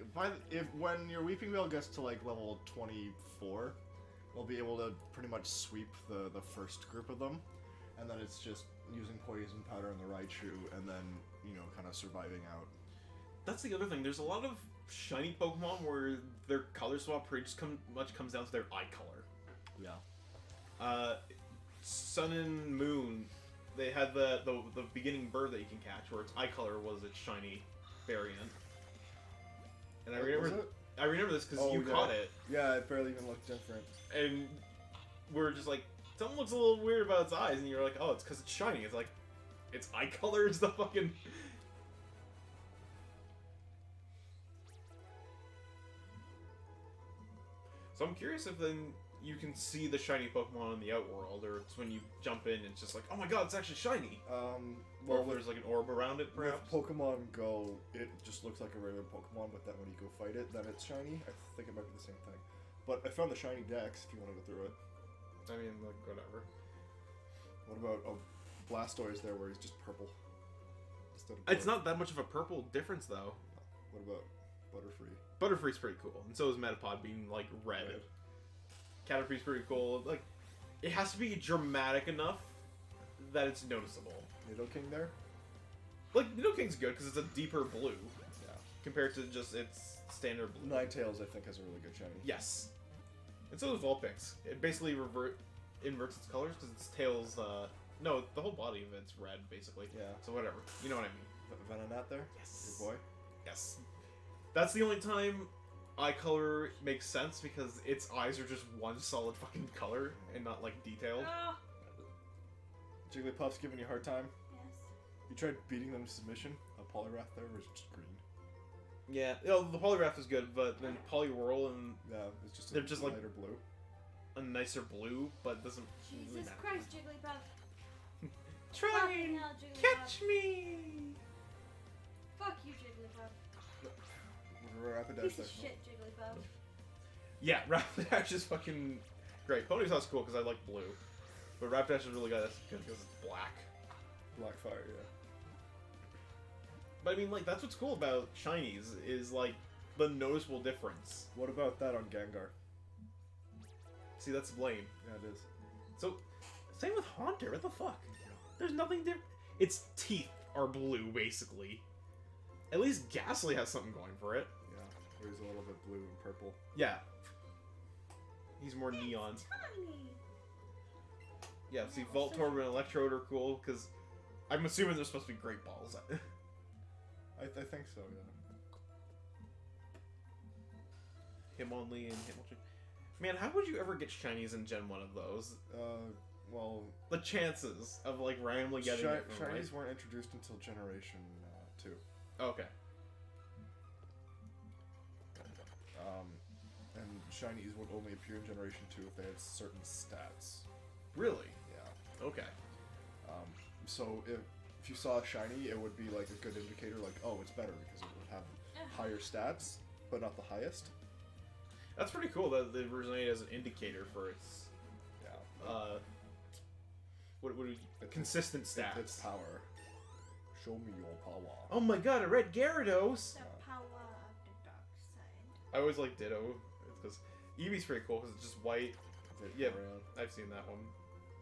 when your Weeping Veil gets to like level 24, we'll be able to pretty much sweep the first group of them, and then it's just using poison powder on the Raichu, and then kind of surviving out. That's the other thing. There's a lot of shiny Pokemon where their color swap pretty just much comes down to their eye color. Yeah. Sun and Moon, they had the beginning bird that you can catch where its eye color was its shiny variant. And I remember this because you caught it. Yeah, it barely even looked different. And we're just like, something looks a little weird about its eyes, and you're like, oh, it's because it's shiny. It's like, its eye color is the fucking... So I'm curious if then you can see the shiny Pokemon in the Outworld, or it's when you jump in, it's just like, oh my god, it's actually shiny. Or Well, if there's like an orb around it, perhaps. with Pokemon Go, it just looks like a regular Pokemon, but then when you go fight it, then it's shiny. I think it might be the same thing. But I found the shiny Dex, if you want to go through it. I mean, like, whatever. What about Blastoise there, where he's just purple? Instead of It's blue? not that much of a purple difference, though. What about Butterfree? Butterfree's pretty cool, and so is Metapod being, like, red. Red. Caterpie's pretty cool. Like, it has to be dramatic enough that it's noticeable. Nidoking there? Like, Nidoking's good because it's a deeper blue Yeah. compared to just its standard blue. Ninetales, I think, has a really good shiny. Yes. And so does Vulpix. It basically inverts its colors because its tail's, no, the whole body of it's red, basically. Yeah. So whatever. You know what I mean. Venonat there? Yes. Your boy? Yes. That's the only time eye color makes sense because its eyes are just one solid fucking color and not, like, detailed. Oh, Jigglypuff's giving you a hard time? yes. You tried beating them to submission? A Poliwrath there was just green. Yeah, the Poliwrath is good, but then Poliwhirl and Yeah, it's just They're just like- lighter blue. a nicer blue, but doesn't really Jesus matter. Christ, Jigglypuff. Try Fucking and hell, Jigglypuff. catch me! Fuck you, Jigglypuff. Rapidash Piece there. of shit, Jigglypuff. Yeah, Rapidash is fucking great. Ponytail's cool because I like blue, but Rapidash is really good because it's black. Blackfire, yeah. But I mean, like, that's what's cool about shinies is like the noticeable difference. What about that on Gengar? See, that's lame. Yeah, it is. So, same with Haunter. What the fuck? There's nothing different. Its teeth are blue, basically. At least Ghastly has something going for it. Yeah, where he's a little bit blue and purple. Yeah. He's more neon. Tiny. Yeah, see, No, Voltorb and Electrode are cool, because I'm assuming they're supposed to be Great Balls. I think so, yeah. Hitmonlee and Hitmonchan. Man, how would you ever get shinies in Gen 1 of those? Well, The chances of, like, randomly getting it from, shinies right? weren't introduced until Generation 2. Okay. And shinies would only appear in Generation 2 if they had certain stats. Really? Yeah. Okay. So if you saw a shiny, it would be like a good indicator, like, oh, it's better because it would have higher stats, but not the highest. That's pretty cool that they originated as an indicator for its, Yeah. what would we, consistent stats. It's power. Show me your power. Oh my god, I read Gyarados! The power of the dark side. I always like Ditto, because Eevee's pretty cool because it's just white. Yeah. Around. I've seen that one.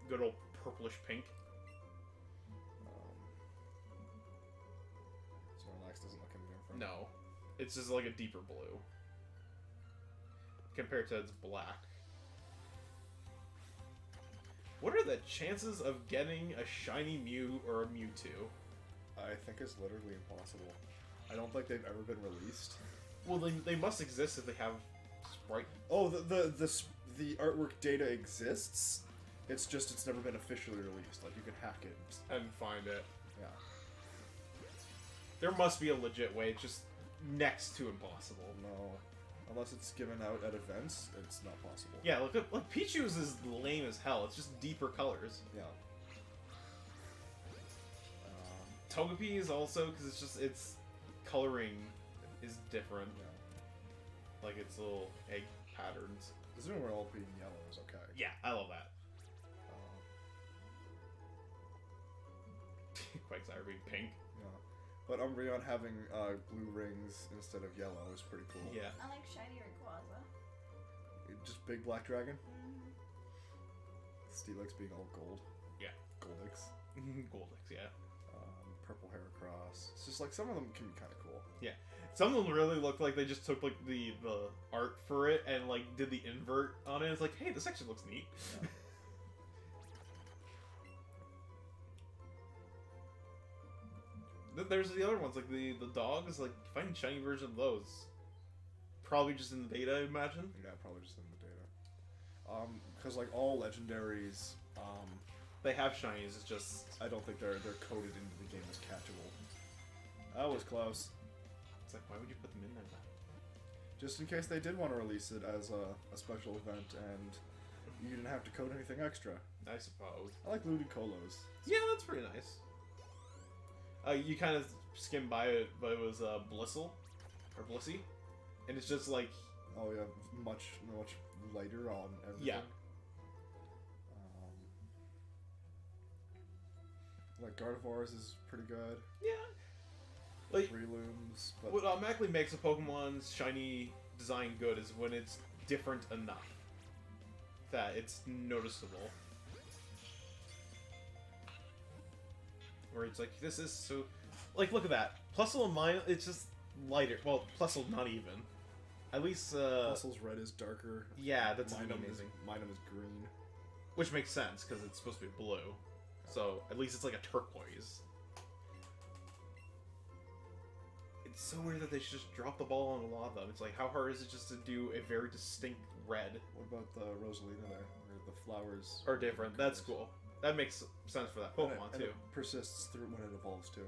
Good old purplish pink. Snorlax doesn't look any different. No. It's just like a deeper blue. Compared to its black. What are the chances of getting a shiny Mew or a Mewtwo? I think it's literally impossible. I don't think they've ever been released. Well, they must exist if they have Sprite. Oh, the artwork data exists. It's never been officially released. Like, you can hack it. And find it. Yeah. There must be a legit way. It's just next to impossible. No. Unless it's given out at events, it's not possible. Yeah, look at like Pichu's is lame as hell. It's just deeper colors. Yeah. Togepi is also because its coloring is different. Yeah. Like its little egg patterns. Assuming we're all being yellow is okay. Yeah, I love that. Quagsire being pink. Yeah. But Umbreon having blue rings instead of yellow is pretty cool. Yeah. I like shiny Rayquaza. Just big black dragon. Mm-hmm. Steelix being all gold. Yeah. Goldix. Goldix, yeah. Purple Heracross. It's just like some of them can be kind of cool. Yeah. Some of them really look like they just took like the art for it and like did the invert on it. It's like, hey, this actually looks neat. Yeah. There's the other ones, like the dogs, like finding shiny version of those. Probably just in the beta, I imagine. Yeah, probably just in the data. Because like all legendaries, They have shinies, it's just... I don't think they're coded into the game as catchable. That was close. It's like, why would you put them in there then? Just in case they did want to release it as a special event and you didn't have to code anything extra. I suppose. I like Ludicolo's. Yeah, that's pretty nice. You kind of skim by it, but it was Blistle, or Blissey, and it's just like... Oh yeah, much lighter on everything. Yeah. Like Gardevoir's is pretty good. Yeah. Like, Relooms, but what automatically makes a Pokemon's shiny design good is when it's different enough that it's noticeable. Where it's like, this is so... Like, look at that. Plusle and mine, it's just lighter. Well, Plusle not even. At least, Plusle's red is darker. yeah, that's Minum amazing. is green. Which makes sense, because it's supposed to be blue. So, at least it's like a turquoise. It's so weird that they should just drop the ball on a lot of them. It's like, how hard is it just to do a very distinct red? What about the Rosalina there? Where the flowers Are different. That's cool. That makes sense for that Pokemon, and too. it persists through when it evolves too.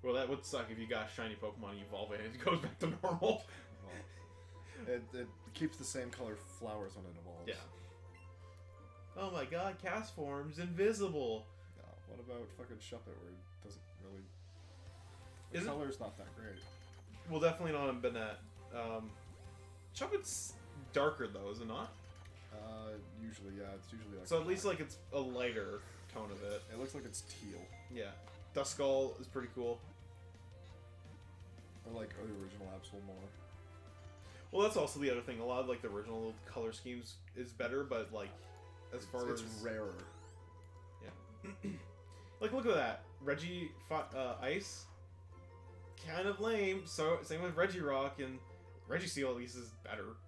Well, that would suck if you got a shiny Pokemon and you evolve it and it goes back to normal. Well, it keeps the same color flowers when it evolves. Yeah. Oh my god, Cast Form's invisible! No, what about fucking Shuppet where it doesn't really... The Is it- color's not that great. Well, definitely not on Banette. Shuppet's darker, though, is it not? Usually, yeah, it's usually like... So at least, like, it's a lighter tone of it. It looks like it's teal. Yeah. Duskull is pretty cool. Or like the original Absolmore. Well, that's also the other thing. A lot of, like, the original color schemes is better, but, like, as far It's as... rarer. Yeah. Like, look at that. Reggie fought Ice. Kind of lame. So same with Regirock, and Registeel at least is better.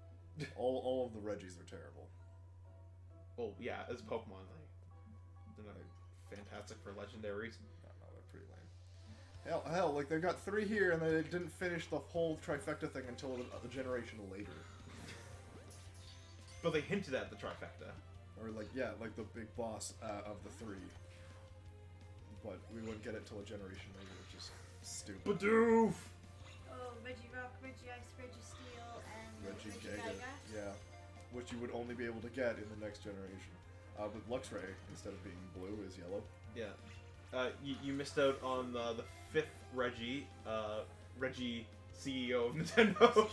All of the Reggies are terrible. Well, yeah, as Pokemon, they're not fantastic for legendaries. No, they're pretty lame. Hell, like they got 3 here and they didn't finish the whole trifecta thing until a generation later. But they hinted at the trifecta. Or like, yeah, like the big boss of the 3. But we wouldn't get it till a generation later, which is stupid. Badoof! Oh, Regirock, Regice, Registeel, and Regigigas. Regigigas. Yeah. Which you would only be able to get in the next generation. But Luxray, instead of being blue, is yellow. Yeah. You missed out on the 5th Reggie, Reggie CEO of Nintendo.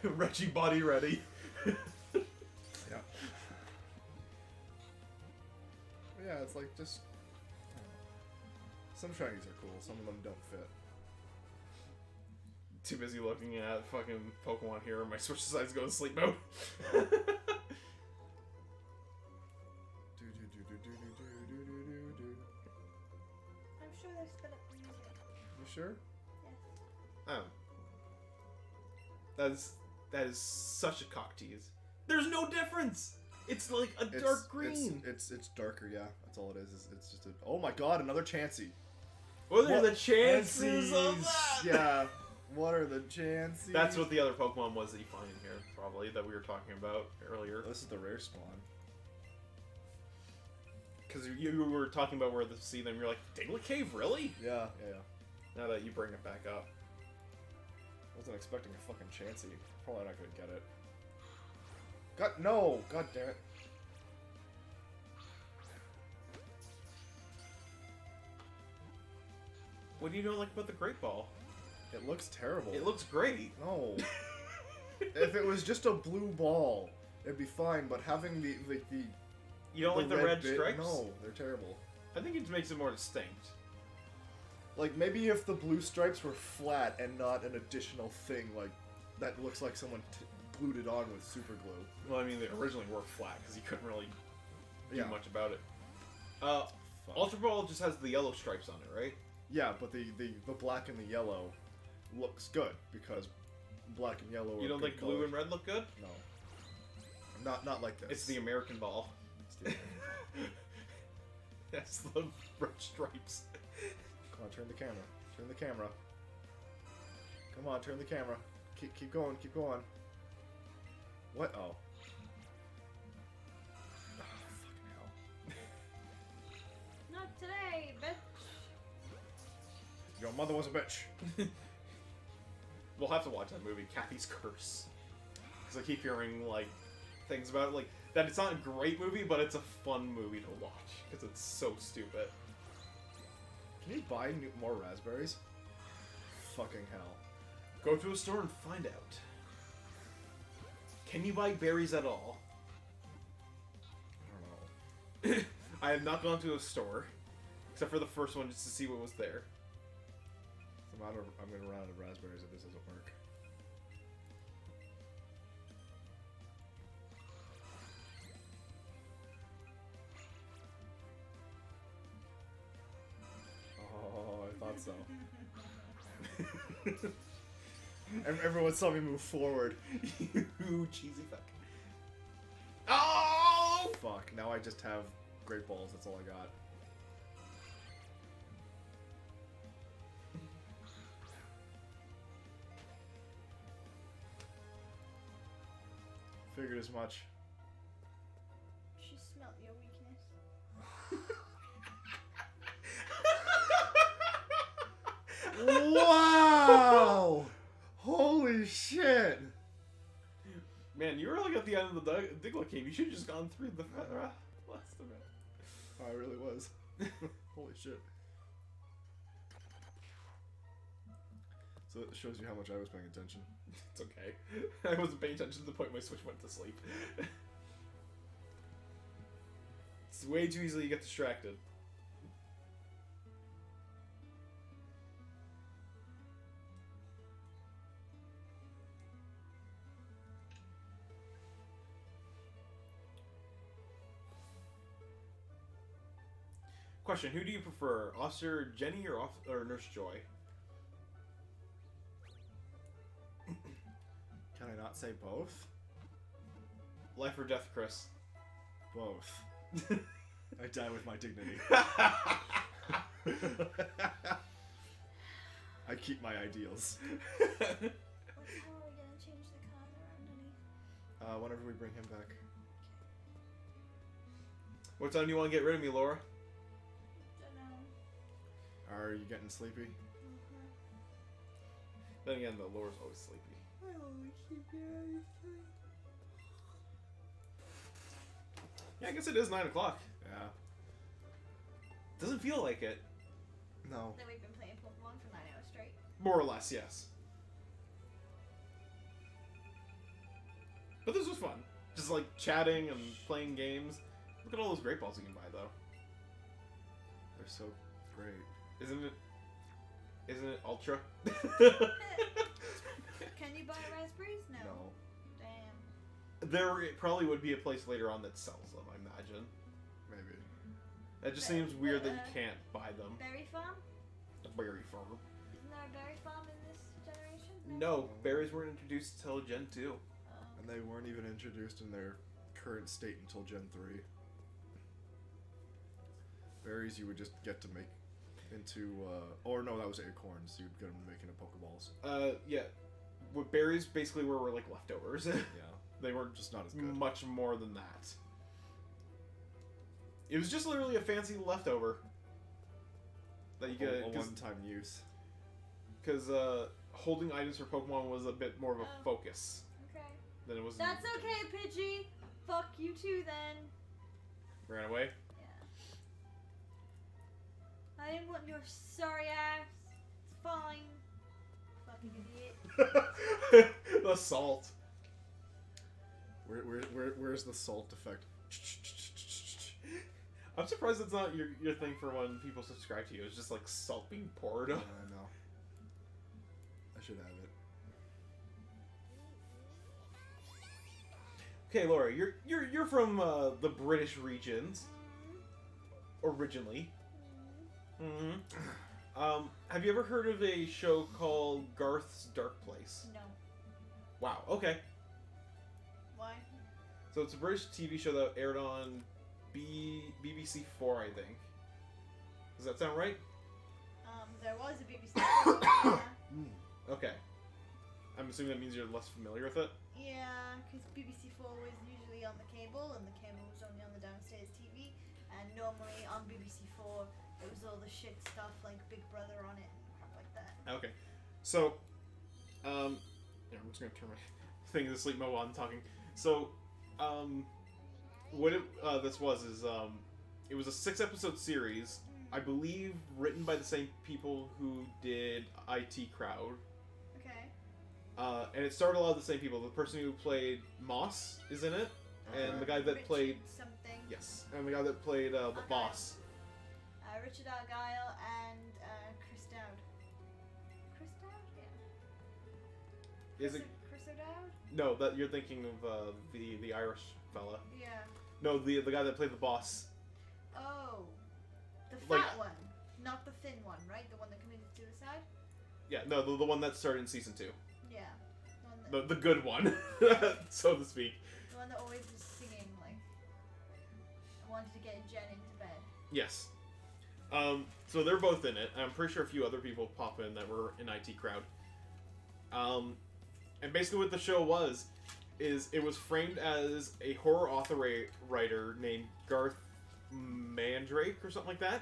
Reggie Body Ready. Yeah. Yeah, it's like just... I don't know. Some shinies are cool, some of them don't fit. Too busy looking at fucking Pokemon here, my Switch decides to go to sleep mode. I'm sure they sped up the music. You sure? Yes. That is such a cock tease. There's no difference. It's like a dark green. It's darker, yeah. That's all it is. It's just a... Oh my god, another Chansey. What are What the chances of Chanseys? that? Yeah. What are the chances? That's what the other Pokemon was that you find in here, probably, that we were talking about earlier. This is the rare spawn. Because you were talking about where to see them, you're like, Diglett Cave, really? Yeah. Now that you bring it back up. Wasn't expecting a fucking Chansey. Probably not gonna get it. No! God damn it. What do you don't like about the Great Ball? It looks terrible. It looks great. No. If it was just a blue ball, it'd be fine, but having the You don't like the red bit, stripes? No, they're terrible. I think it makes it more distinct. Like, maybe if the blue stripes were flat and not an additional thing, like, that looks like someone glued it on with super glue. Well, I mean, they originally were flat because you couldn't really do Yeah. much about it. Fuck. Ultra Ball just has the yellow stripes on it, right? Yeah, but the black and the yellow looks good, because black and yellow are You don't good think blue colors. and red look good? No. Not like this. It's the American ball. It's the- That's the red stripes. Come on, turn the camera. Turn the camera. Come on, turn the camera. Keep going, keep going. What? Oh. Oh, fucking hell. Not today, bitch. Your mother was a bitch. We'll have to watch that movie, Kathy's Curse. Because I keep hearing, like, things about it, like, that it's not a great movie, but it's a fun movie to watch. Because it's so stupid. Can you buy more raspberries? Fucking hell. Go to a store and find out. Can you buy berries at all? I don't know. I have not gone to a store, except for the first one just to see what was there. I'm gonna run out of raspberries if this doesn't work. Oh, I thought so. Everyone saw me move forward. You cheesy fuck. Oh! Fuck, now I just have great balls, that's all I got. Figured as much. She smelt your weakness. Wow! Holy shit! Man, you were like at the end of the Diglett Cave. You should have just gone through the last of it. Oh, I really was. Holy shit. So it shows you how much I was paying attention. It's okay. I wasn't paying attention to the point my Switch went to sleep. It's way too easily you get distracted. Question: who do you prefer, Officer Jenny or Nurse Joy? Can I not say both? Life or death, Chris? Both. I die with my dignity. I keep my ideals. How are we gonna change the card around, honey? Whenever we bring him back. What time do you want to get rid of me, Laura? Dunno. Are you getting sleepy? Then again, the Laura's always sleepy. I always keep your Yeah, I guess it is 9 o'clock. Yeah. Doesn't feel like it. No. Then we've been playing Pokemon for 9 hours straight. More or less, yes. But this was fun. Just like chatting and playing games. Look at all those great balls you can buy, though. They're so great. Isn't it Ultra? Can you buy raspberries? No. No. Damn. There probably would be a place later on that sells them, I imagine. Maybe. That just But- seems weird that you but, can't buy them. Berry farm? A berry farm. Isn't there a berry farm in this generation? No, berries weren't introduced until Gen 2. And they weren't even introduced in their current state until Gen 3. Berries you would just get to make into, or no, that was acorns. You'd get them to make into Pokeballs. Yeah. What berries basically were like leftovers. Yeah. They weren't Just not as good. much more than that. It was just literally a fancy leftover that you get. A one-time use. because holding items for Pokemon was a bit more of a Oh. focus Okay. than it was. That's okay, Pidgey. Fuck you too then. Ran away. Yeah. I didn't want your sorry ass. It's fine. Fucking idiot. The salt. Where's the salt effect? I'm surprised it's not your thing for when people subscribe to you. It's just like salt being poured. I know. I should have it. Okay, Laura, you're from the British regions originally. Mm-hmm. Have you ever heard of a show called Garth's Dark Place? No. Wow. Okay. Why? So it's a British TV show that aired on BBC 4, I think. Does that sound right? There was a BBC show. Yeah. Okay. I'm assuming that means you're less familiar with it. Yeah, because BBC 4 was usually on the cable, and the cable was only on the downstairs TV. And normally on BBC 4, it was all the shit stuff like Big Brother on it and crap like that. Okay. So, yeah, I'm just gonna turn my thing to sleep mode while I'm talking. So, what this was is, it was a 6-episode series, I believe, written by the same people who did IT Crowd. Okay. And it starred a lot of the same people. The person who played Moss is in it, and the guy that Richard played something. yes, and the guy that played the Okay. boss. Richard Argyle and Chris Dowd. Chris Dowd? Yeah. Is it? Chris O'Dowd? No, that you're thinking of the Irish fella. Yeah. No, the guy that played the boss. Oh. The fat Like- one. Not the thin one, right? The one that committed suicide? Yeah, no, the one that started in season 2. Yeah. The one that, The good one, so to speak. the one that always was singing, like, I wanted to get Jen into bed. Yes. So they're both in it. I'm pretty sure a few other people pop in that were in IT Crowd. And basically what the show was, is it was framed as a horror author writer named Garth Mandrake or something like that.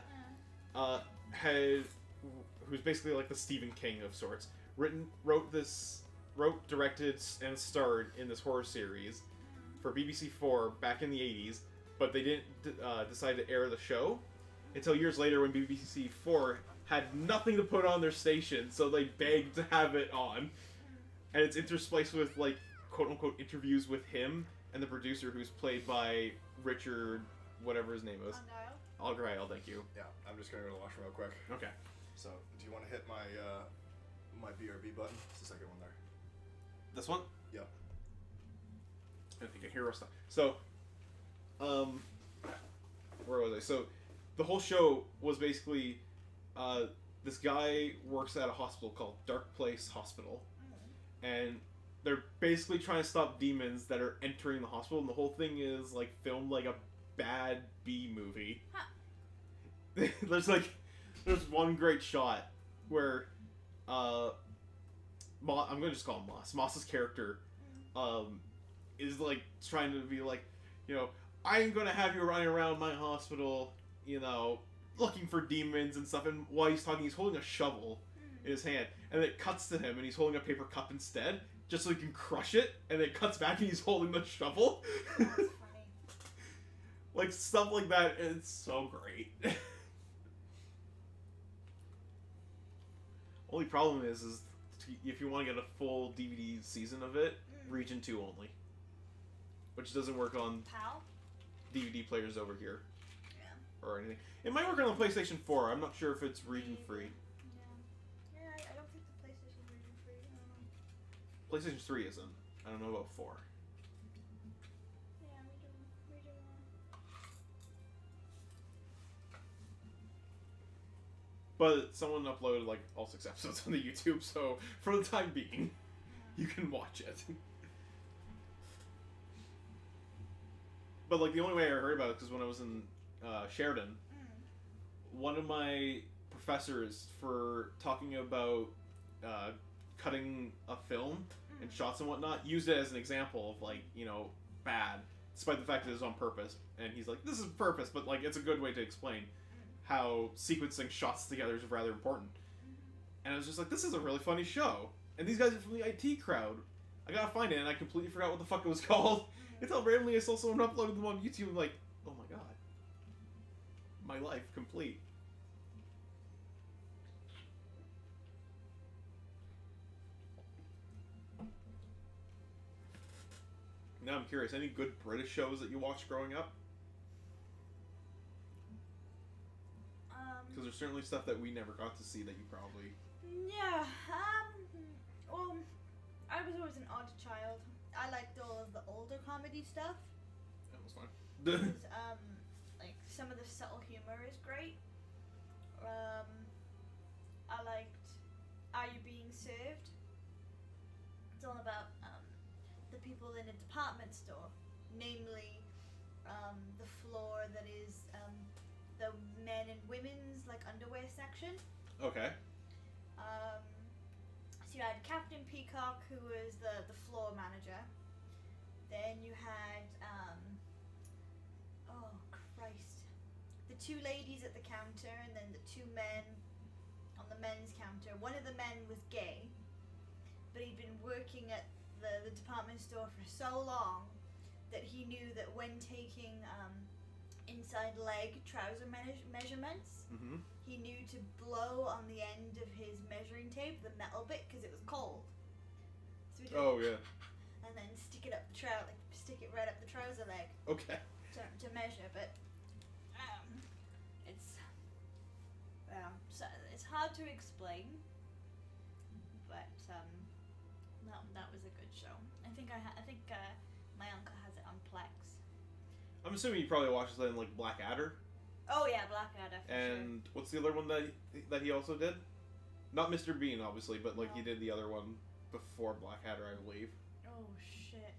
Who's basically like the Stephen King of sorts. Wrote, directed, and starred in this horror series for BBC 4 back in the 80s, but they didn't decide to air the show until years later when BBC 4 had nothing to put on their station, so they begged to have it on. And it's interspliced with, like, quote-unquote interviews with him and the producer, who's played by Richard, whatever his name is. Argyle? Algreil, thank you. Yeah, I'm just gonna go to the washroom real quick. Okay. So, do you want to hit my my BRB button? It's the second one there. This one? Yep. I think a hero stuff. So, where was I? So, the whole show was basically, this guy works at a hospital called Dark Place Hospital, and they're basically trying to stop demons that are entering the hospital, and the whole thing is, like, filmed like a bad B movie. Huh. There's one great shot where, I'm gonna just call him Moss. Moss's character, is like trying to be like, you know, I'm gonna have you running around my hospital, you know, looking for demons and stuff. And while he's talking, he's holding a shovel in his hand, and it cuts to him, and he's holding a paper cup instead, just so he can crush it. And it cuts back, and he's holding the shovel. That's funny. Like stuff like that. It's so great. Only problem is if you want to get a full DVD season of it, Region 2 only. Which doesn't work on PAL? DVD players over here. Yeah. Or anything. It might work on the PlayStation 4. I'm not sure if it's region free. Yeah. Yeah, I don't think the PlayStation region free. I don't know. PlayStation 3 isn't. I don't know about 4. Yeah, region 1. But someone uploaded like all 6 episodes on the YouTube, so for the time being, you can watch it. But like the only way I heard about it is when I was in Sheridan. One of my professors, for talking about cutting a film and shots and whatnot, used it as an example of like, you know, bad, despite the fact that it was on purpose. And he's like, this is purpose, but like it's a good way to explain how sequencing shots together is rather important. And I was just like, this is a really funny show. And these guys are from the IT crowd. I gotta find it, and I completely forgot what the fuck it was called. Until randomly I saw someone uploaded them on YouTube, and like, oh my god. My life complete. Now I'm curious, any good British shows that you watched growing up? Because there's certainly stuff that we never got to see that you probably... Yeah, well, I was always an odd child. I liked all of the older comedy stuff. That was fun. Because, like, some of the subtle humor is great. I liked Are You Being Served? It's all about, the people in a department store. Namely, the floor that is, the men and women's, like, underwear section. Okay. So you had Captain Peacock, who was the floor manager. Then you had, oh Christ, the two ladies at the counter, and then the two men on the men's counter. One of the men was gay, but he'd been working at the department store for so long that he knew that when taking inside leg trouser measurements, he knew to blow on the end of his measuring tape, the metal bit, because it was cold. So he did, Oh, yeah. and then stick it up the stick it right up the trouser leg Okay. to measure. But it's hard to explain. But that was a good show. I think my uncle has it on Plex. I'm assuming you probably watched that in, like, Blackadder. Oh yeah, Blackadder for And what's the other one that he also did? Not Mr. Bean, obviously, but, like, he No. did the other one before Blackadder, I believe. sure. Oh shit.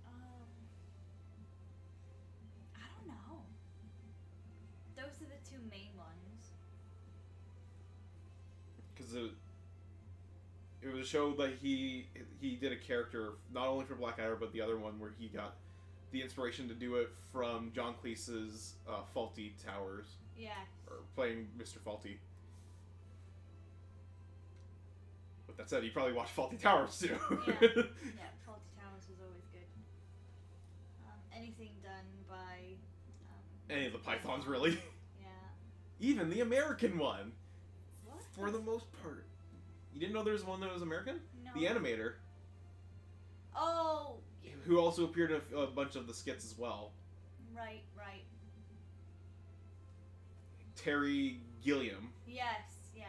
I don't know. Those are the two main ones. Because it was a show that he did a character, not only for Blackadder, but the other one where he got the inspiration to do it from John Cleese's Fawlty Towers, Yeah. or playing Mr. Fawlty. With that said, you probably watched Fawlty Towers too. Yeah, Fawlty Towers was always good. Anything done by Any of the Pythons, really. yeah. Even the American one, What? for the most part. You didn't know there was one that was American? No. The animator, Oh, who also appeared in a bunch of the skits as well. right. Terry Gilliam. Yes, yeah.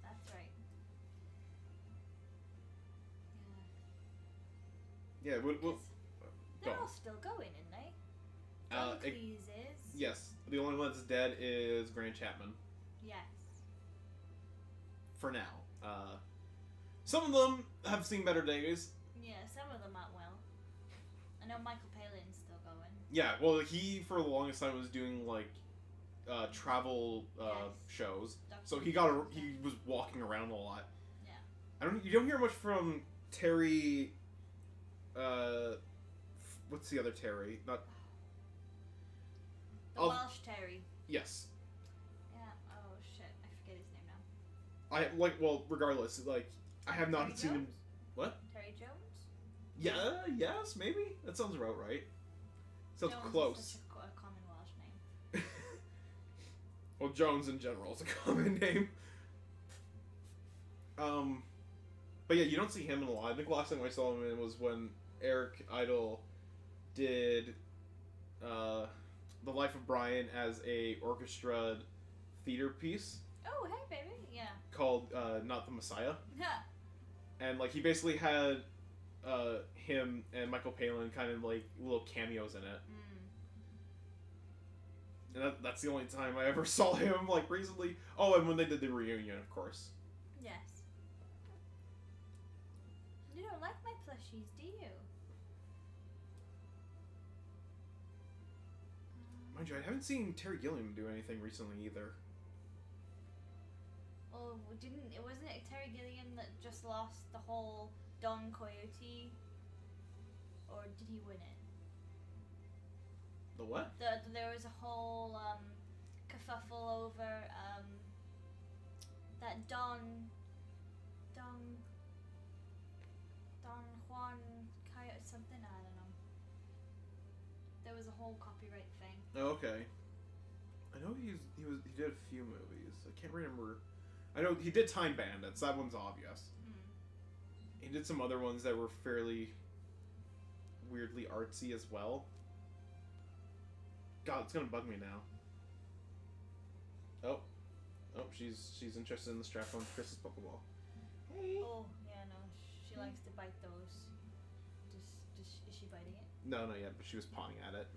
That's right. Yeah, Yes. They're go. all still going, aren't they? Uh, John it- Cleese is. Yes, the only one that's dead is Grant Chapman. Yes. For now. Some of them have seen better days. Yeah, some of them aren't well. I know Michael Palin's still going. Yeah, well, he for the longest time was doing like travel Yes. shows, so Documentaries. he was walking around a lot. Yeah. You don't hear much from Terry. What's the other Terry? Not The I'll- Welsh Terry. yes. Yeah. Oh shit, I forget his name now. Regardless, like I have not Terry seen him. Jones? What? Terry Jones. Yeah, yes, maybe that sounds about right. Sounds Jones close. Is such a common Welsh name. Well, Jones in general is a common name. But yeah, you don't see him in a lot. I think the last time I saw him in was when Eric Idle did The Life of Brian as a orchestrated theater piece Oh hey baby, yeah. called Not the Messiah. Yeah. And like he basically had him and Michael Palin kind of like little cameos in it. And that's the only time I ever saw him, like, recently. Oh, and when they did the reunion, of course. Yes. You don't like my plushies, do you? Mind you, I haven't seen Terry Gilliam do anything recently either. Oh, wasn't it Terry Gilliam that just lost the whole Don Coyote? Or did he win it? The what? There was a whole kerfuffle over that Don Don Juan Coyote something, I don't know. There was a whole copyright thing. Oh, okay. I know he did a few movies. I can't remember. I know he did Time Bandits. That one's obvious. He did some other ones that were fairly weirdly artsy as well. God, it's gonna bug me now. Oh, she's interested in the strap-on Chris's Pokeball. Hey. Oh, yeah, no, she likes to bite those. Is she biting it? No, not yet, but she was pawing at it.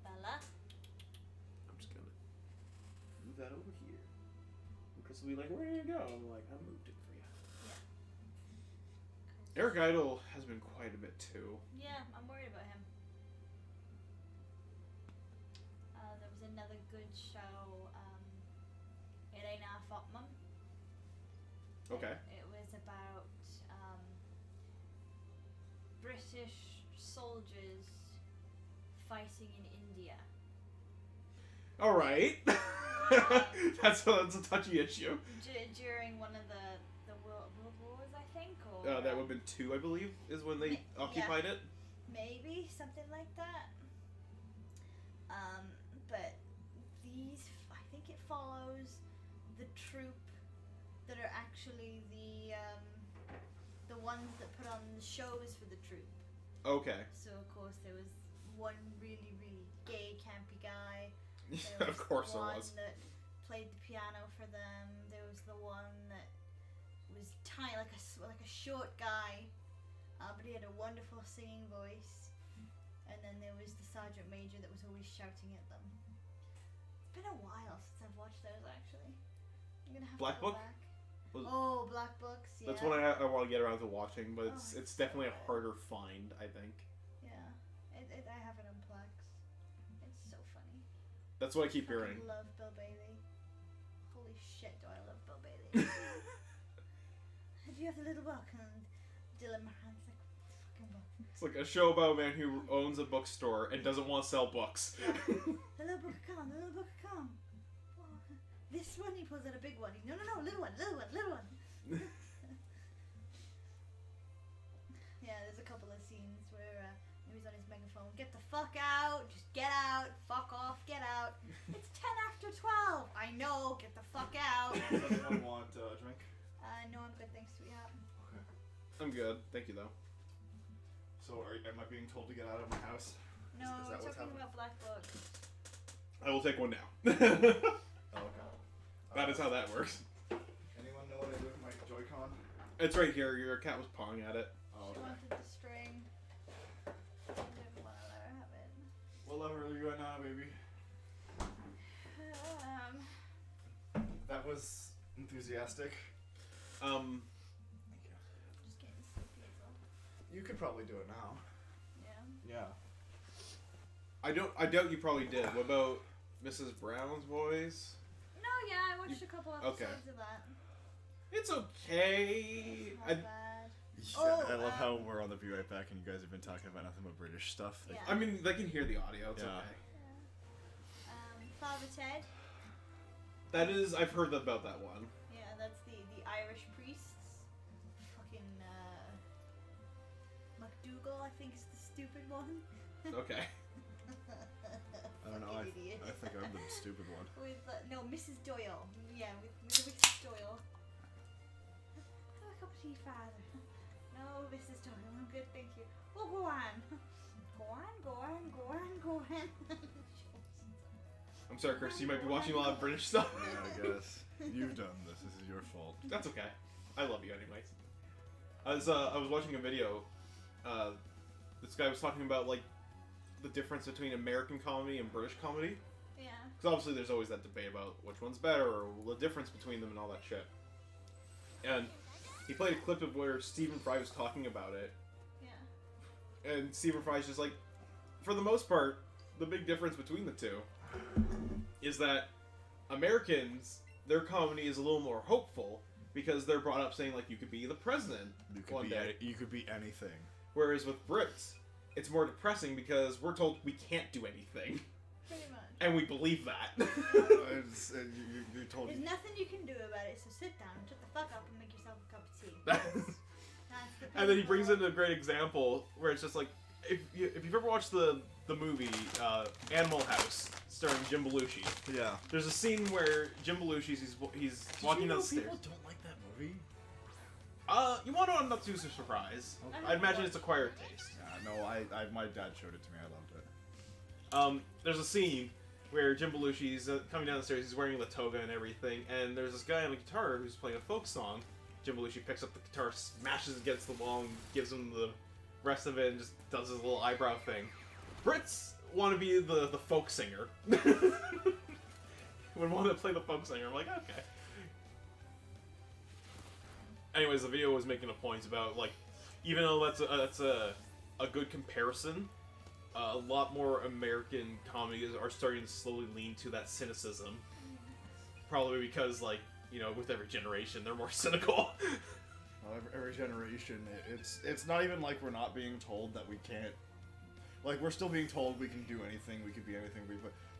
Bella? I'm just gonna move that over here. And Chris will be like, "Where do you go?" I'm like, "I moved it for you." Eric Idle has been quite a bit too. Yeah, I'm worried about him. There was another good show, It Ain't Our Fault, Mum. Okay. It was about British soldiers fighting in India. All right. that's a touchy issue. During one of the world wars, I think, or That would have been 2, I believe, is when they occupied it. maybe something like that. But these, I think it follows the troop that are actually the ones that put on the shows for the troop. Okay. So of course there was one really gay campy guy. Of course there one was. that played the piano for them. There was the one that was tiny, like a short guy, but he had a wonderful singing voice. And then there was the sergeant major that was always shouting at them. It's been a while since I've watched those, actually. I'm gonna have Black to go Book? back. Was- Oh, Black Books, yeah. That's what I want to get around to watching, but Oh, it's definitely a so good. harder find, I think. Yeah. I have it on Plex. It's so funny. That's what I keep Fucking hearing. love Bill Bailey. Holy shit, do I love Bill Bailey. Have you have the little book? And Dylan Moran's like, fucking book. It's like a show about a man who owns a bookstore and doesn't want to sell books. The little book come, the little book come. Oh, this one, he pulls out a big one. No, little one. Yeah, there's a couple of scenes where he's on his megaphone. Get the fuck out. Just get out. Fuck off. Get out. It's 10 after 12. I know. Get the fuck out. Does anyone want a drink? No, I'm good. Thanks, sweetheart. Okay. I'm good, thank you though. So, am I being told to get out of my house? No, Is we're that what's talking happening? about Black Book. I will take one now. Oh, okay. That is how that works. Anyone know what I do with my Joy-Con? It's right here. Your cat was pawing at it. Oh, She okay. wanted the string. I didn't want to let her have it. What level are you at now, baby? That was enthusiastic. Just getting sleepy as well. You could probably do it now. Yeah. Yeah. I doubt you probably did. What about Mrs. Brown's Boys? No, yeah, I watched a couple episodes okay. of that. It's okay. It's not bad. Yeah, Oh, I love how we're on the Be Right Back and you guys have been talking about nothing but British stuff. Yeah. I mean, they can hear the audio. It's Yeah. okay. Father Ted. That is, I've heard about that one. Yeah, that's the Irish priests. Fucking MacDougal, I think is the stupid one. Okay. I don't know. Fucking idiot. I think I'm the stupid one. With no, Mrs. Doyle. Yeah, with Mrs. Doyle. Have a cup of tea, Father. No, Mrs. Doyle. I'm good, thank you. Oh, go on. Go on. I'm sorry, Chris. You might be watching a lot of British stuff. Yeah, I guess. You've done this. This is your fault. That's okay. I love you anyways. I was watching a video. This guy was talking about like the difference between American comedy and British comedy. Yeah. Because obviously there's always that debate about which one's better or the difference between them and all that shit. And he played a clip of where Stephen Fry was talking about it. Yeah. And Stephen Fry's just like, for the most part, the big difference between the two is that Americans, their comedy is a little more hopeful because they're brought up saying like you could be the president one day. You could be anything. Whereas with Brits, it's more depressing because we're told we can't do anything. Pretty much. And we believe that. You told There's me. nothing you can do about it, so sit down, shut the fuck up, and make yourself a cup of tea. That's the And then he people. brings in a great example where it's just like, if you've ever watched the movie Animal House starring Jim Belushi, Yeah. there's a scene where Jim Belushi's he's walking down the stairs. People don't like that movie. You want to know, I'm not too surprised. Okay. I'd imagine it's acquired taste. Yeah, no, my dad showed it to me. I loved it. There's a scene where Jim Belushi's coming down the stairs. He's wearing the toga and everything, and there's this guy on the guitar who's playing a folk song. Jim Belushi picks up the guitar, smashes it against the wall, and gives him the rest of it, and just does his little eyebrow thing. Brits want to be the folk singer. Would want to play the folk singer. I'm like, okay. Anyways, the video was making a point about, like, even though that's a good comparison, a lot more American comedies are starting to slowly lean to that cynicism. Probably because, like, you know, with every generation, they're more cynical. Well, every generation, it's not even like we're not being told that we can't. Like, we're still being told we can do anything, we could be anything,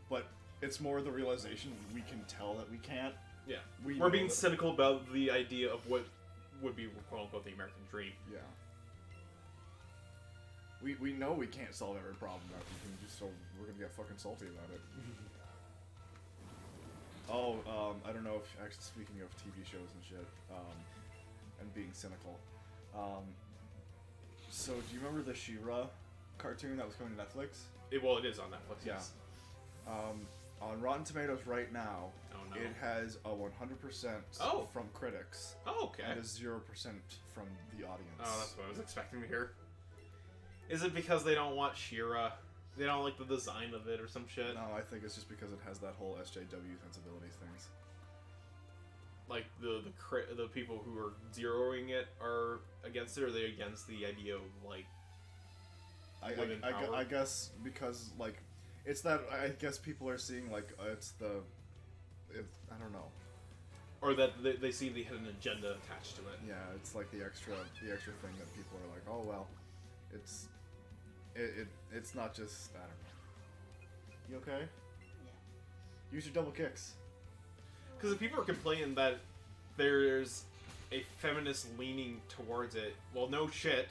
but it's more the realization we can tell that we can't. Yeah. We're We're being cynical about the idea of what would be, quote-unquote, the American dream. Yeah. We know we can't solve every problem that we can just, so we're gonna get fucking salty about it. I don't know if, actually, speaking of TV shows and shit, and being cynical, so do you remember the She-Ra cartoon that was coming to Netflix? It is on Netflix, Yeah. yes. On Rotten Tomatoes right now, Oh, no. it has a 100% Oh. from critics Oh, okay. and a 0% from the audience. Oh, that's what I was expecting to hear. Is it because they don't want She-Ra? They don't like the design of it or some shit? No, I think it's just because it has that whole SJW sensibilities things. Like, the people who are zeroing it are against it, or are they against the idea of, like, women power? I guess because, like, it's that, I guess people are seeing, like, I don't know. Or that they see the hidden agenda attached to it. Yeah, it's like the extra thing that people are like, oh, well, it's not just, I don't know. You okay? Yeah. Use your double kicks. Because if people are complaining that there's a feminist leaning towards it, well, no shit.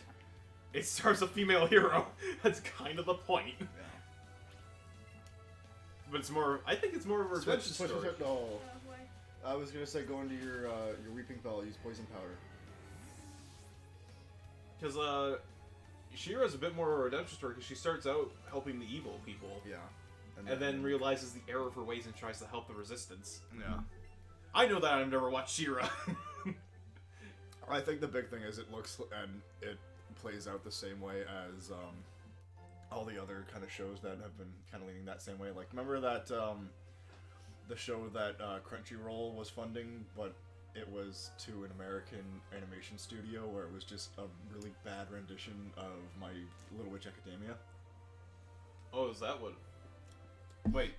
It stars a female hero. That's kind of the point. Yeah. But it's more. I think it's more of a redemption story. No. Oh, why? I was gonna say, go into your Weeping Bell, use poison powder. Because She-Ra's a bit more of a redemption story because she starts out helping the evil people, Yeah. and then realizes the error of her ways and tries to help the resistance. Yeah. I know that I've never watched She-Ra. I think the big thing is it looks and it plays out the same way as all the other kind of shows that have been kind of leaning that same way. Like, remember that the show that Crunchyroll was funding, but it was to an American animation studio where it was just a really bad rendition of My Little Witch Academia? Oh, is that what? Wait.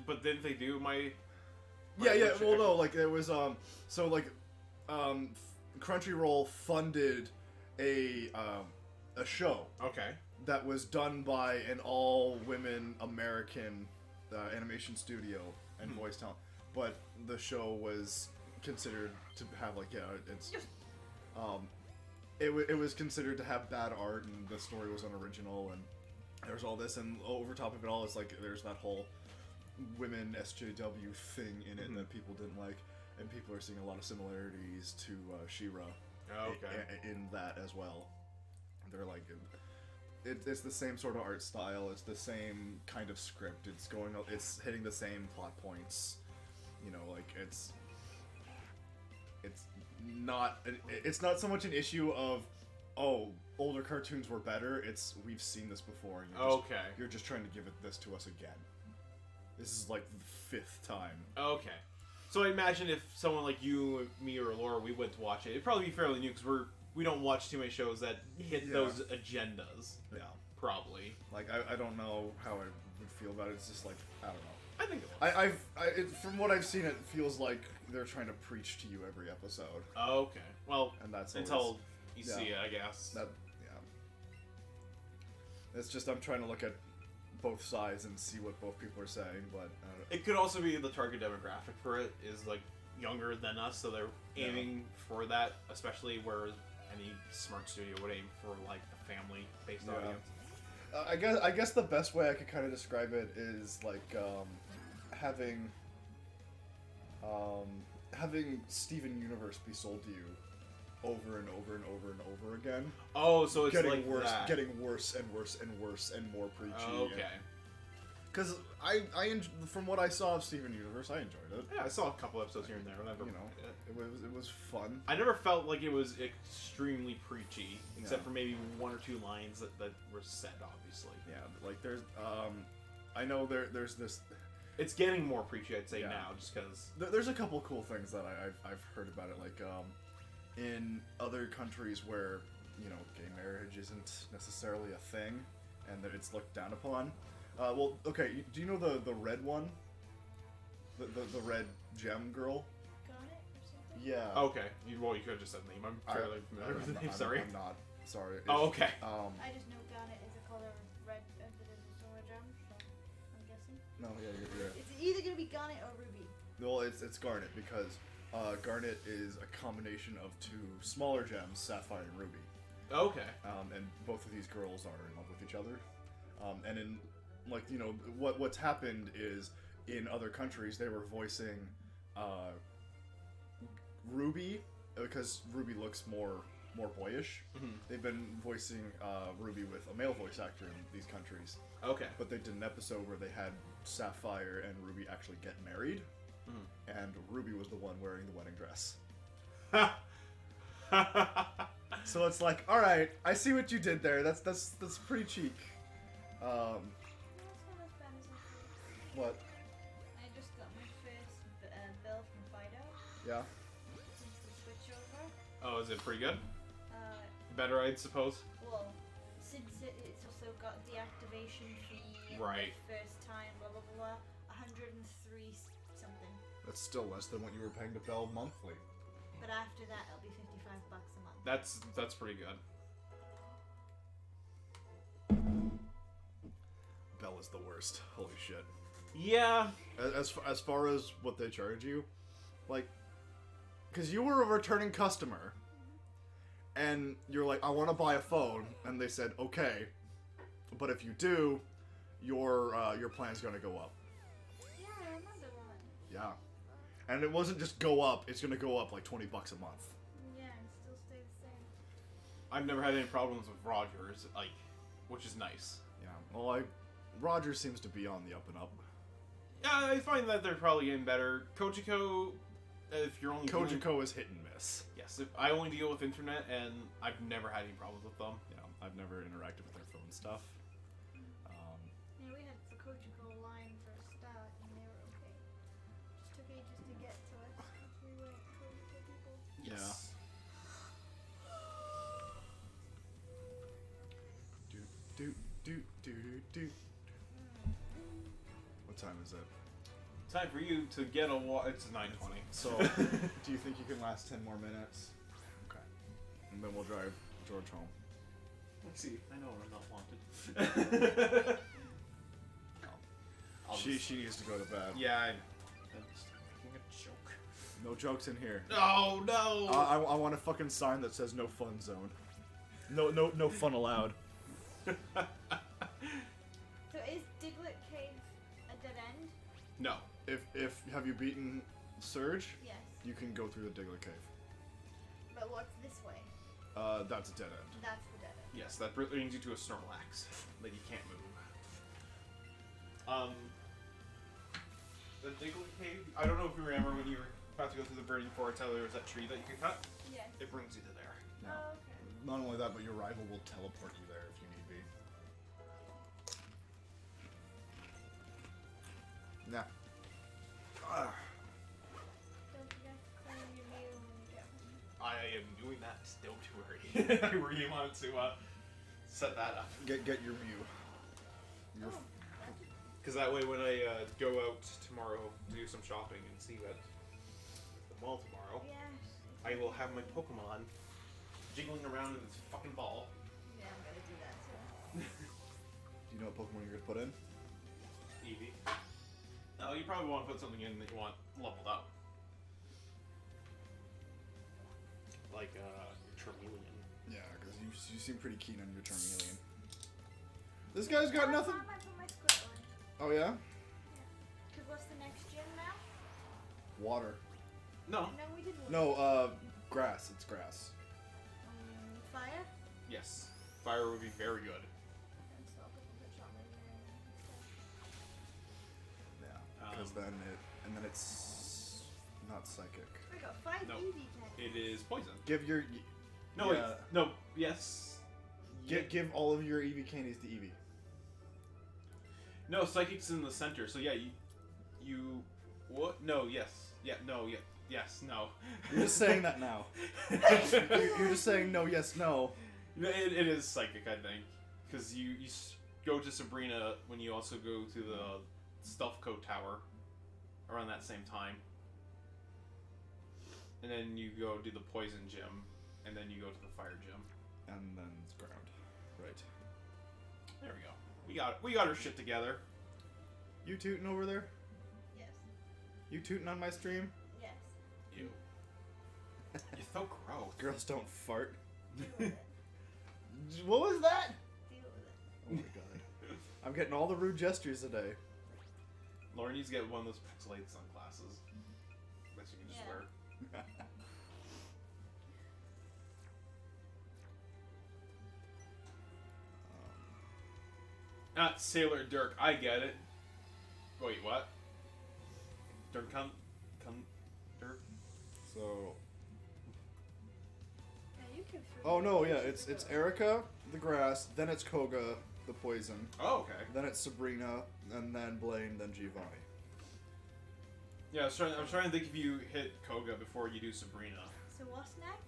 But didn't they do my? Yeah. Well, no, like it was so like Crunchyroll funded a show Okay. that was done by an all-women American animation studio and voice talent, but the show was considered to have like it was considered to have bad art and the story was unoriginal and there's all this, and over top of it all it's like there's that whole women SJW thing in it that people didn't like, and people are seeing a lot of similarities to She-Ra in that as well. They're like, it's the same sort of art style, it's the same kind of script, it's hitting the same plot points, you know, like it's not so much an issue of, oh, older cartoons were better, it's we've seen this before, and you're just trying to give this to us again. This is like the 5th time. Okay. So I imagine if someone like you, me, or Laura, we went to watch it, it'd probably be fairly new because we don't watch too many shows that hit those agendas. Yeah. Probably. Like, I don't know how I would feel about it. It's just like, I don't know. I think it was. From what I've seen, it feels like they're trying to preach to you every episode. Okay. Well, And that's until you yeah. see it, I guess. That, yeah. It's just, I'm trying to look at both sides and see what both people are saying, but It could also be the target demographic for it is like younger than us, so they're aiming for that, especially where any smart studio would aim for like the family-based Yeah. audience. I guess the best way I could kind of describe it is like having Steven Universe be sold to you over and over and over and over again, Oh, so it's getting like worse, that. getting worse and worse and worse and more preachy. Okay. Because from what I saw of Steven Universe, I enjoyed it. Yeah, I saw a couple episodes here and there. Whenever You know, it was fun. I never felt like it was extremely preachy, except Yeah. for maybe one or two lines that were said, obviously. Yeah, like there's I know there's this. It's getting more preachy, I'd say, Yeah. now, just because... There's a couple cool things that I've heard about it, like in other countries where gay marriage isn't necessarily a thing, and that it's looked down upon. Well, okay, do you know the red one? The red gem girl? Got it or something? Yeah. Okay, you could have just said the name. I'm fairly familiar with the name, sorry. I'm not. Sorry. Oh, okay. I just know Garnet is a color of red that is also a gem, so I'm guessing. No, yeah, you're right. It's either gonna be Garnet or Ruby. Well, it's Garnet because Garnet is a combination of two smaller gems, Sapphire and Ruby. Okay. And both of these girls are in love with each other. And in what's happened is in other countries they were voicing Ruby because Ruby looks more boyish. Mhm. They've been voicing Ruby with a male voice actor in these countries, Okay. but they did an episode where they had Sapphire and Ruby actually get married, and Ruby was the one wearing the wedding dress. So it's like, all right, I see what you did there. That's pretty cheek. No, it's not as bad as I thought. What? I just got my first bill from Fido Yeah. since the switch over. Oh, is it pretty good? Uh, Better, I'd suppose? well, since it's also got deactivation fee Right. the first time, blah blah blah, 103 something. That's still less than what you were paying to Bell monthly. But after that, it'll be $55 a month. That's pretty good. Bell is the worst. Holy shit. Yeah. As far as what they charge you, like, because you were a returning customer, and you're like, I want to buy a phone, and they said, okay, but if you do, your plan's gonna go up. Yeah, I remember that. Yeah. And it wasn't just go up, it's gonna go up like $20 a month. Yeah, and still stay the same. I've never had any problems with Rogers, like, which is nice. Yeah. Well, Roger seems to be on the up and up. Yeah, I find that they're probably getting better. Kojiko, if you're only dealing- Kojiko is hit and miss. Yes, I only deal with internet, and I've never had any problems with them. Yeah, I've never interacted with their phone stuff. Yeah, we had the Kojiko line for a start, and they were okay. Just took ages to get to us because we weren't Kojiko people. Yes. Do. What time is it? Time for you to get a It's 9:20. So, do you think you can last 10 more minutes? Okay. And then we'll drive George home. Let's see. I know I'm not wanted. She needs to go to bed. Yeah, I know. I'm just making a joke. No jokes in here. Oh no! I want a fucking sign that says no fun zone. No fun allowed. So is Diglett Cave a dead end? No. If have you beaten Surge? Yes. You can go through the Diglett Cave. But what's this way? That's a dead end. That's the dead end. Yes, that brings you to a Snorlax that you can't move. The Diglett Cave. I don't know if you remember when you were about to go through the Burning Forest, how there was that tree that you could cut. Yes. It brings you to there. No. Oh, okay. Not only that, but your rival will teleport you there if you need be. Nah. Don't forget to claim your meal when you get home. I am doing that. Don't worry. I really wanted to set that up. Get your Mew. Your Oh, Because that way when I go out tomorrow to do some shopping and see you at the mall tomorrow, yes. I will have my Pokemon jiggling around in this fucking ball. Yeah, I'm gonna do that too. Do you know what Pokemon you're gonna put in? Eevee. No, you probably want to put something in that you want leveled up. Like, Charmeleon. Yeah, because you seem pretty keen on your Charmeleon. This guy's got nothing. I put my Squirtle in. Oh yeah? Because what's the next gym now? Water. No. No, we did one. No, grass. It's grass. Fire? Yes. Fire would be very good. And so I'll put Charmeleon in. Yeah. Because then it's not psychic. We got 5 No. Eevee tanks. It is poison. Give your No, Yeah. wait. No. Yes. give all of your Eevee candies to Eevee. No, Psychic's in the center, so yeah, you what? No, yes. Yeah, no, yeah. Yes, no. You're just saying that now. You're just saying no, yes, no. It is Psychic, I think. Because you go to Sabrina when you also go to the Stealth Coat Tower around that same time. And then you go do the Poison Gym, and then you go to the Fire Gym. And then it's ground. Right. There we go. We got our shit together. You tooting over there? Yes. You tooting on my stream? Yes. Ew. You're so gross. Girls don't fart. Deal with it. What was that? Deal with it. Oh my god. I'm getting all the rude gestures today. Lauren needs to get one of those pixelated sunglasses that you can just Yeah. wear. Sailor Dirk, I get it. Wait, what? Dirk Dirk? So. Yeah, you can throw Oh it. no, yeah, it's Erica, the grass, then it's Koga, the poison, Oh, okay. then it's Sabrina, and then Blaine, then Giovanni. Yeah, I was trying to think if you hit Koga before you do Sabrina. So what's next?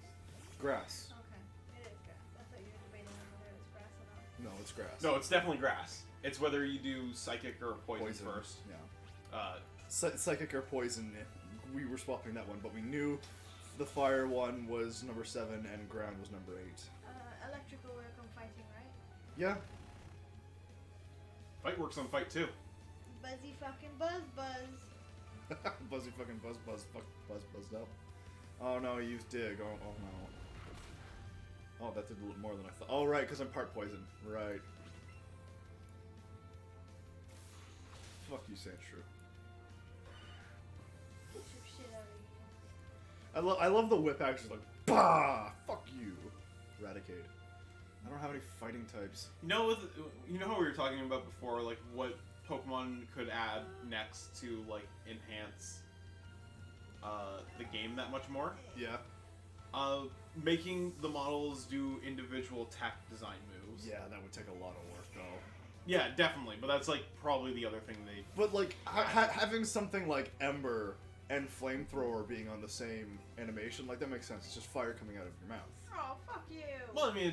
Grass. Okay. It is grass. I thought you were debating on whether it's grass or not. No, it's grass. No, it's definitely grass. It's whether you do Psychic or Poison first. Yeah. Psychic or poison. We were swapping that one, but we knew the fire one was number 7 and ground was number 8. Electrical work on fighting, right? Yeah. Fight works on Fight too. Buzzy fucking buzz. Buzzy fucking buzzed up. Oh no, he used dig. Oh no. Oh, that did a little more than I thought. Oh right, because I'm part poison. Right. Fuck you, Sandshrew. Get your shit out of here. I love the whip action, like, bah! Fuck you. Eradicate. I don't have any fighting types. You know how we were talking about before, like what Pokemon could add next to like enhance the game that much more? Yeah. Making the models do individual tech design moves. Yeah, that would take a lot of work, though. Yeah, definitely. But that's like probably the other thing they. But like having something like Ember and Flamethrower being on the same animation, like that makes sense. It's just fire coming out of your mouth. Oh, fuck you. Well, I mean,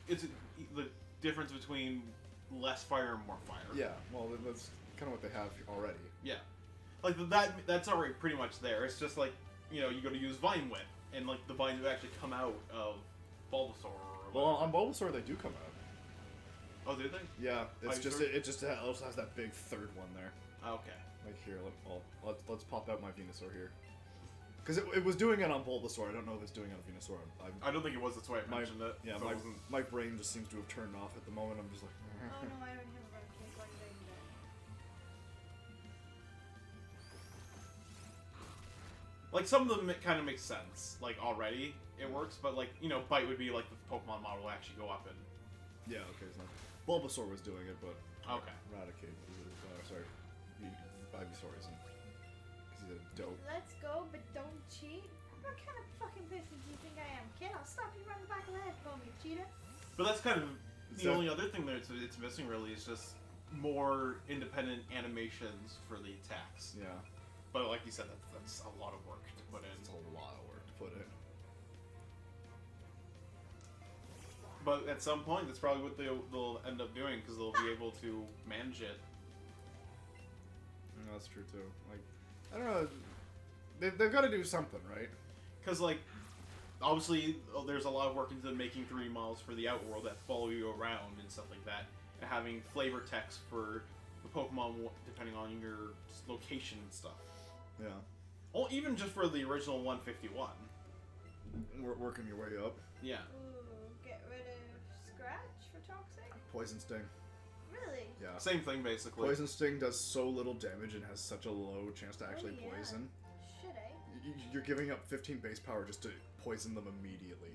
it's the difference between less fire and more fire. Yeah, well that's kind of what they have already. Yeah. Like that's already pretty much there. It's just like you go to use Vine Whip, and like the vines would actually come out of Bulbasaur. Or Well, whatever. on Bulbasaur they do come out. Oh, did they? Yeah, it's you just sure? it just also has that big third one there. Okay. Like here, let's pop out my Venusaur here. Because it was doing it on Bulbasaur. I don't know if it's doing it on Venusaur. I don't think it was. That's why I mentioned it. Yeah, so it wasn't. my brain just seems to have turned off at the moment. I'm just like. Oh no, I already have a Raticate. What did I do that? Like some of them kind of make sense. Like already it works, but like Bite would be like the Pokemon model will actually go up and. Yeah, okay, so Bulbasaur was doing it, but Okay. Eradicate sorry, Ivysaur isn't. Because he's a dope. Let's go, but don't cheat. What kind of fucking person do you think I am, kid? I'll stop you right in the back of the head, call me a cheater. But that's kind of the So- only other thing that it's missing really is just more independent animations for the attacks. Yeah, But like you said, that's a lot of work to put in. it's a lot of work to put in. But at some point, that's probably what they'll end up doing because they'll be able to manage it. No, that's true too. Like, I don't know. They've got to do something, right? Because like, obviously, there's a lot of work into making 3D models for the Outworld that follow you around and stuff like that, and having flavor text for the Pokemon depending on your location and stuff. Yeah. Well, even just for the original 151. Working your way up. Yeah. Ooh, get rid of Scratch for Toxic? Poison Sting. Really? Yeah. Same thing, basically. Poison Sting does so little damage and has such a low chance to actually yeah. poison. Should I? You're giving up 15 base power just to poison them immediately.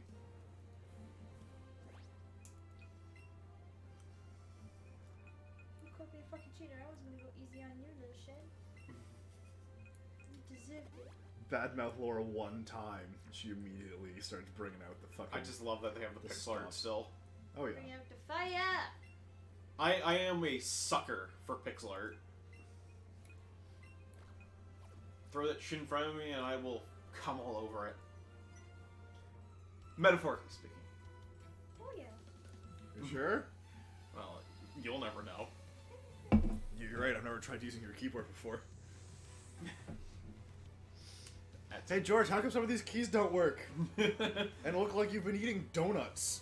You called me a fucking cheater. I was gonna go easy on you, little shit. You deserved it. Badmouth Laura one time, she immediately starts bringing out the fucking... I just love that they have the The pixel art stuff. still. Oh yeah. Bring out the fire! I am a sucker for pixel art. Throw that shit in front of me and I will come all over it. Metaphorically speaking. Oh yeah. You sure? Well, you'll never know. You're right, I've never tried using your keyboard before. Hey George, how come some of these keys don't work? And look like you've been eating donuts.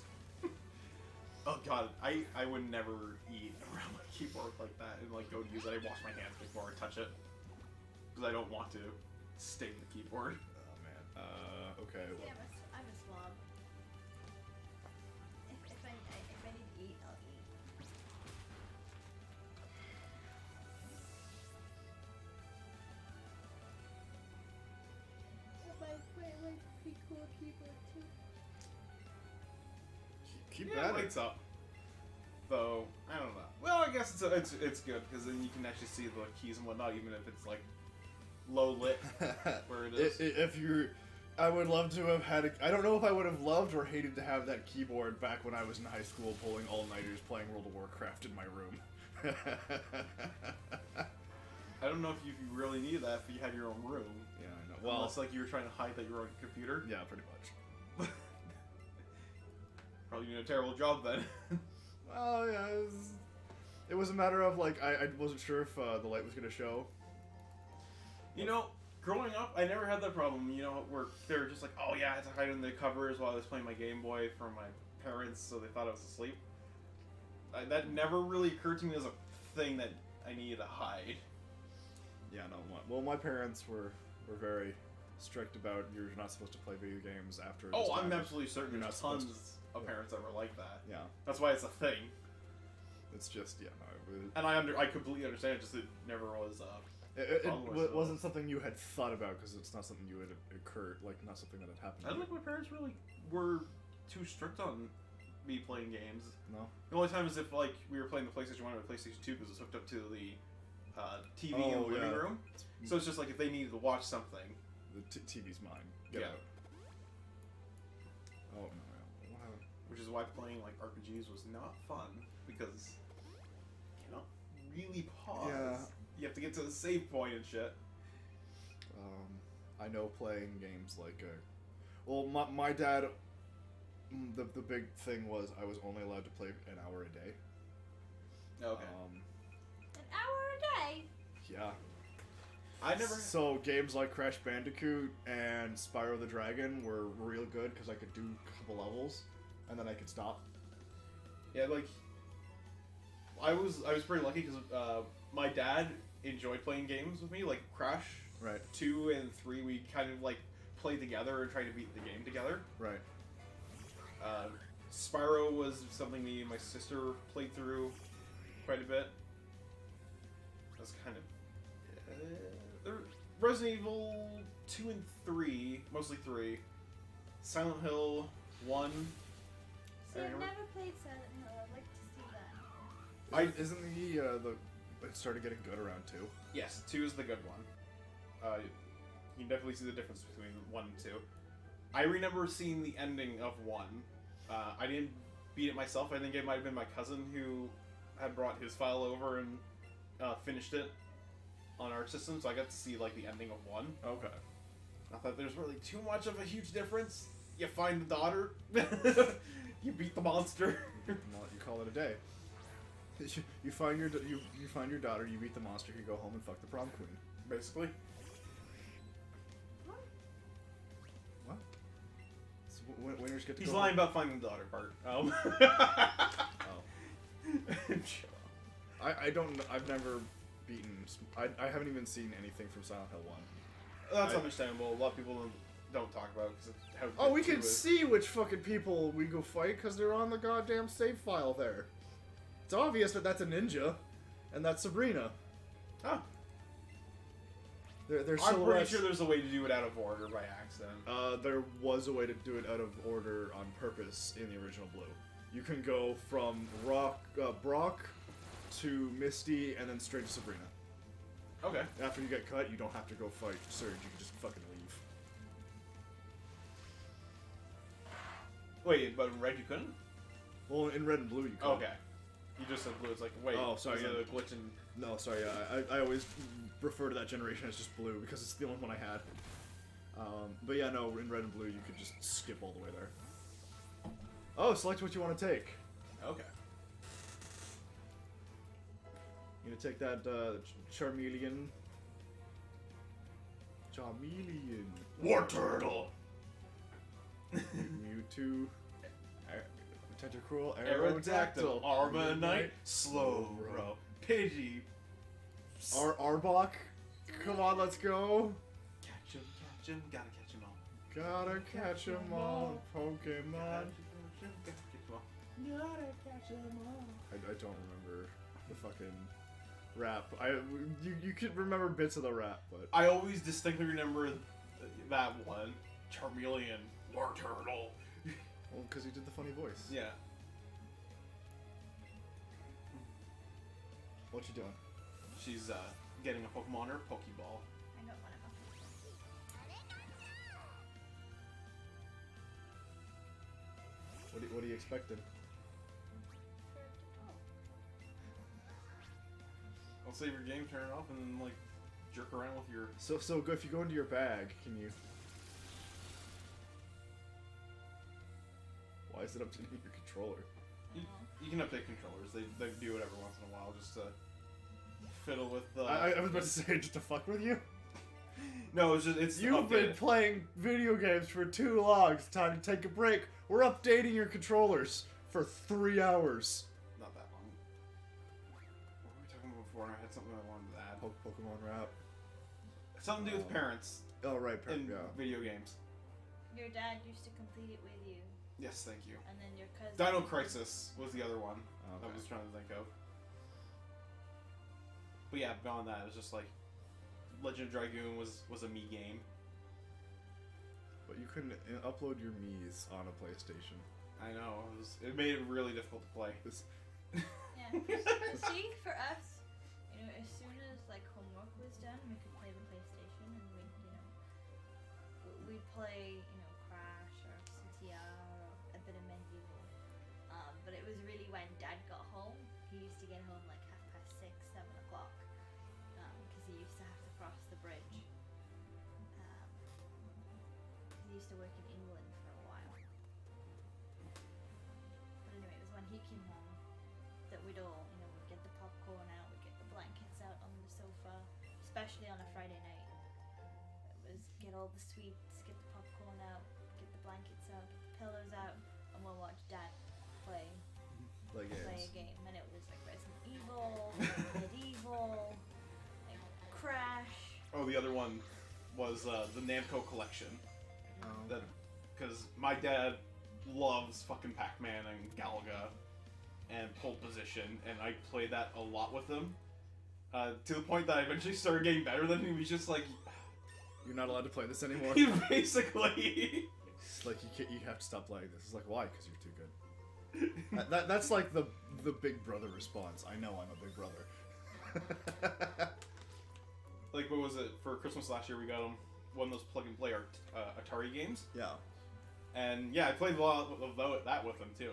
Oh god, I would never eat around my keyboard like that and like go use it. I wash my hands before I touch it. Because I don't want to sting the keyboard. Oh man. Okay. See, Well, I'm a slob. If I need to eat, I'll eat. My pretty cool keyboard too. keep Yeah, it at it. lights up. Though, I don't know. Well, I guess it's good because then you can actually see the keys and whatnot, even if it's like low lit where it is. If you, I would love to have had. I don't know if I would have loved or hated to have that keyboard back when I was in high school, pulling all-nighters, playing World of Warcraft in my room. I don't know if you really need that if you had your own room. Yeah, I know. Well, Unless like you were trying to hide that you were on a computer. yeah, pretty much. Probably doing a terrible job then. Well, yeah, it was a matter of like I wasn't sure if the light was gonna show. You know, growing up, I never had that problem. You know, where they were just like, oh yeah, I had to hide in the covers while I was playing my Game Boy from my parents, so they thought I was asleep. That never really occurred to me as a thing that I needed to hide. Yeah, no. Well, my parents were very strict about you're not supposed to play video games after. this Oh, I'm time. absolutely certain You're there's not tons supposed of yeah. parents that were like that. Yeah, That's why it's a thing. it's just yeah, no. And I completely understand. Just it never was. It wasn't something you had thought about because it's not something you had occurred, like not something that had happened. I don't think my parents really were too strict on me playing games. No. The only time is if like we were playing the PlayStation 1 or the PlayStation 2 because it's hooked up to the TV in the living room. So it's just like if they needed to watch something. The TV's mine. Get Yeah. out. Oh no! What happened? Which is why playing like RPGs was not fun because you cannot really pause. Yeah. You have to get to the save point and shit. I know playing games like well, my dad. The big thing was I was only allowed to play an hour a day. Okay. An hour a day? Yeah. I never. So games like Crash Bandicoot and Spyro the Dragon were real good because I could do a couple levels, and then I could stop. Yeah, like I was pretty lucky because my dad enjoyed playing games with me, like Crash. Right. 2 and 3, we kind of like played together and tried to beat the game together. Right. Spyro was something me and my sister played through quite a bit. That's kind of Resident Evil 2 and 3, mostly 3. Silent Hill 1. See, I've remember- never played Silent Hill. I'd like to see that. Isn't the it started getting good around 2? Yes, 2 is the good one. You can definitely see the difference between 1 and 2. I remember seeing the ending of 1. I didn't beat it myself. I think it might have been my cousin who had brought his file over and finished it on our system, so I got to see like the ending of 1. Okay. I thought there's really too much of a huge difference. You find the daughter, you beat the monster. Well, you call it a day. You find your you find your daughter, you beat the monster, you go home and fuck the prom queen. Basically. What? So winners get to He's go lying home. about finding the daughter part. Oh. I don't. I've never beaten. I haven't even seen anything from Silent Hill 1. That's I- understandable. A lot of people don't talk about it because how. Oh, we good can two is. see which fucking people we go fight because they're on the goddamn save file there. It's obvious that that's a ninja, and that's Sabrina. Oh, They're I'm pretty silhouettes. sure there's a way to do it out of order by accident. There was a way to do it out of order on purpose in the original Blue. You can go from Brock to Misty and then straight to Sabrina. Okay. After you get cut, you don't have to go fight Surge. You can just fucking leave. Wait, but in red you couldn't? Well, in Red and Blue, you can. Okay. You just said blue. It's like, wait. Oh, sorry, Is yeah. it a glitch in... No, sorry. I always refer to that generation as just Blue because it's the only one I had. But yeah, no, in Red and Blue, you could just skip all the way there. Oh, select what you want to take. Okay. You're gonna take that Charmeleon. Charmeleon. War Turtle! Mewtwo. Tentacruel. Aerodactyl. Armanite. Slowbro. Pidgey. Arbok. Come on, let's go. Catch him, gotta catch him all. Gotta catch 'em all, Pokemon. I don't remember the fucking rap. You could remember bits of the rap, but I always distinctly remember that one. Charmeleon. War Turtle. well, because he did the funny voice. Yeah. What you doing? She's getting a Pokemon or Pokeball. I got one of them. What are you expecting? I'll save your game, turn it off, and then, like, jerk around with your... So go if you go into your bag, can you? Why is it up to your controller? You can update controllers. They do it every once in a while just to fiddle with the... I was about to say just to fuck with you. No, it's You've been updated. playing video games for too long. It's time to take a break. We're updating your controllers for 3 hours. Not that long. What were we talking about before? I had something I wanted to add. Pokemon rap. Something to do with parents Oh right, in yeah. video games. Your dad used to complete it with you, Yes, thank you. and then your cousin. Dino Crisis was the other one I Okay. was trying to think of. But yeah, beyond that, it was just like Legend of Dragoon was a me game. But you couldn't upload your Mii's on a PlayStation. I know it made it really difficult to play. This, Yeah. See, for us, as soon as like homework was done, we could play the PlayStation, and we'd play, Crash or CTR or a bit of Medieval. But it was really when Dad got home. He used to get home like 6:30, 7 o'clock, because he used to have to cross the bridge. He used to work in England for a while. But anyway, it was when he came home that we'd all, we'd get the popcorn out, we'd get the blankets out on the sofa, especially on a Friday night. It was get all the sweets, get the popcorn out, get the blankets out, get the pillows out, and we'll watch Dad play like a game. And it was like Resident Evil, Medieval, like Crash. Oh, the other one was the Namco collection. That because my dad loves fucking Pac-Man and Galaga and Pole Position, and I played that a lot with him. To the point that I eventually started getting better than him. He was just like, You're not allowed to play this anymore. basically. It's like you have to stop playing this. It's like why? Because you're too good. That's like the big brother response. I know I'm a big brother. Like, what was it for Christmas last year? We got him one of those plug-and-play Atari games, Yeah. and yeah, I played a lot of that with him too.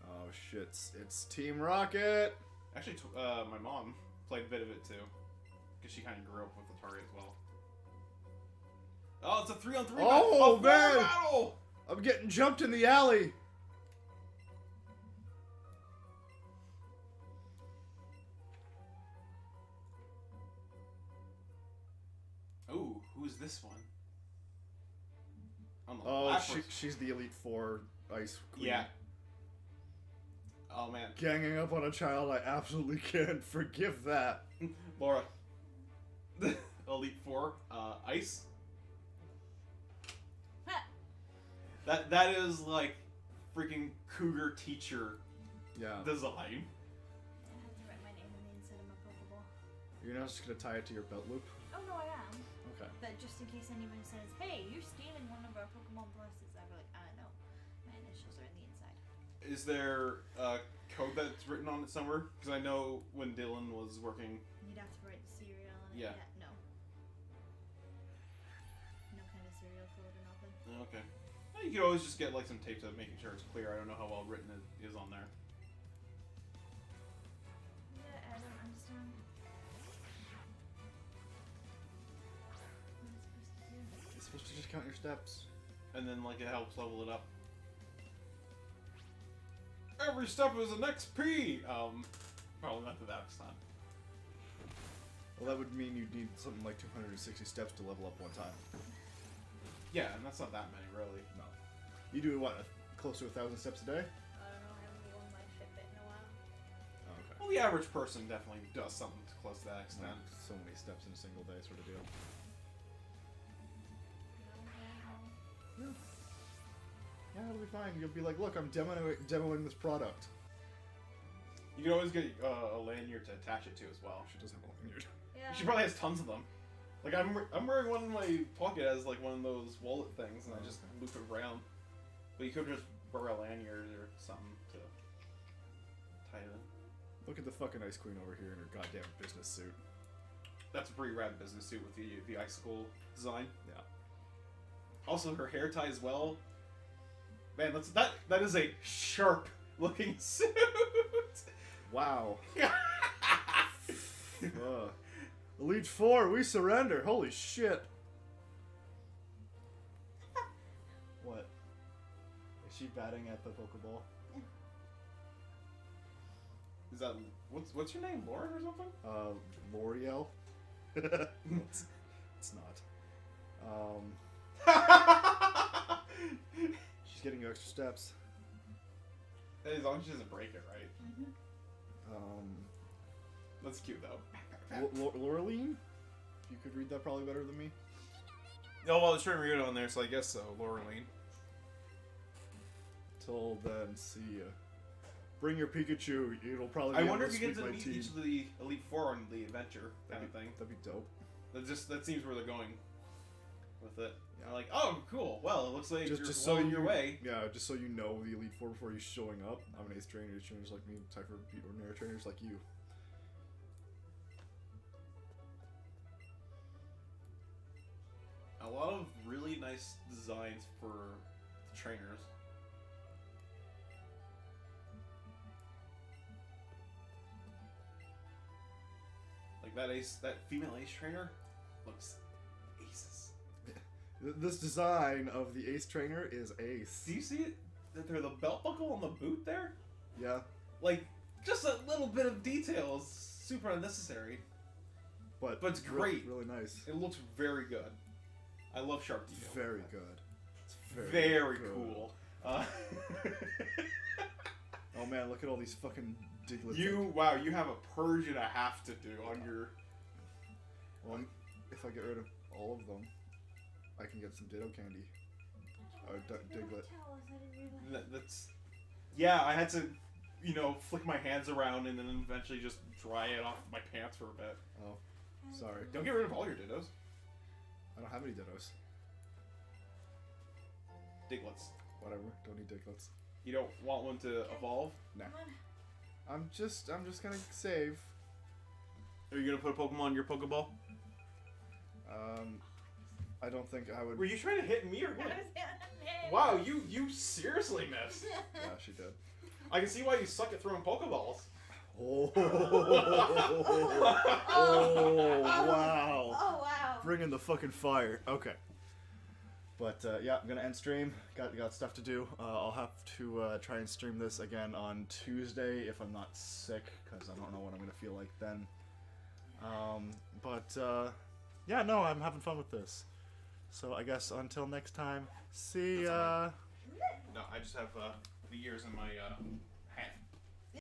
Oh shit! It's Team Rocket. Actually, my mom played a bit of it too, because she kind of grew up with Atari as well. Oh, it's a 3-on-3 Oh, man! battle! I'm getting jumped in the alley. Ooh, who's this one? On the Oh, left she's the Elite Four Ice Queen. yeah. Oh man, Ganging up on a child, I absolutely can't forgive that. Laura. Elite Four, Ice. That is like freaking cougar teacher Yeah. design. I have to write my name on the inside of my Pokeball. You're not just gonna tie it to your belt loop? Oh no, I am. Okay. But just in case anyone says, "Hey, you're stealing one of our Pokemon pluses," I'd be like, no, my initials are in the inside. Is there a code that's written on it somewhere? Because I know when Dylan was working. You'd have to write the serial on it. Yeah. No. No kind of serial code or nothing. Okay. Well, you could always just get like some tape to making sure it's clear. I don't know how well written it is on there. Yeah, I don't understand. What is it supposed to do? It's supposed to just count your steps. And then like it helps level it up. Every step is an XP! Probably not to that extent. Well, that would mean you'd need something like 260 steps to level up one time. Yeah, and that's not that many, really. No. You do, what, close to 1,000 steps a day? I don't know. I haven't worn my Fitbit in a while. Oh, okay. Well, the average person definitely does something close to that extent. So many steps in a single day, sort of deal. No. Yeah, it'll be fine. You'll be like, look, I'm demoing this product. You can always get a lanyard to attach it to as well. She does have a lanyard. Yeah. She probably has tons of them. Like I'm wearing one in my pocket as like one of those wallet things, and I just loop it around. But you could just wear a lanyard or something to tie it in. Look at the fucking Ice Queen over here in her goddamn business suit. That's a pretty rad business suit with the icicle design. Yeah. Also, her hair ties well. Man, that is a sharp looking suit. Wow. Elite Four, we surrender. Holy shit. What? Is she batting at the Pokeball? Is that what's your name, Lauren or something? L'Oreal? it's not. She's getting extra steps. As long as she doesn't break it, right? Mm-hmm. That's cute though. Laureline? You could read that probably better than me. Oh well, it's trying to read it on there, so I guess so. Laureline. Till then, see ya. Bring your Pikachu. It'll probably. I Be wonder able if you get sweep to my meet team. each of the Elite Four on the adventure kind of thing. That'd be dope. That seems where they're going with it. Yeah. I'm like, oh, cool. Well, it looks like Just you're so well on you your way. Yeah, just so you know the Elite Four before you showing up. I'm an Ace trainer. Ace trainers like me. Typher beat ordinary trainers like you. A lot of really nice designs for the trainers. Like that female ace trainer looks aces. This design of the Ace trainer is ace. Do you see it? That there's the belt buckle on the boot there? Yeah, Like, just a little bit of detail is super unnecessary. but it's great. Really nice. It looks very good. I love sharp detail. Very good. It's Very good. cool. Oh man, look at all these fucking Diglets. Wow, you have a purge and a half to do on your. Well, if I get rid of all of them, I can get some Ditto candy. Diglett. That's. Yeah, I had to, flick my hands around and then eventually just dry it off my pants for a bit. Oh, sorry. Don't get rid of all your Dittos. I don't have any Dittos. Diglets. Whatever. Don't need Diglets. You don't want one to evolve? Nah. I'm just gonna save. Are you gonna put a Pokemon in your Pokeball? I don't think I would. Were you trying to hit me or what? Wow, you seriously missed. Yeah, she did. I can see why you suck at throwing Pokeballs. Oh, wow. Oh wow. Bringing the fucking fire. Okay. But yeah, I'm gonna end stream. Got stuff to do. I'll have to try and stream this again on Tuesday if I'm not sick, because I don't know what I'm gonna feel like then. But yeah, no, I'm having fun with this. So I guess until next time, see ya. No, I just have the ears in my hat.